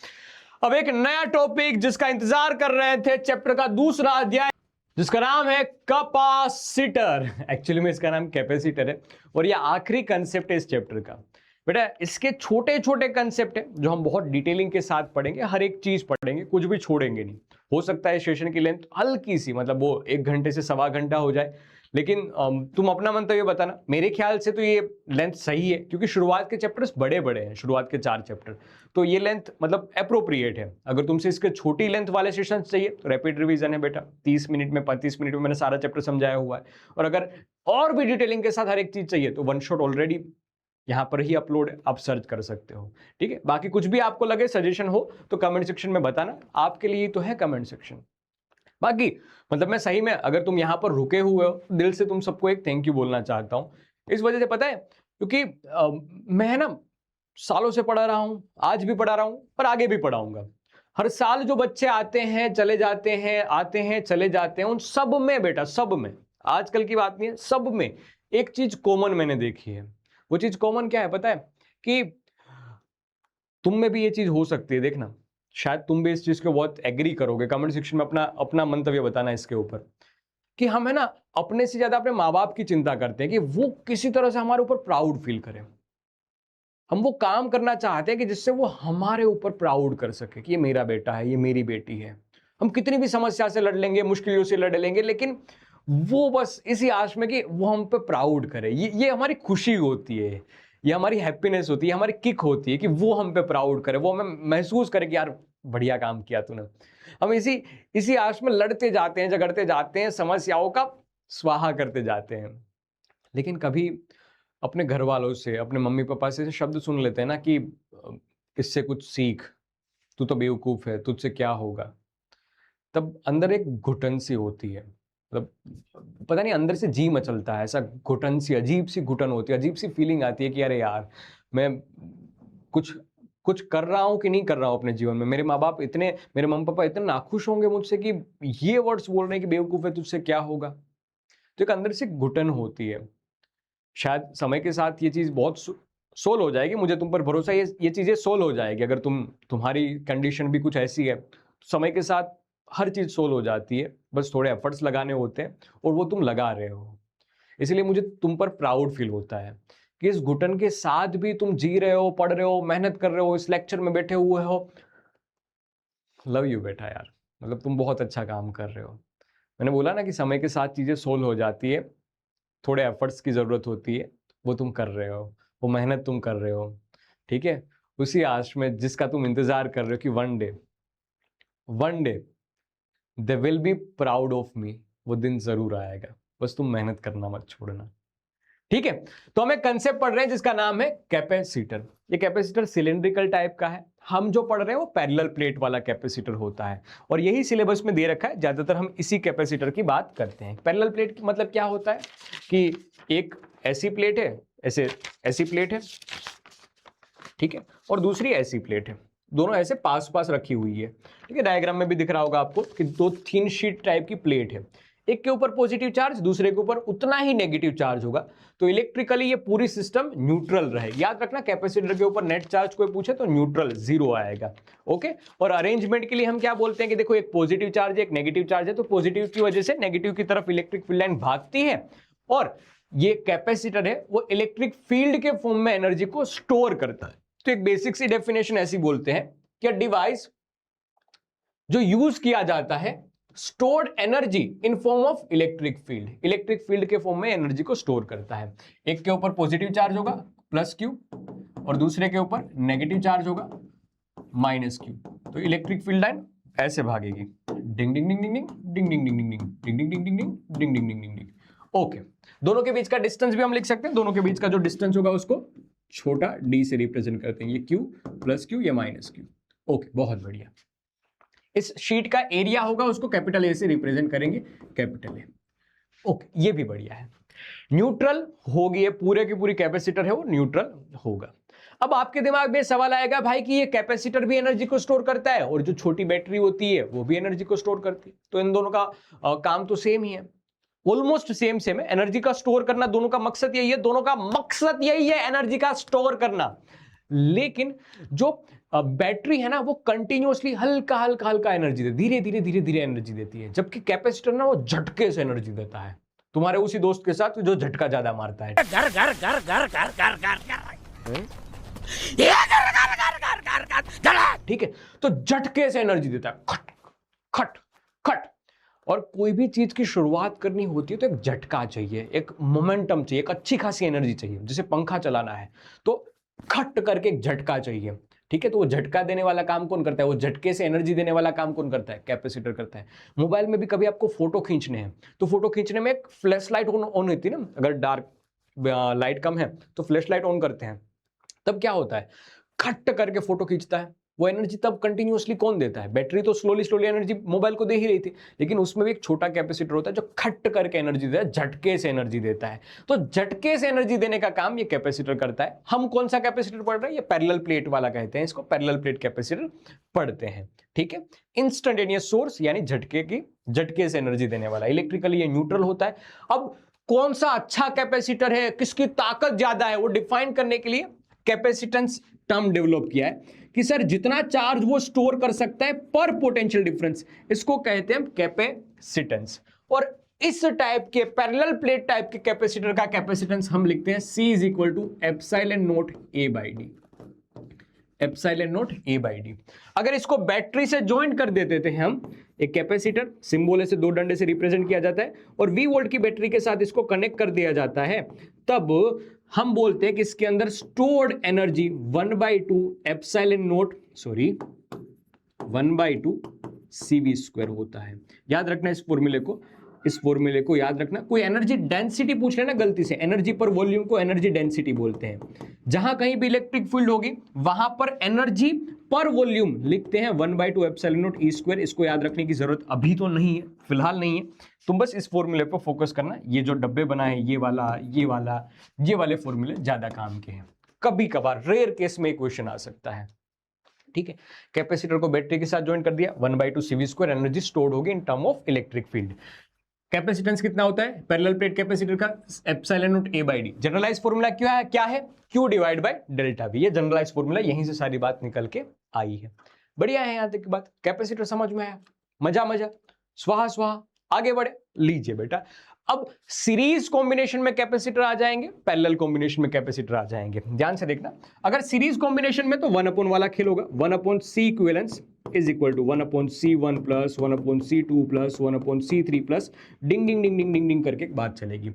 अब एक नया टॉपिक जिसका इंतजार कर रहे थे, चैप्टर का दूसरा अध्याय, जिसका नाम है कैपेसिटर। एक्चुअली में इसका नाम कैपेसिटर है, और ये आखिरी कंसेप्ट है इस चैप्टर का। बेटा इसके छोटे छोटे कंसेप्ट है जो हम बहुत डिटेलिंग के साथ पढ़ेंगे, हर एक चीज पढ़ेंगे, कुछ भी छोड़ेंगे नहीं। हो सकता है सेशन की लेंथ हल्की सी, मतलब वो 1 घंटे से सवा घंटा हो जाए, लेकिन तुम अपना मंतव्य बताना। मेरे ख्याल से तो ये लेंथ सही है, क्योंकि शुरुआत के चैप्टर्स बड़े बड़े हैं, शुरुआत के 4 चैप्टर, तो ये लेंथ मतलब अप्रोप्रिएट है। अगर तुमसे इसके छोटी लेंथ वाले सेशन चाहिए तो रैपिड रिवीजन है बेटा, 30 मिनट में 35 मिनट में मैंने सारा चैप्टर समझाया हुआ है। और अगर और भी डिटेलिंग के साथ हर एक चीज चाहिए तो वन शॉट ऑलरेडी यहाँ पर ही अपलोड है, आप सर्च कर सकते हो। ठीक है, बाकी कुछ भी आपको लगे, सजेशन हो तो कमेंट सेक्शन में बताना, आपके लिए तो है कमेंट सेक्शन। बाकी मतलब मैं सही में, अगर तुम यहाँ पर रुके हुए हो, दिल से तुम सबको एक थैंक यू बोलना चाहता हूँ। इस वजह से पता है, क्योंकि मैं ना सालों से पढ़ा रहा हूँ, आज भी पढ़ा रहा हूँ, पर आगे भी पढ़ाऊंगा। हर साल जो बच्चे आते हैं चले जाते हैं, आते हैं चले जाते हैं, उन सब में बेटा, सब में, आजकल की बात नहीं है, सब में एक चीज कॉमन मैंने देखी है। वो चीज कॉमन क्या है पता है? कि तुम में भी ये चीज हो सकती है, देखना शायद तुम भी इस चीज को बहुत एग्री करोगे। कमेंट सेक्शन में अपना मंतव्य बताना इसके ऊपर, कि हम है ना अपने से ज्यादा अपने माँ बाप की चिंता करते हैं कि वो किसी तरह से हमारे ऊपर प्राउड फील करें। हम वो काम करना चाहते हैं कि जिससे वो हमारे ऊपर प्राउड कर सके कि ये मेरा बेटा है, ये मेरी बेटी है। हम कितनी भी समस्या से लड़ लेंगे, मुश्किलों से लड़ लेंगे, लेकिन वो बस इसी आश में कि वो हम पे प्राउड करे। ये हमारी खुशी होती है, ये हमारी हैप्पीनेस होती है, हमारी किक होती है कि वो हम पे प्राउड करे, वो हमें महसूस करे कि यार बढ़िया काम किया तूने। हम इसी आश में लड़ते जाते हैं, झगड़ते जाते हैं, समस्याओं का स्वाहा करते जाते हैं। लेकिन कभी अपने घर वालों से, अपने मम्मी पापा से शब्द सुन लेते हैं ना कि इससे कुछ सीख, तू तो बेवकूफ है, तुझसे क्या होगा, तब अंदर एक घुटन सी होती है। मतलब पता नहीं अंदर से जी मचलता है, ऐसा घुटन सी, अजीब सी घुटन होती है, अजीब सी फीलिंग आती है कि अरे यार मैं कुछ कर रहा हूँ कि नहीं कर रहा हूँ अपने जीवन में। मेरे मम्मी पापा इतने नाखुश होंगे मुझसे कि ये वर्ड्स बोल रहे हैं कि बेवकूफ है, तुझसे क्या होगा। तो एक अंदर से घुटन होती है। शायद समय के साथ ये चीज बहुत सोल्व हो जाएगी, मुझे तुम पर भरोसा है, ये चीजें सोल्व हो जाएगी। अगर तुम्हारी कंडीशन भी कुछ ऐसी है, समय के साथ हर चीज सोल्व हो जाती है, बस थोड़े एफर्ट्स लगाने होते हैं, और वो तुम लगा रहे हो। इसलिए मुझे तुम पर प्राउड फील होता है कि इस घुटन के साथ भी तुम जी रहे हो, पढ़ रहे हो, मेहनत कर रहे हो, इस लेक्चर में बैठे हुए हो। लव यू बेटा यार, मतलब तुम बहुत अच्छा काम कर रहे हो। मैंने बोला ना कि समय के साथ चीजें सोल्व हो जाती है, थोड़े एफर्ट्स की जरूरत होती है, वो तुम कर रहे हो, वो मेहनत तुम कर रहे हो। ठीक है, उसी आश में जिसका तुम इंतजार कर रहे हो कि one day they will be proud of me, वो दिन जरूर आएगा, बस तुम मेहनत करना मत छोड़ना। ठीक है, तो हम एक कंसेप्ट पढ़ रहे हैं जिसका नाम है कैपेसिटर। ये कैपेसिटर सिलिंड्रिकल टाइप का है। हम जो पढ़ रहे हैं वो पैरेलल प्लेट वाला कैपेसिटर होता है, और यही सिलेबस में दे रखा है, ज्यादातर हम इसी कैपेसिटर की बात करते हैं। पैरेलल प्लेट की मतलब क्या होता है कि एक ऐसी प्लेट है, ऐसी प्लेट है, ठीक है, और दूसरी ऐसी प्लेट है, दोनों ऐसे पास पास रखी हुई है। ठीक है, डायग्राम में भी दिख रहा होगा आपको कि 2 थिन शीट टाइप की प्लेट है, एक के ऊपर पॉजिटिव चार्ज, दूसरे के ऊपर उतना ही नेगेटिव चार्ज होगा। तो इलेक्ट्रिकली ये पूरी सिस्टम न्यूट्रल रहे। याद रखना, कैपेसिटर के ऊपर नेट चार्ज कोई पूछे तो न्यूट्रल, 0 आएगा। ओके, और अरेंजमेंट के लिए हम क्या बोलते हैं कि देखो एक पॉजिटिव चार्ज है, एक नेगेटिव चार्ज है, तो पॉजिटिव की वजह से नेगेटिव की तरफ इलेक्ट्रिक फील्ड लाइन भागती है, और ये कैपेसिटर है वो इलेक्ट्रिक फील्ड के फॉर्म में एनर्जी को स्टोर करता है। तो एक बेसिक सी डेफिनेशन ऐसी बोलते हैं कि डिवाइस जो यूज किया जाता है stored energy in form of electric field, electric field के फॉर्म में एनर्जी को स्टोर करता है। एक के ऊपर पॉजिटिव चार्ज होगा प्लस क्यू और दूसरे के ऊपर नेगेटिव चार्ज होगा माइनस क्यू, तो इलेक्ट्रिक फील्ड लाइन ऐसे भागेगी, डिंग ding ding ding ding ding ding ding ding ding ding ding ding ding ding ding ding डिंग। ओके, दोनों के बीच का डिस्टेंस भी हम लिख सकते हैं, दोनों के बीच का जो डिस्टेंस होगा उसको छोटा d से रिप्रेजेंट करते हैं, ये q प्लस क्यू, ये माइनस क्यू। ओके, बहुत बढ़िया। इस शीट का एरिया होगा उसको कैपिटल ए से रिप्रेजेंट करेंगे, कैपिटल ए। ओके, ये भी बढ़िया है। न्यूट्रल होगी, ये पूरे की पूरी कैपेसिटर है वो न्यूट्रल होगा। अब आपके दिमाग में सवाल आएगा भाई कि ये कैपेसिटर भी एनर्जी को स्टोर करता है और जो छोटी बैटरी होती है वो भी एनर्जी को स्टोर करती है, तो इन दोनों का काम तो सेम ही है, ऑलमोस्ट सेम सेम है। एनर्जी का स्टोर करना दोनों का मकसद यही है, दोनों का मकसद यही है एनर्जी का स्टोर करना। लेकिन जो बैटरी है ना वो कंटिन्यूअसली हल्का हल्का हल्का एनर्जी देती है, धीरे धीरे धीरे धीरे एनर्जी देती है, जबकि कैपेसिटर ना वो झटके से एनर्जी देता है। तुम्हारे उसी दोस्त के साथ जो झटका ज्यादा मारता है, घर घर घर घर घर घर घर ठीक है, तो झटके से एनर्जी देता है, खट खट खट। और कोई भी चीज की शुरुआत करनी होती है तो एक झटका चाहिए, एक मोमेंटम चाहिए, एक अच्छी खासी एनर्जी चाहिए। जैसे पंखा चलाना है तो खट करके एक झटका चाहिए, ठीक है, तो वो झटका देने वाला काम कौन करता है, वो झटके से एनर्जी देने वाला काम कौन करता है, कैपेसिटर करता है। मोबाइल में भी कभी आपको फोटो खींचने हैं तो फोटो खींचने में एक फ्लैश लाइट ऑन होती है ना, अगर डार्क लाइट कम है तो फ्लैश लाइट ऑन करते हैं, तब क्या होता है, खट करके फोटो खींचता है। वो एनर्जी तब कंटिन्यूअसली कौन देता है, बैटरी तो स्लोली स्लोली एनर्जी मोबाइल को दे ही रही थी, लेकिन उसमें भी एक छोटा कैपेसिटर होता है जो खट करके एनर्जी देता है, झटके से एनर्जी देता है। तो झटके से एनर्जी देने का काम ये कैपेसिटर करता है। हम कौन सा कैपेसिटर पढ़ रहे हैं, ये पैरेलल प्लेट वाला कहते हैं, इसको पैरेलल प्लेट कैपेसिटर पढ़ते हैं, ठीक है। इंस्टेंटेनियस सोर्स यानी झटके से एनर्जी देने वाला, इलेक्ट्रिकली ये न्यूट्रल होता है। अब कौन सा अच्छा कैपेसिटर है, किसकी ताकत ज्यादा है, वो डिफाइन करने के लिए कैपेसिटेंस टर्म डेवलप किया है कि सर जितना चार्ज वो स्टोर कर सकता है पर पोटेंशियल डिफरेंस, इसको कहते हैं कैपेसिटेंस। और इस टाइप के पैरेलल प्लेट टाइप के कैपेसिटर का कैपेसिटेंस हम लिखते हैं C is equal to epsilon naught A by D, epsilon naught A by D. अगर इसको बैटरी से ज्वाइन कर देते थे हम, एक कैपेसिटर सिंबल से दो डंडे से रिप्रेजेंट किया जाता है और V वोल्ट की बैटरी के साथ इसको कनेक्ट कर दिया जाता है, तब हम बोलते हैं कि इसके अंदर stored energy 1/2 epsilon not 1/2 CV square होता है। याद रखना इस फॉर्मूले को याद रखना। कोई एनर्जी डेंसिटी पूछ लेना गलती से, एनर्जी पर वॉल्यूम को एनर्जी डेंसिटी बोलते हैं। जहां कहीं भी इलेक्ट्रिक फील्ड होगी वहां पर एनर्जी पर वॉल्यूम लिखते हैं 1/2 एप्सिलॉन नॉट E स्क्वायर। इसको याद रखने की जरूरत अभी तो नहीं है, फिलहाल नहीं है, तुम बस इस फॉर्मूले पर फोकस करना। ये जो डब्बे बनाए ये वाले फॉर्मूले ज्यादा काम के हैं, कभी कभार रेयर केस में क्वेश्चन आ सकता है, ठीक है। कैपेसिटर को बैटरी के साथ ज्वाइन कर दिया, 1/2 CV स्क्वायर एनर्जी स्टोर्ड होगी in term of electric field. Capacitance कितना होता है पैरेलल प्लेट कैपेसिटर का, epsilon naught A by D. Generalise formula क्या है Q divide by delta V। ये जनरलाइज फॉर्मूला, यहीं से सारी बात निकल के आई है। बढ़िया है, यहां तक की बात, कैपेसिटर समझ में आया, मजा स्वाहा आगे बढ़े। लीजिए बेटा, अब सीरीज कॉम्बिनेशन में कैपेसिटर आ जाएंगे, पैरेलल कॉम्बिनेशन में कैपेसिटर आ जाएंगे। ध्यान से देखना, अगर सीरीज कॉम्बिनेशन में तो 1/1 वाला खेल होगा, 1/C equivalence is equal to 1/C1 plus 1/C2 plus 1/C3 plus ding ding ding ding ding ding करके बात चलेगी।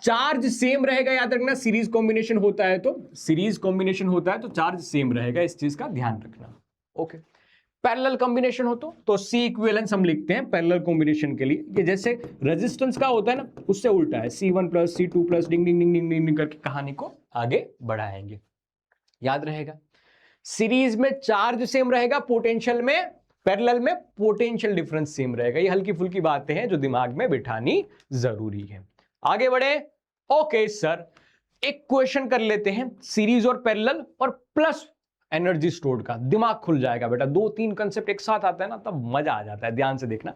चार्ज सेम रहेगा, याद रखना। सीरीज कॉम्बिनेशन होता है तो चार्ज सेम रहेगा, इस चीज का ध्यान रखना, ओके। पैरेलल कॉम्बिनेशन हो तो C इक्विवेलेंस हम लिखते हैं पैरेलल कॉम्बिनेशन के लिए। ये जैसे रेजिस्टेंस का होता है ना, उससे उल्टा है, C1 plus C2 plus ding ding ding ding ding करके कहानी को आगे बढ़ाएंगे, याद रहेगा। सीरीज में चार्ज सेम रहेगा, पोटेंशियल में, पैरेलल में पोटेंशियल डिफरेंस सेम रहेगा। ये हल्की फुल्की बातें हैं जो दिमाग में बिठानी जरूरी है। आगे बढ़े, ओके सर, एक क्वेश्चन कर लेते हैं सीरीज और पैरेलल और प्लस एनर्जी स्टोर्ड का, दिमाग खुल जाएगा बेटा। 2-3 कंसेप्ट एक साथ आता है ना, तब मजा आ जाता है। ध्यान से देखना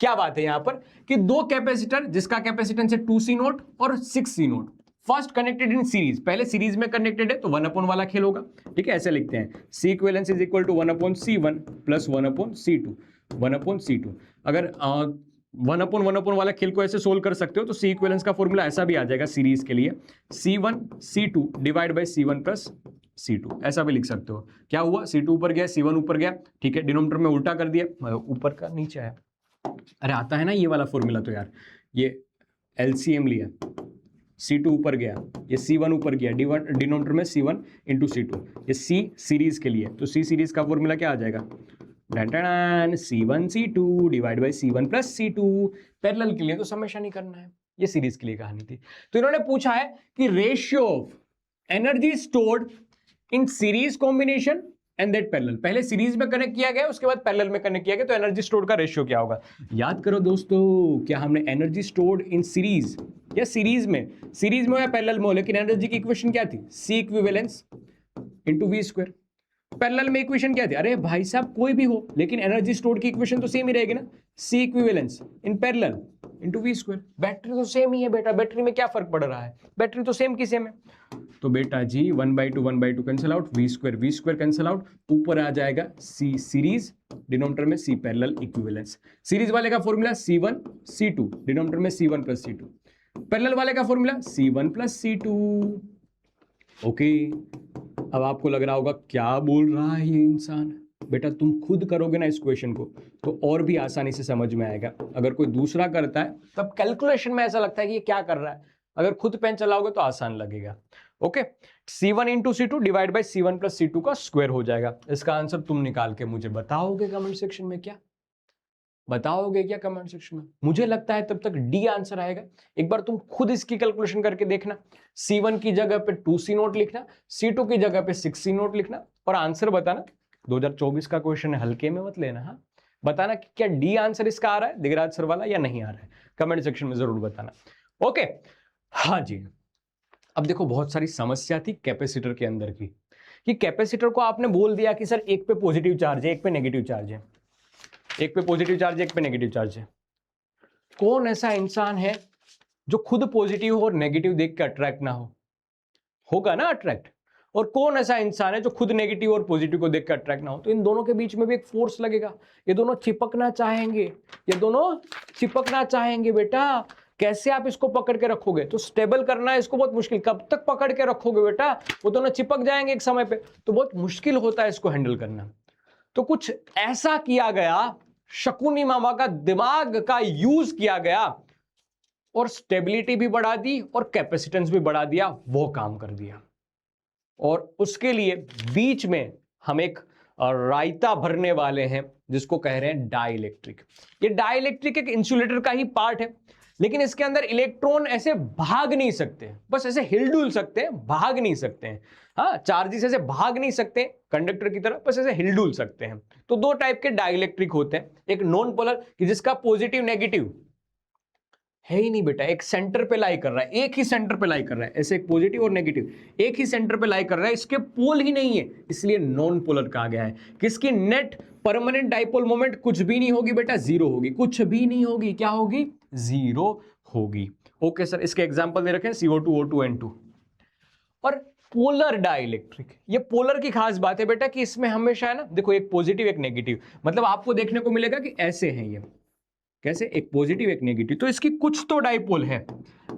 क्या बात है यहां पर कि दो कैपेसिटर जिसका कैपेसिटेंस है 2C0 और 6C0 first connected in series, पहले सीरीज में कनेक्टेड है तो 1/1 वाला खेल होगा, ठीक है। ऐसे लिखते हैं C equivalence is equal to 1/C1 plus 1/C2 अगर 1/1 वाला खेल को ऐसे सोल्व कर सकते हो तो C इक्विवेलेंस का फॉर्मूला ऐसा भी आ जाएगा सीरीज के लिए, C1 C2 divide by C1 plus C2, ऐसा भी लिख सकते हो। क्या हुआ, C2 ऊपर गया, C1 ऊपर गया, ठीक है। डिनोमिनेटर में उल्टा कर दिया, ऊपर का नीचे आया, अरे आता है ना ये वाला फॉर्मूला, तो यार ये एलसीएम लिया, C2 ऊपर गया, ये C1 ऊपर गया, डिनोमिनेटर में C1 इंटू C2, ये C सीरीज के लिए, तो C सीरीज का फॉर्मूला क्या आ जाएगा, C1 C2 divide by C1 plus C2। Parallel के लिए तो समेशन नहीं करना है, ये सीरीज के लिए कहानी थी। तो इन्होंने पूछा है कि ratio of energy stored in series combination and that parallel, पहले सीरीज में कनेक्ट किया गया, उसके बाद पैरेलल में कनेक्ट किया गया, तो एनर्जी स्टोर्ड का रेशियो क्या होगा। याद करो दोस्तों, क्या हमने एनर्जी स्टोर्ड इन सीरीज या सीरीज में हो या पैरेलल में हो, लेकिन एनर्जी की इक्वेशन क्या थी, C equivalence into V square. Parallel में इक्वेशन क्या थी, अरे भाई साहब कोई भी हो, लेकिन एनर्जी स्टोर्ड की इक्वेशन तो सेम ही रहेगी ना, C equivalence in parallel into V square. Battery तो सेम ही है बेटा, बैटरी में क्या फर्क पड़ रहा है, बैटरी तो सेम की सेम है। तो बेटा जी 1/2 cancel out, V square cancel out, ऊपर आ जाएगा C सीरीज, डिनोमिनेटर में C पैरेलल इक्विवेलेंस। सीरीज वाले का फॉर्मूला C1 C2, डिनोमिनेटर में C1 प्लस C2। पैरेलल वाले का formula C1 plus C2। Okay, अब आपको लग रहा होगा क्या बोल रहा है ये इंसान। बेटा तुम खुद करोगे ना इस क्वेश्चन को तो और भी आसानी से समझ में आएगा। अगर कोई दूसरा करता है तब कैलकुलेशन में ऐसा लगता है कि ये क्या कर रहा है, अगर खुद पेन चलाओगे तो आसान लगेगा। Okay, C1 into C2 divide by C1 plus C2 का स्क्वायर हो जाएगा। इसका आंसर तुम निकाल के मुझे बताओगे कमेंट सेक्शन में, क्या बताओगे क्या कमेंट सेक्शन में। मुझे लगता है तब तक डी आंसर आएगा। एक बार तुम खुद इसकी कैलकुलेशन करके देखना, C1 की जगह पे 2C नोट लिखना, C2 की जगह पे 6C नोट लिखना और आंसर बताना। 2024 का क्वेश्चन है, हल्के में मत लेना। हाँ, बताना कि क्या डी आंसर इसका आ रहा है, दिगराज सर वाला, या नहीं आ रहा है, कमेंट सेक्शन में जरूर बताना। ओके, हाँ जी। अब देखो बहुत सारी समस्या थी कैपेसिटर के अंदर की, कि कैपेसिटर को आपने बोल दिया कि सर एक पे पॉजिटिव चार्ज है, एक पे नेगेटिव चार्ज है, एक पे पॉजिटिव चार्ज है, एक पे नेगेटिव चार्ज है। कौन ऐसा इंसान है जो खुद पॉजिटिव और नेगेटिव देख के अट्रैक्ट ना हो, होगा ना अट्रैक्ट। और कौन ऐसा इंसान है जो खुद नेगेटिव और पॉजिटिव को देख के अट्रैक्ट ना हो। तो इन दोनों के बीच में भी एक फोर्स लगेगा, ये दोनों चिपकना चाहेंगे, ये दोनों चिपकना चाहेंगे। बेटा कैसे आप इसको पकड़ के रखोगे, तो स्टेबल करना है इसको बहुत मुश्किल। कब तक पकड़ के रखोगे बेटा, वो दोनों चिपक जाएंगे एक समय पे, तो बहुत मुश्किल होता है इसको हैंडल करना। तो कुछ ऐसा किया गया, शकुनी मामा का दिमाग का यूज किया गया और स्टेबिलिटी भी बढ़ा दी और कैपेसिटेंस भी बढ़ा दिया, वो काम कर दिया। और उसके लिए बीच में हम एक रायता भरने वाले हैं जिसको कह रहे हैं डाइलेक्ट्रिक। ये डाइलेक्ट्रिक एक इंसुलेटर का ही पार्ट है, लेकिन इसके अंदर इलेक्ट्रॉन ऐसे भाग नहीं सकते, बस ऐसे हिलडुल सकते हैं, भाग नहीं सकते हैं। हाँ, चार्जेस ऐसे भाग नहीं सकते कंडक्टर की तरह, बस ऐसे हिलडुल सकते हैं। तो दो टाइप के डाइलेक्ट्रिक होते हैं, एक नॉन पोलर कि जिसका पॉजिटिव नेगेटिव है ही नहीं बेटा, एक सेंटर पे लाई कर रहा है, एक ही सेंटर पे लाई कर रहा है, ऐसे एक पॉजिटिव और नेगेटिव एक ही सेंटर पे लाई कर रहा है, इसके पोल ही नहीं है, इसलिए नॉन पोलर कहा गया है। किसकी नेट परमानेंट डाइपोल मोमेंट कुछ भी नहीं होगी बेटा, जीरो होगी, कुछ भी नहीं होगी, क्या होगी, जीरो होगी। ओके सर, इसके एग्जांपल दे रखे हैं CO2 O2 N2। और पोलर डाइलेक्ट्रिक, ये पोलर की खास बात है बेटा कि इसमें हमेशा है ना, देखो एक पॉजिटिव एक नेगेटिव, मतलब आपको देखने को मिलेगा कि ऐसे हैं ये, कैसे, एक पॉजिटिव एक नेगेटिव, तो इसकी कुछ तो डाइपोल है,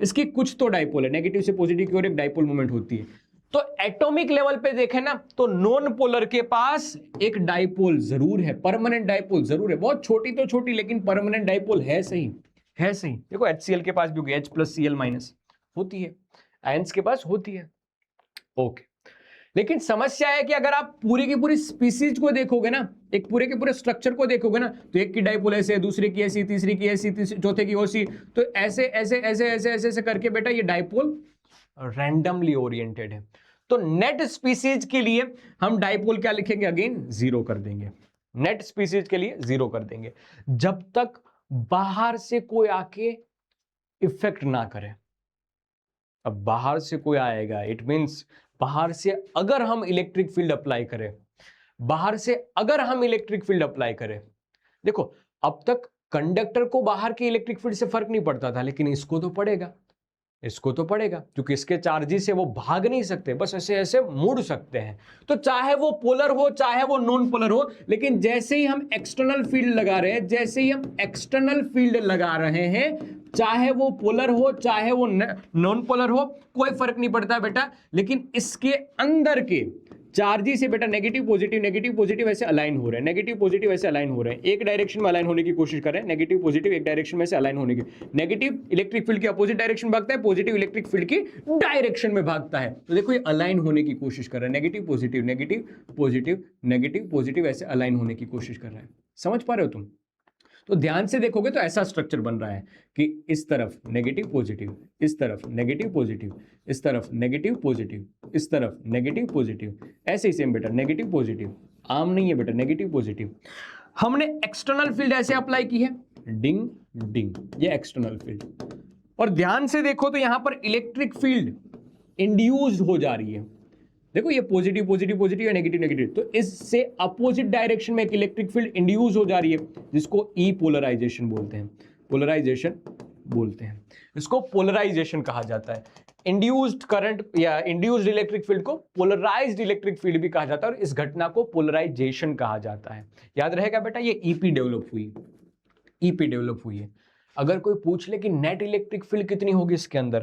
इसकी कुछ तो डाइपोल है, नेगेटिव से पॉजिटिव की ओर एक डाइपोल मूवमेंट होती है। तो एटॉमिक लेवल पे देखें ना, तो नॉन पोलर के पास एक डाइपोल जरूर है, परमानेंट डाइपोल जरूर है, बहुत छोटी तो छोटी, लेकिन परमानेंट डाइपोल है, सही है, सही। देखो HCl के पास भी होगी, H+Cl- होती है, आयंस के पास होती है। ओके, लेकिन समस्या है कि अगर आप पूरी की पूरी स्पीसीज को देखोगे ना, एक पूरे के पूरे स्ट्रक्चर को देखोगे ना, तो एक की डाइपोल ऐसे, दूसरे की ऐसी, तीसरी की ऐसी, चौथे की ओसी, तो ऐसे ऐसे ऐसे ऐसे ऐसे ऐसे करके बेटा ये डाइपोल रैंडमली ओरिएंटेड है। तो नेट स्पीसीज के लिए हम डाइपोल क्या लिखेंगे, अगेन जीरो कर देंगे, नेट स्पीसीज के लिए जीरो कर देंगे, जब तक बाहर से कोई आके इफेक्ट ना करे। अब बाहर से कोई आएगा, इट मींस बाहर से अगर हम इलेक्ट्रिक फील्ड अप्लाई करें, बाहर से अगर हम इलेक्ट्रिक फील्ड अप्लाई करें, देखो अब तक कंडक्टर को बाहर के इलेक्ट्रिक फील्ड से फर्क नहीं पड़ता था, लेकिन इसको तो पड़ेगा, इसको तो पड़ेगा, क्योंकि इसके चार्जेस से वो भाग नहीं सकते, बस ऐसे ऐसे मुड़ सकते हैं। तो चाहे वो पोलर हो चाहे वो नॉन पोलर हो, लेकिन जैसे ही हम एक्सटर्नल फील्ड लगा रहे हैं, जैसे ही हम एक्सटर्नल फील्ड लगा रहे हैं, चाहे वो पोलर हो चाहे वो नॉन पोलर हो, कोई फर्क नहीं पड़ता बेटा, लेकिन इसके अंदर के चार्जेस से बेटा नेगेटिव पॉजिटिव ऐसे अलाइन हो रहे हैं, नेगेटिव पॉजिटिव ऐसे अलाइन हो रहे हैं, एक डायरेक्शन में अलाइन होने की कोशिश कर रहे हैं, नेगेटिव पॉजिटिव एक डायरेक्शन में से अलाइन होने की। नेगेटिव इलेक्ट्रिक फील्ड की अपोजिट डायरेक्शन भागता है, पॉजिटिव इलेक्ट्रिक फील्ड की डायरेक्शन में भागता है। तो देखो ये अलाइन होने की कोशिश कर रहा है, नेगेटिव पॉजिटिव ऐसे अलाइन होने की कोशिश कर रहा है। समझ पा रहे हो तुम? तो ध्यान से देखोगे तो ऐसा स्ट्रक्चर बन रहा है कि इस तरफ नेगेटिव पॉजिटिव, इस तरफ नेगेटिव पॉजिटिव, इस तरफ नेगेटिव पॉजिटिव, इस तरफ नेगेटिव पॉजिटिव, ऐसे ही सेम बेटा नेगेटिव पॉजिटिव, आम नहीं है बेटा नेगेटिव पॉजिटिव। हमने एक्सटर्नल फील्ड ऐसे अप्लाई की है, डिंग डिंग, ये एक्सटर्नल फील्ड। और ध्यान से देखो तो यहां पर इलेक्ट्रिक फील्ड इंड्यूस्ड हो जा रही है। देखो ये पॉजिटिव पॉजिटिव पॉजिटिव है, नेगेटिव नेगेटिव, तो इससे अपोजिट डायरेक्शन में एक इलेक्ट्रिक फील्ड इंड्यूस हो जा रही है, जिसको ई पोलराइजेशन बोलते हैं, पोलराइजेशन बोलते हैं, इसको पोलराइजेशन कहा जाता है। इंड्यूस्ड करंट या इंड्यूस्ड इलेक्ट्रिक फील्ड को पोलराइज्ड इलेक्ट्रिक फील्ड भी कहा जाता है, और इस घटना को पोलराइजेशन कहा जाता है। याद रहेगा बेटा, ये ईपी डेवलप हुई है। अगर कोई पूछ ले कि नेट इलेक्ट्रिक फील्ड कितनी होगी इसके अंदर,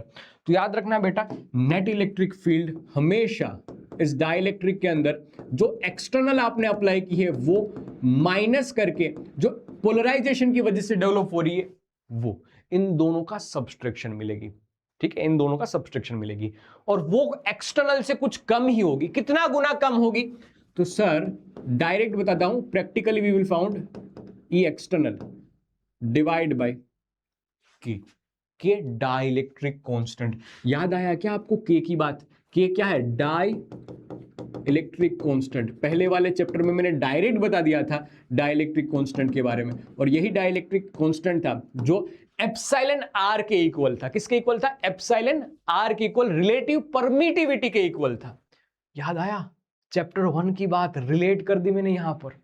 तो याद रखना बेटा, नेट इलेक्ट्रिक फील्ड हमेशा इस डाइलेक्ट्रिक के अंदर जो एक्सटर्नल आपने अप्लाई की है वो माइनस करके जो पोलराइजेशन की वजह से डेवलप हो रही है वो, इन दोनों का सब्सट्रैक्शन मिलेगी। ठीक है, इन दोनों का सब्सट्रैक्शन मिलेगी, और वो एक्सटर्नल से कुछ कम ही होगी। कितना गुना कम होगी? तो सर डायरेक्ट बताता हूं, practically we will found E external divide by K dielectric constant. याद आया क्या आपको के की बात? के क्या है? Dielectric constant. पहले वाले चैप्टर में मैंने डायरेक्ट बता दिया था डाइलेक्ट्रिक कांस्टेंट के बारे में, और यही डाइलेक्ट्रिक कांस्टेंट था जो एप्सिलॉन आर के इक्वल था। किसके इक्वल था? एप्सिलॉन आर के इक्वल, रिलेटिव परमिटिविटी के इक्वल था। याद आया? चैप्टर 1 की बात रिलेट कर दी मैंने यहां पर।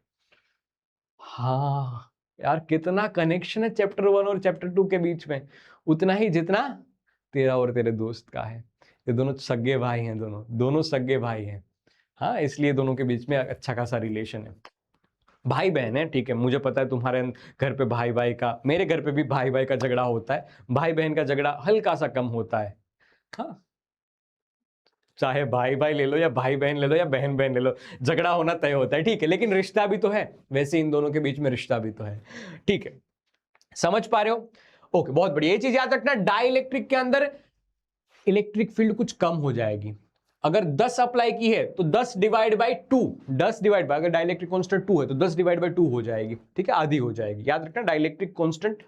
हाँ यार, कितना कनेक्शन है चैप्टर 1 और चैप्टर 2 के बीच में, उतना ही जितना तेरा और तेरे दोस्त का है। ये दोनों सगे भाई हैं, दोनों सगे भाई हैं। हाँ, इसलिए दोनों के बीच में अच्छा खासा रिलेशन है, भाई बहन है। ठीक है, मुझे पता है तुम्हारे घर पे भाई भाई का, मेरे घर पे भी भाई भाई का झगड़ा होता है, भाई बहन का झगड़ा हल्का सा कम होता है। हाँ, चाहे भाई भाई ले लो या भाई बहन ले लो या बहन बहन ले लो, झगड़ा होना तय होता है। ठीक है, लेकिन रिश्ता भी तो है, वैसे इन दोनों के बीच में रिश्ता भी तो है। ठीक है, समझ पा रहे हो? ओके, बहुत बढ़िया। ये चीज याद रखना, डाइलेक्ट्रिक के अंदर इलेक्ट्रिक फील्ड कुछ कम हो जाएगी। अगर 10 अप्लाई की है तो 10 डिवाइड बाई 2, 10 डिवाइड बाय, अगर डाइलेक्ट्रिक कांस्टेंट 2 है तो 10 डिवाइड बाई 2 हो जाएगी। ठीक है, आधी हो जाएगी। याद रखना, डाइलेक्ट्रिक कांस्टेंट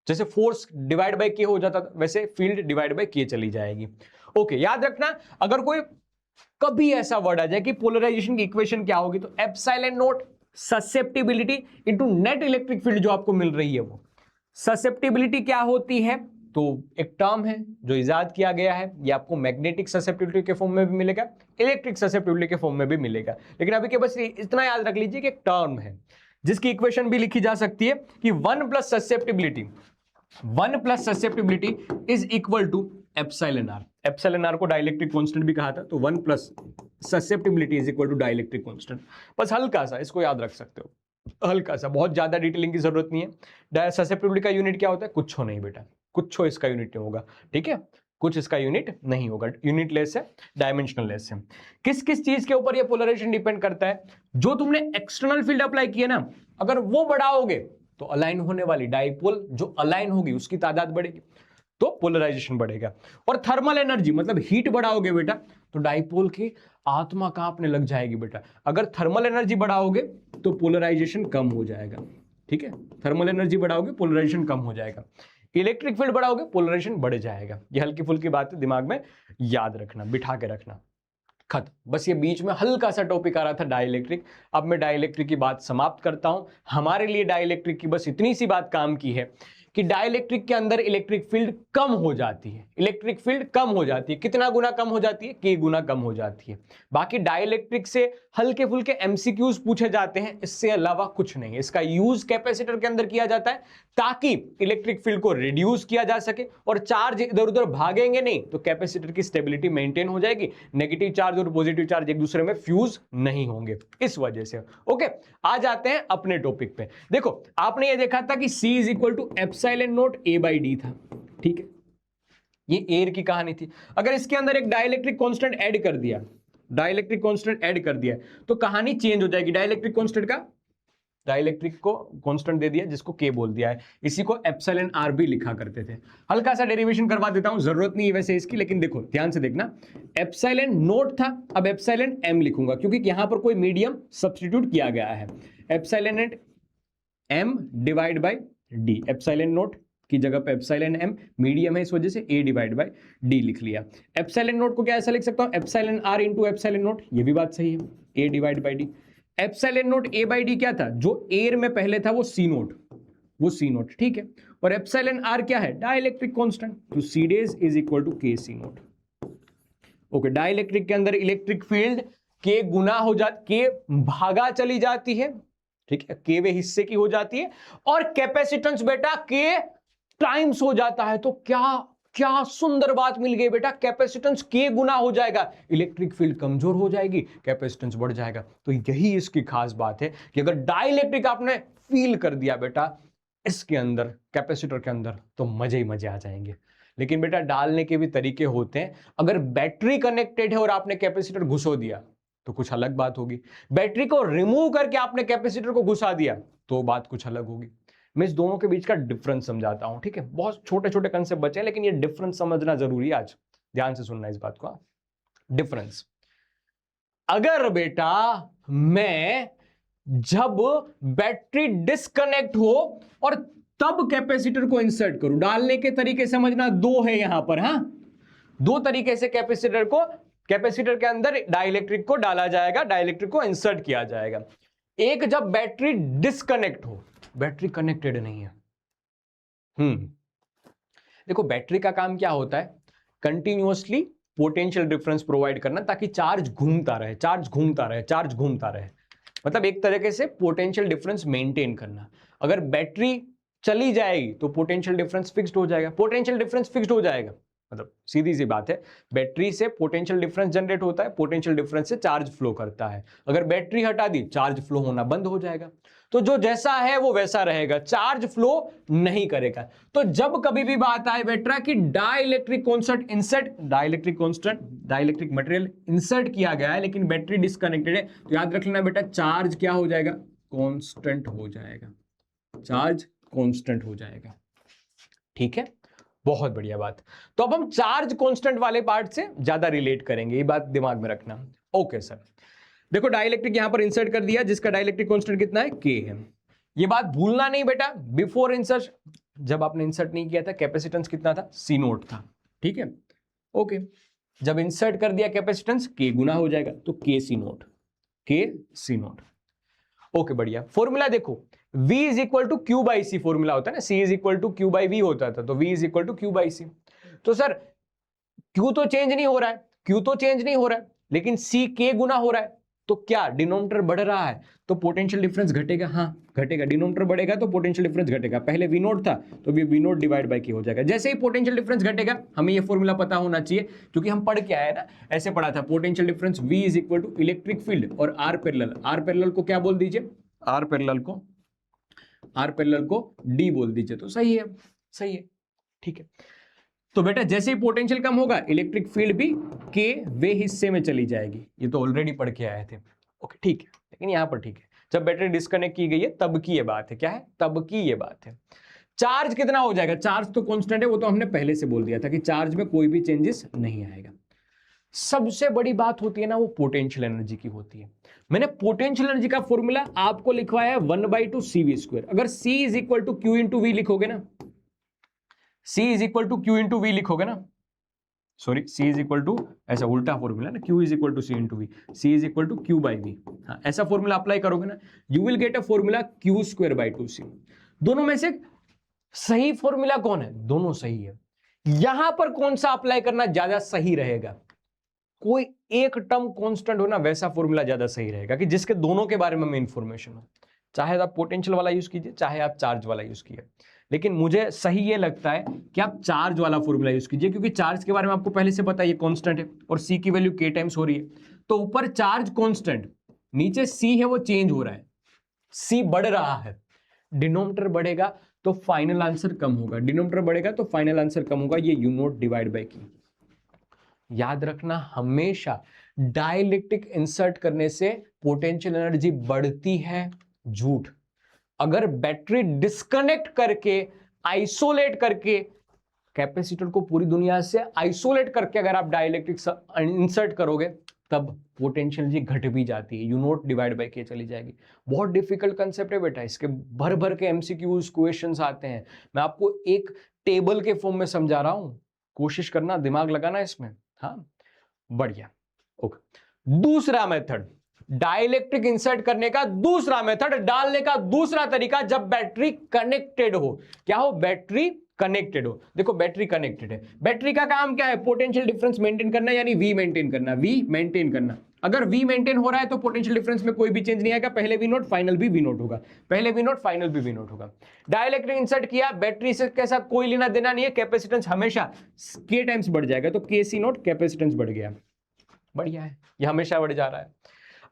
जैसे फोर्स डिवाइड बाय के हो जाता था, वैसे फील्ड डिवाइड बाय के चली जाएगी। ओके, याद रखना, अगर कोई कभी ऐसा वर्ड आ जाए कि पोलराइजेशन की इक्वेशन क्या होगी, तो epsilon not susceptibility into net electric field जो आपको मिल रही है वो। ससेप्टिबिलिटी क्या होती है? तो एक टर्म है जो इजाद किया गया है, ये आपको मैग्नेटिक ससेप्टिबिलिटी के फॉर्म में भी मिलेगा, इलेक्ट्रिक ससेप्टिबिलिटी के फॉर्म में भी मिलेगा। लेकिन अभी के बस इतना याद रख लीजिए कि एक टर्म है जिसकी इक्वेशन भी लिखी जा सकती है कि 1 plus susceptibility is equal to epsilon R. Epsilon R को डाइलेक्ट्रिक कांस्टेंट भी कहा था, तो 1 plus susceptibility is equal to dielectric constant. बस हल्का सा इसको याद रख सकते हो, हल्का सा, बहुत ज्यादा डिटेलिंग की जरूरत नहीं है। ससेप्टिबिलिटी का यूनिट क्या होता है? कुछ नहीं बेटा, कुछ इसका यूनिट नहीं होगा। ठीक है, कुछ इसका यूनिट नहीं होगा, यूनिट लेस है, डायमेंशनल लेस है। किस किस चीज के ऊपर ये पोलराइजेशन डिपेंड करता है? जो तुमने एक्सटर्नल फील्ड अप्लाई किया ना, अगर वो बढ़ाओगे तो अलाइन होने वाली डाइपोल जो अलाइन होगी उसकी तादाद बढ़ेगी, तो पोलराइजेशन बढ़ेगा। और थर्मल एनर्जी मतलब हीट बढ़ाओगे बेटा, तो डाइपोल की आत्मा कांपने लग जाएगी बेटा। अगर थर्मल एनर्जी बढ़ाओगे तो पोलराइजेशन कम हो जाएगा। ठीक है, थर्मल एनर्जी बढ़ाओगे पोलराइजेशन कम हो जाएगा, इलेक्ट्रिक फील्ड बढ़ाओगे पोलराइजेशन बढ़ जाएगा। ये हल्की फुल्की बात है, दिमाग में याद रखना, बिठा के रखना, खत्म। बस ये बीच में हल्का सा टॉपिक आ रहा था डाइलेक्ट्रिक। अब मैं डाइलेक्ट्रिक की बात समाप्त करता हूं। हमारे लिए डाइलेक्ट्रिक की बस इतनी सी बात काम की है कि डाइलेक्ट्रिक के अंदर इलेक्ट्रिक फील्ड कम हो जाती है। इलेक्ट्रिक फील्ड कम हो जाती है, कितना गुना कम हो जाती है? के गुना कम हो जाती है। बाकी डाइलेक्ट्रिक से हल्के फुल्के एमसीक्यूज पूछे जाते हैं, इससे अलावा कुछ नहीं है। इसका यूज कैपेसिटर के अंदर किया जाता है ताकि इलेक्ट्रिक फील्ड को रिड्यूस किया जा सके, और चार्ज इधर उधर भागेंगे नहीं तो कैपेसिटर की स्टेबिलिटी मेंटेन हो जाएगी, नेगेटिव चार्ज और पॉजिटिव चार्ज एक दूसरे में फ्यूज नहीं होंगे, इस वजह से। ओके, आ जाते हैं अपने टॉपिक पे। देखो, आपने ये देखा था कि C is equal to epsilon naught A by D था। ठीक है, ये एयर की कहानी थी। अगर इसके अंदर एक डाइलेक्ट्रिक कांस्टेंट ऐड कर दिया डाइलेक्ट्रिक कांस्टेंट ऐड कर दिया तो कहानी चेंज हो जाएगी। डाइलेक्ट्रिक कांस्टेंट का डाइलेक्ट्रिक को कांस्टेंट दे दिया जिसको के बोल दिया है, इसी को एप्सिलॉन आर भी लिखा करते थे। हल्का सा डेरिवेशन करवा देता हूं, जरूरत नहीं है वैसे इसकी, लेकिन देखो ध्यान से देखना, एप्सिलॉन नोट था, अब एप्सिलॉन एम लिखूंगा क्योंकि यहां पर कोई मीडियम सब्स्टिट्यूट किया गया है। Epsilon M divide by D, epsilon naught की जगह पे एप्सिलॉन एम मीडियम है इस वजह से ए डिवाइड बाय डी लिख लिया। एप्सिलॉन नोट को क्या ऐसा लिख सकता हूं, epsilon R into epsilon nought, ये भी बात सही है, A divide by D. Epsilon nought A by D क्या था, जो एयर में पहले था वो सी नोट, वो सी नोट, ठीक है। और एप्सिलॉन आर क्या है, डाइलेक्ट्रिक कांस्टेंट, तो सी डेज इज इक्वल टू के सी नोट। ओके, डाइलेक्ट्रिक के अंदर इलेक्ट्रिक फील्ड के गुना हो जाती, के भागा चली जाती है, ठीक है, के वे हिस्से की हो जाती है, और कैपेसिटेंस बेटा के टाइम्स हो जाता है। तो क्या क्या सुंदर बात मिल गई बेटा, कैपेसिटेंस के गुना हो जाएगा, इलेक्ट्रिक फील्ड कमजोर हो जाएगी, कैपेसिटेंस बढ़ जाएगा। तो यही इसकी खास बात है कि अगर डाइलेक्ट्रिक आपने फील कर दिया बेटा इसके अंदर, कैपेसिटर के अंदर, तो मजे ही मजे आ जाएंगे। लेकिन बेटा डालने के भी तरीके होते हैं, अगर बैटरी कनेक्टेड है और आपने कैपेसिटर घुसो दिया तो कुछ अलग बात होगी, बैटरी को रिमूव करके आपने कैपेसिटर को घुसा दिया तो बात कुछ अलग होगी। मैं इस दोनों के बीच का डिफरेंस समझाता हूं, ठीक है, बहुत छोटे छोटे कंसेप्ट बचे हैं लेकिन ये डिफरेंस समझना जरूरी है, आज ध्यान से सुनना इस बात को। डिफरेंस, अगर बेटा मैं जब बैटरी डिस्कनेक्ट हो और तब कैपेसिटर को इंसर्ट करूं, डालने के तरीके समझना दो है यहां पर, हां, दो तरीके से कैपेसिटर को, कैपेसिटर के अंदर डाइलेक्ट्रिक को डाला जाएगा, डाइलेक्ट्रिक को इंसर्ट किया जाएगा। एक जब बैटरी डिस्कनेक्ट हो, बैटरी कनेक्टेड नहीं है। देखो बैटरी का काम क्या होता है, कंटिन्यूअसली पोटेंशियल डिफरेंस प्रोवाइड करना ताकि चार्ज घूमता रहे, चार्ज घूमता रहे, चार्ज घूमता रहे, मतलब एक तरीके से पोटेंशियल डिफरेंस मेंटेन करना। अगर बैटरी चली जाएगी तो पोटेंशियल डिफरेंस फिक्स्ड हो जाएगा, पोटेंशियल डिफरेंस फिक्स्ड हो जाएगा मतलब सीधी सी बात है, बैटरी से पोटेंशियल डिफरेंस जनरेट होता है, पोटेंशियल डिफरेंस से चार्ज फ्लो करता है। अगर बैटरी हटा दी चार्ज फ्लो होना बंद हो जाएगा, तो जो जैसा है वो वैसा रहेगा, चार्ज फ्लो नहीं करेगा। तो जब कभी भी बात आए बेटा कि dielectric constant insert, dielectric constant, dielectric material insert किया गया है लेकिन बैटरी डिस्कनेक्टेड है, तो याद रख लेना बेटा चार्ज क्या हो जाएगा, कांस्टेंट हो जाएगा, चार्ज कांस्टेंट हो जाएगा, ठीक है, बहुत बढ़िया बात। तो अब हम चार्ज कांस्टेंट वाले पार्ट से ज्यादा रिलेट करेंगे, ये बात दिमाग में रखना। ओके सर, देखो डाइलेक्ट्रिक यहां पर इंसर्ट कर दिया जिसका डाइलेक्ट्रिक कांस्टेंट कितना है, के है। ये बात भूलना नहीं बेटा, बिफोर इंसर्ट, जब आपने इंसर्ट नहीं किया था कैपेसिटेंस कितना था, सी नोट था, ठीक है। ओके, जब इंसर्ट कर दिया कैपेसिटेंस के गुना हो जाएगा, तो के C nought, K C nought. Okay बढ़िया, फॉर्मूला देखो, V is equal to Q by C formula होता है ना, C is equal to Q by V होता था, तो V is equal to Q by C. तो सर Q तो चेंज नहीं हो रहा है, Q तो चेंज नहीं हो रहा है, लेकिन C के गुना हो रहा है, तो क्या डिनोमिनेटर बढ़ रहा है तो पोटेंशियल डिफरेंस घटेगा, हाँ घटेगा, डिनोमिनेटर बढ़ेगा तो पोटेंशियल डिफरेंस घटेगा। पहले V नोट था तो V नोट डिवाइड बाय के हो जाएगा। जैसे ही पोटेंशियल डिफरेंस घटेगा, हमें ये फॉर्मूला पता होना चाहिए क्योंकि हम पढ़ के आए ना, ऐसे पढ़ा था, potential difference V is equal to electric field और R पैरेलल, R पैरेलल को क्या बोल दीजिए, R पैरेलल को D बोल दीजिए, तो सही है, सही है, ठीक है। तो बेटा जैसे ही पोटेंशियल कम होगा इलेक्ट्रिक फील्ड भी के वे हिस्से में चली जाएगी, ये तो ऑलरेडी पढ़ के आए थे। ओके ठीक है, लेकिन यहां पर ठीक है, जब बैटरी डिस्कनेक्ट की गई है तब की ये बात है, क्या है, तब की ये बात है। चार्ज कितना हो जाएगा, चार्ज तो कांस्टेंट है, वो तो हमने पहले से बोल दिया था कि चार्ज में कोई भी चेंजेस नहीं आएगा। सबसे बड़ी बात होती है ना, वो पोटेंशियल एनर्जी की होती है। मैंने पोटेंशियल एनर्जी का फॉर्मूला आपको लिखवाया है 1/2 CV²। अगर C is equal to Q into V लिखोगे ना, C is equal to Q into V लिखोगे ना, sorry C is equal to, ऐसा उल्टा फॉर्मूला ना, Q is equal to C into V, C is equal to Q by V, हाँ ऐसा formula apply करोगे ना, you will get a formula Q²/2C। दोनों में से सही फॉर्मूला कौन है, दोनों सही है। यहां पर कौन सा अप्लाई करना ज्यादा सही रहेगा, कोई एक टर्म कांस्टेंट हो ना वैसा फॉर्मूला ज्यादा सही रहेगा कि जिसके दोनों के बारे में इंफॉर्मेशन हो। चाहे आप पोटेंशियल वाला यूज कीजिए, चाहे आप चार्ज वाला यूज कीजिए, लेकिन मुझे सही ये लगता है कि आप चार्ज वाला फॉर्मूला यूज कीजिए, क्योंकि चार्ज के बारे में आपको पहले से पता है ये कांस्टेंट है और C की वैल्यू k टाइम्स हो रही है, तो ऊपर चार्ज कांस्टेंट, नीचे C है वो चेंज हो रहा है, C बढ़ रहा है, डिनोमिनेटर बढ़ेगा तो फाइनल आंसर कम होगा, डिनोमिनेटर बढ़ेगा तो फाइनल आंसर कम होगा, ये U0 डिवाइड बाय Q। याद रखना हमेशा डाइलेक्ट्रिक इंसर्ट करने से पोटेंशियल एनर्जी बढ़ती है, झूठ। अगर बैटरी डिस्कनेक्ट करके, आइसोलेट करके, कैपेसिटर को पूरी दुनिया से आइसोलेट करके अगर आप डाइलेक्ट्रिक इंसर्ट करोगे तब पोटेंशियल एनर्जी घट भी जाती है, यू नोट डिवाइड बाय के चली जाएगी। बहुत डिफिकल्ट कंसेप्ट है बेटा, इसके भर भर के एमसीक्यूज क्वेश्चंस आते हैं। मैं आपको एक टेबल के फॉर्म में समझा रहा हूं, कोशिश करना, दिमाग लगाना इसमें। हाँ बढ़िया, ओके। दूसरा मेथड, डाइलेक्ट्रिक इंसर्ट करने का दूसरा मेथड, डालने का दूसरा तरीका, जब बैटरी कनेक्टेड हो। क्या हो? बैटरी कनेक्टेड हो। देखो बैटरी कनेक्टेड है, बैटरी का काम क्या है? पोटेंशियल डिफरेंस मेंटेन करना, यानी वी मेंटेन करना, वी मेंटेन करना। अगर वी मेंटेन हो रहा है तो पोटेंशियल डिफरेंस में कोई भी चेंज नहीं आएगा, पहले वी नोट फाइनल भी वी नोट होगा, पहले वी नोट फाइनल भी वी नोट होगा। डाइलेक्ट्रिक इंसर्ट किया, बैटरी से के साथ कोई लेना देना नहीं है, कैपेसिटेंस हमेशा के टाइम्स बढ़ जाएगा, तो के सी नोट कैपेसिटेंस बढ़ गया, बढ़िया है, ये हमेशा बढ़ जा रहा है।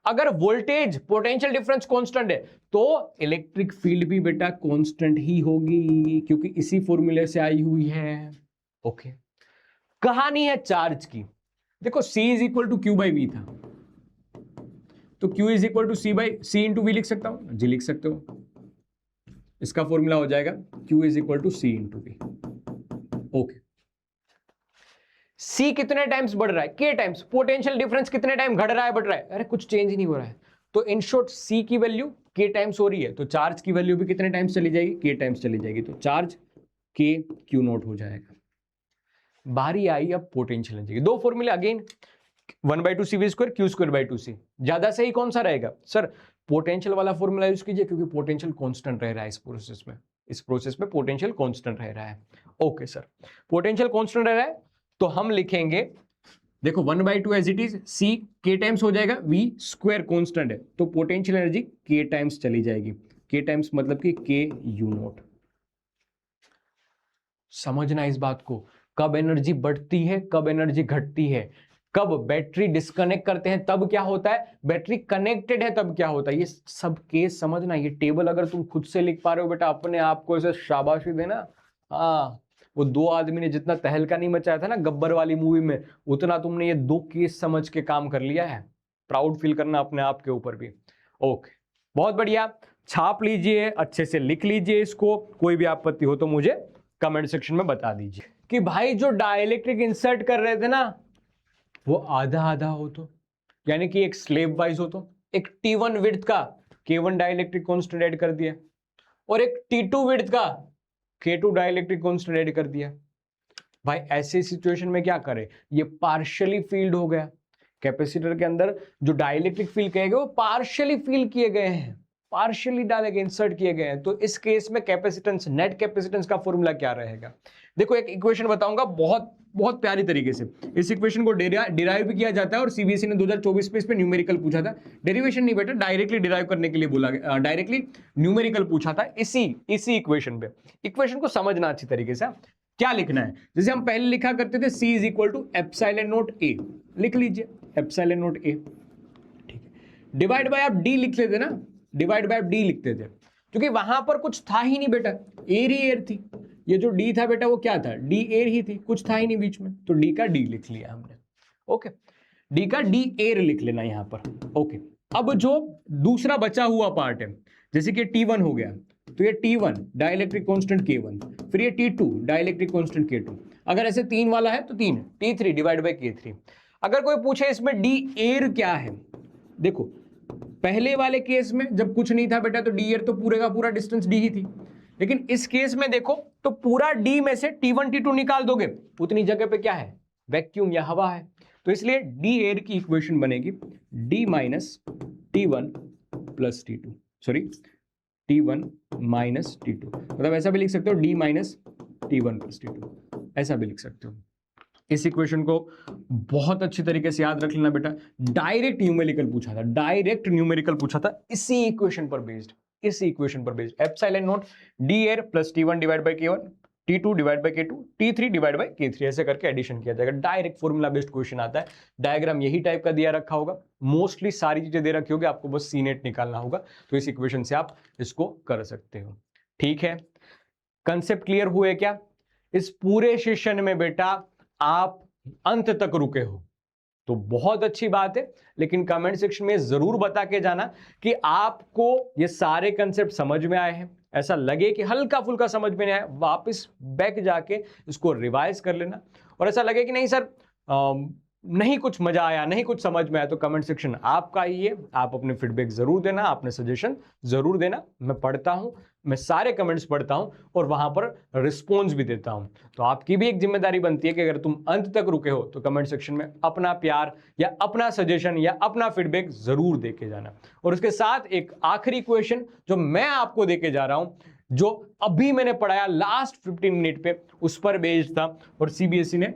अगर वोल्टेज पोटेंशियल डिफरेंस कांस्टेंट है तो इलेक्ट्रिक फील्ड भी बेटा कांस्टेंट ही होगी, क्योंकि इसी फॉर्मूले से आई हुई है। ओके, कहानी है चार्ज की। देखो C is equal to Q by V था, तो Q is equal to C into V लिख सकता हूं जी, लिख सकते हो। इसका फॉर्मूला हो जाएगा Q is equal to C into V. Okay, C कितने टाइम्स बढ़ रहा है? K times. पोटेंशियल डिफरेंस कितने टाइम घट रहा है, बढ़ रहा है? अरे कुछ चेंज ही नहीं हो रहा है। तो इन शॉर्ट C की वैल्यू K टाइम्स हो रही है, तो चार्ज की वैल्यू भी कितने टाइम्स चली जाएगी? K टाइम्स चली जाएगी, तो चार्ज K Q नोट हो जाएगा। बारी आई अब पोटेंशियल एनर्जी की। दो फॉर्मूले again, 1/2 CV square, Q square by 2C। ज्यादा सही कौन सा रहेगा? सर पोटेंशियल वाला फॉर्मूला यूज कीजिए, क्योंकि पोटेंशियल कांस्टेंट रह रहा है इस प्रोसेस में, इस प्रोसेस में पोटेंशियल कांस्टेंट रह रहा है। ओके सर, पोटेंशियल कांस्टेंट रह रहा है तो हम लिखेंगे, देखो 1/2 as it is, C K times हो जाएगा, V स्क्वायर कांस्टेंट है, तो पोटेंशियल एनर्जी K टाइम्स चली जाएगी। K टाइम्स मतलब कि K U नोट। समझना इस बात को, कब एनर्जी बढ़ती है, कब एनर्जी घटती है, कब बैटरी डिस्कनेक्ट करते हैं तब क्या होता है, बैटरी कनेक्टेड है तब क्या होता है, ये सब केस समझना। ये टेबल अगर तुम खुद से लिख पा रहे हो बेटा, अपने आप को ऐसे शाबाशी देना। हाँ, वो दो आदमी ने जितना तहलका नहीं मचाया था ना गब्बर वाली मूवी में, उतना तुमने ये दो केस समझ के काम कर लिया है। प्राउड फील करना अपने आप के ऊपर भी। ओके, बहुत बढ़िया, छाप लीजिए, अच्छे से लिख लीजिए इसको। कोई भी आपत्ति हो तो मुझे कमेंट सेक्शन में बता दीजिए कि भाई जो डाइलेक्ट्रिक इंसर्ट कर रहे थे ना वो आधा आधा हो, तो यानी कि एक स्लेब वाइज हो, तो एक T1 विड्थ का K1 डाइलेक्ट्रिक कांस्टेंट ऐड कर दिया और एक T2 विड्थ का K2 डाइलेक्ट्रिक कांस्टेंट ऐड कर दिया। भाई ऐसे सिचुएशन में क्या करें, ये पार्शियली फील्ड हो गया। कैपेसिटर के अंदर जो डाइलेक्ट्रिक फील्ड कहे गए वो पार्शियली फील किए गए हैं, पार्शियली डाले गए, इंसर्ट किए गए हैं। तो इस केस में कैपेसिटेंस, नेट कैपेसिटेंस का फॉर्मूला क्या रहेगा? देखो एक इक्वेशन बताऊंगा बहुत बहुत प्यारी तरीके से। इस इक्वेशन को डिराइव भी किया जाता है और सीबीएसई ने 2024 में इस पे न्यूमेरिकल पूछा था। डेरिवेशन नहीं बेटा, डायरेक्टली डिराइव करने के लिए बोला गया, डायरेक्टली न्यूमेरिकल पूछा था इसी इक्वेशन पे। इक्वेशन को समझना अच्छी तरीके से। क्या लिखना है, जैसे हम पहले लिखा करते थे C is equal to epsilon naught A, लिख लीजिए एप्सिलॉन नॉट A, ठीक है। डिवाइड बाय आप D लिख लेते ना, डिवाइड बाय D लिखते थे, क्योंकि वहां पर कुछ था ही नहीं बेटा, एयर ही एयर थी। ये जो D था बेटा वो क्या था, D एयर ही थी, कुछ था ही नहीं बीच में, तो D का D लिख लिया हमने। ओके, D का D एयर लिख लेना यहां पर। ओके, अब जो दूसरा बचा हुआ पार्ट है, जैसे कि T1 हो गया, तो ये T1 डाइलेक्ट्रिक कांस्टेंट K1, फिर ये T2 डाइलेक्ट्रिक कांस्टेंट K2। अगर ऐसे 3 वाला है तो 3 T3 डिवाइड बाय K3। अगर कोई पूछे इसमें D एयर क्या है, देखो पहले वाले केस में जब कुछ नहीं था बेटा तो D एयर तो पूरे का पूरा डिस्टेंस D ही थी, लेकिन इस केस में देखो तो पूरा D में से T1 T2 निकाल दोगे, उतनी जगह पे क्या है, वैक्यूम या हवा है। तो इसलिए D एयर की इक्वेशन बनेगी D minus T1 plus T2, sorry T1 minus T2, मतलब ऐसा भी लिख सकते हो D minus T1 plus T2, ऐसा भी लिख सकते हो। इस इक्वेशन को बहुत अच्छी तरीके से याद रख लेना बेटा। डायरेक्ट न्यूमेरिकल पूछा था, डायरेक्ट न्यूमेरिकल पूछा था इसी इक्वेशन पर बेस्ड, इसी इक्वेशन पर based. Epsilon not D air plus T1 divide by K1, T2 divide by K2, T3 divide by K3, ऐसे करके एडिशन किया जाएगा। डायरेक्ट फॉर्मूला बेस्ड क्वेश्चन आता है। डायग्राम यही टाइप का दिया रखा होगा, मोस्टली सारी चीजें दे रखी होगी, आपको बस सी नेट निकालना होगा। तो इस इक्वेशन से आप इसको कर सकते हो, ठीक है। कंसेप्ट क्लियर हुए क्या? इस पूरे सेशन में बेटा आप अंत तक रुके हो तो बहुत अच्छी बात है, लेकिन कमेंट सेक्शन में जरूर बता के जाना कि आपको ये सारे कंसेप्ट समझ में आए हैं। ऐसा लगे कि हल्का फुल्का समझ में नहीं आया, वापस बैक जाके इसको रिवाइज कर लेना। और ऐसा लगे कि नहीं सर नहीं कुछ मजा आया, नहीं कुछ समझ में आया, तो कमेंट सेक्शन आपका ही है, आप अपने फीडबैक जरूर देना, अपने सजेशन जरूर देना। मैं पढ़ता हूं, मैं सारे कमेंट्स पढ़ता हूं और वहां पर रिस्पॉन्स भी देता हूं। तो आपकी भी एक जिम्मेदारी बनती है कि अगर तुम अंत तक रुके हो तो कमेंट सेक्शन में अपना प्यार या अपना सजेशन या अपना फीडबैक जरूर दे के जाना। और उसके साथ एक आखिरी क्वेश्चन जो मैं आपको दे के जा रहा हूं, जो अभी मैंने पढ़ाया लास्ट 15 मिनट पे, उस पर बेस्ड था और सीबीएसई ने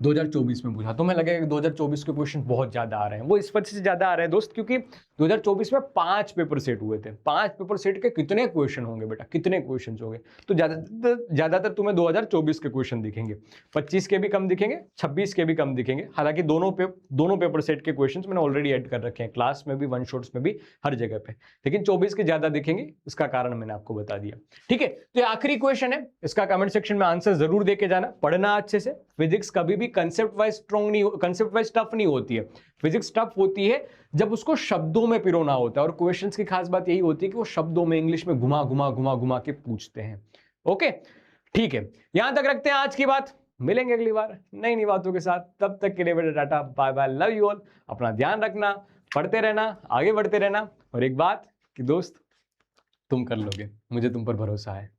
2024 में पूछा। तो मैं लगेगा कि 2024 के क्वेश्चन बहुत ज्यादा आ रहे हैं। वो इस वजह से ज्यादा आ रहे हैं दोस्त क्योंकि 2024 में 5 पेपर सेट हुए थे। 5 पेपर सेट के कितने क्वेश्चन होंगे बेटा, कितने क्वेश्चन होंगे? तो ज्यादातर तुम्हें 2024 के क्वेश्चन दिखेंगे, 25 के भी कम दिखेंगे, 26 के भी कम दिखेंगे। हालांकि दोनों पेपर सेट के क्वेश्चन मैंने ऑलरेडी ऐड कर रखे हैं, क्लास में भी, वन शॉट्स में भी, हर जगह पे। लेकिन 24 के ज्यादा दिखेंगे, इसका कारण मैंने आपको बता दिया। ठीक है, तो ये आखिरी क्वेश्चन है, इसका कमेंट सेक्शन में आंसर जरूर दे के जाना। पढ़ना अच्छे से। फिजिक्स कभी भी कंसेप्ट वाइज स्ट्रॉन्ग नहीं, कंसेप्ट वाइज टफ नहीं होती है। फिजिक्स टफ होती है जब उसको शब्दों में पिरोना होता है, और क्वेश्चंस की खास बात यही होती है कि वो शब्दों में इंग्लिश में घुमा घुमा घुमा घुमा के पूछते हैं। ओके, ठीक है, यहां तक रखते हैं आज की बात। मिलेंगे अगली बार नई नई बातों के साथ। तब तक के लिए बेटा टाटा bye bye, love you all. अपना ध्यान रखना, पढ़ते रहना, आगे बढ़ते रहना। और एक बात कि दोस्त, तुम कर लोगे, मुझे तुम पर भरोसा है।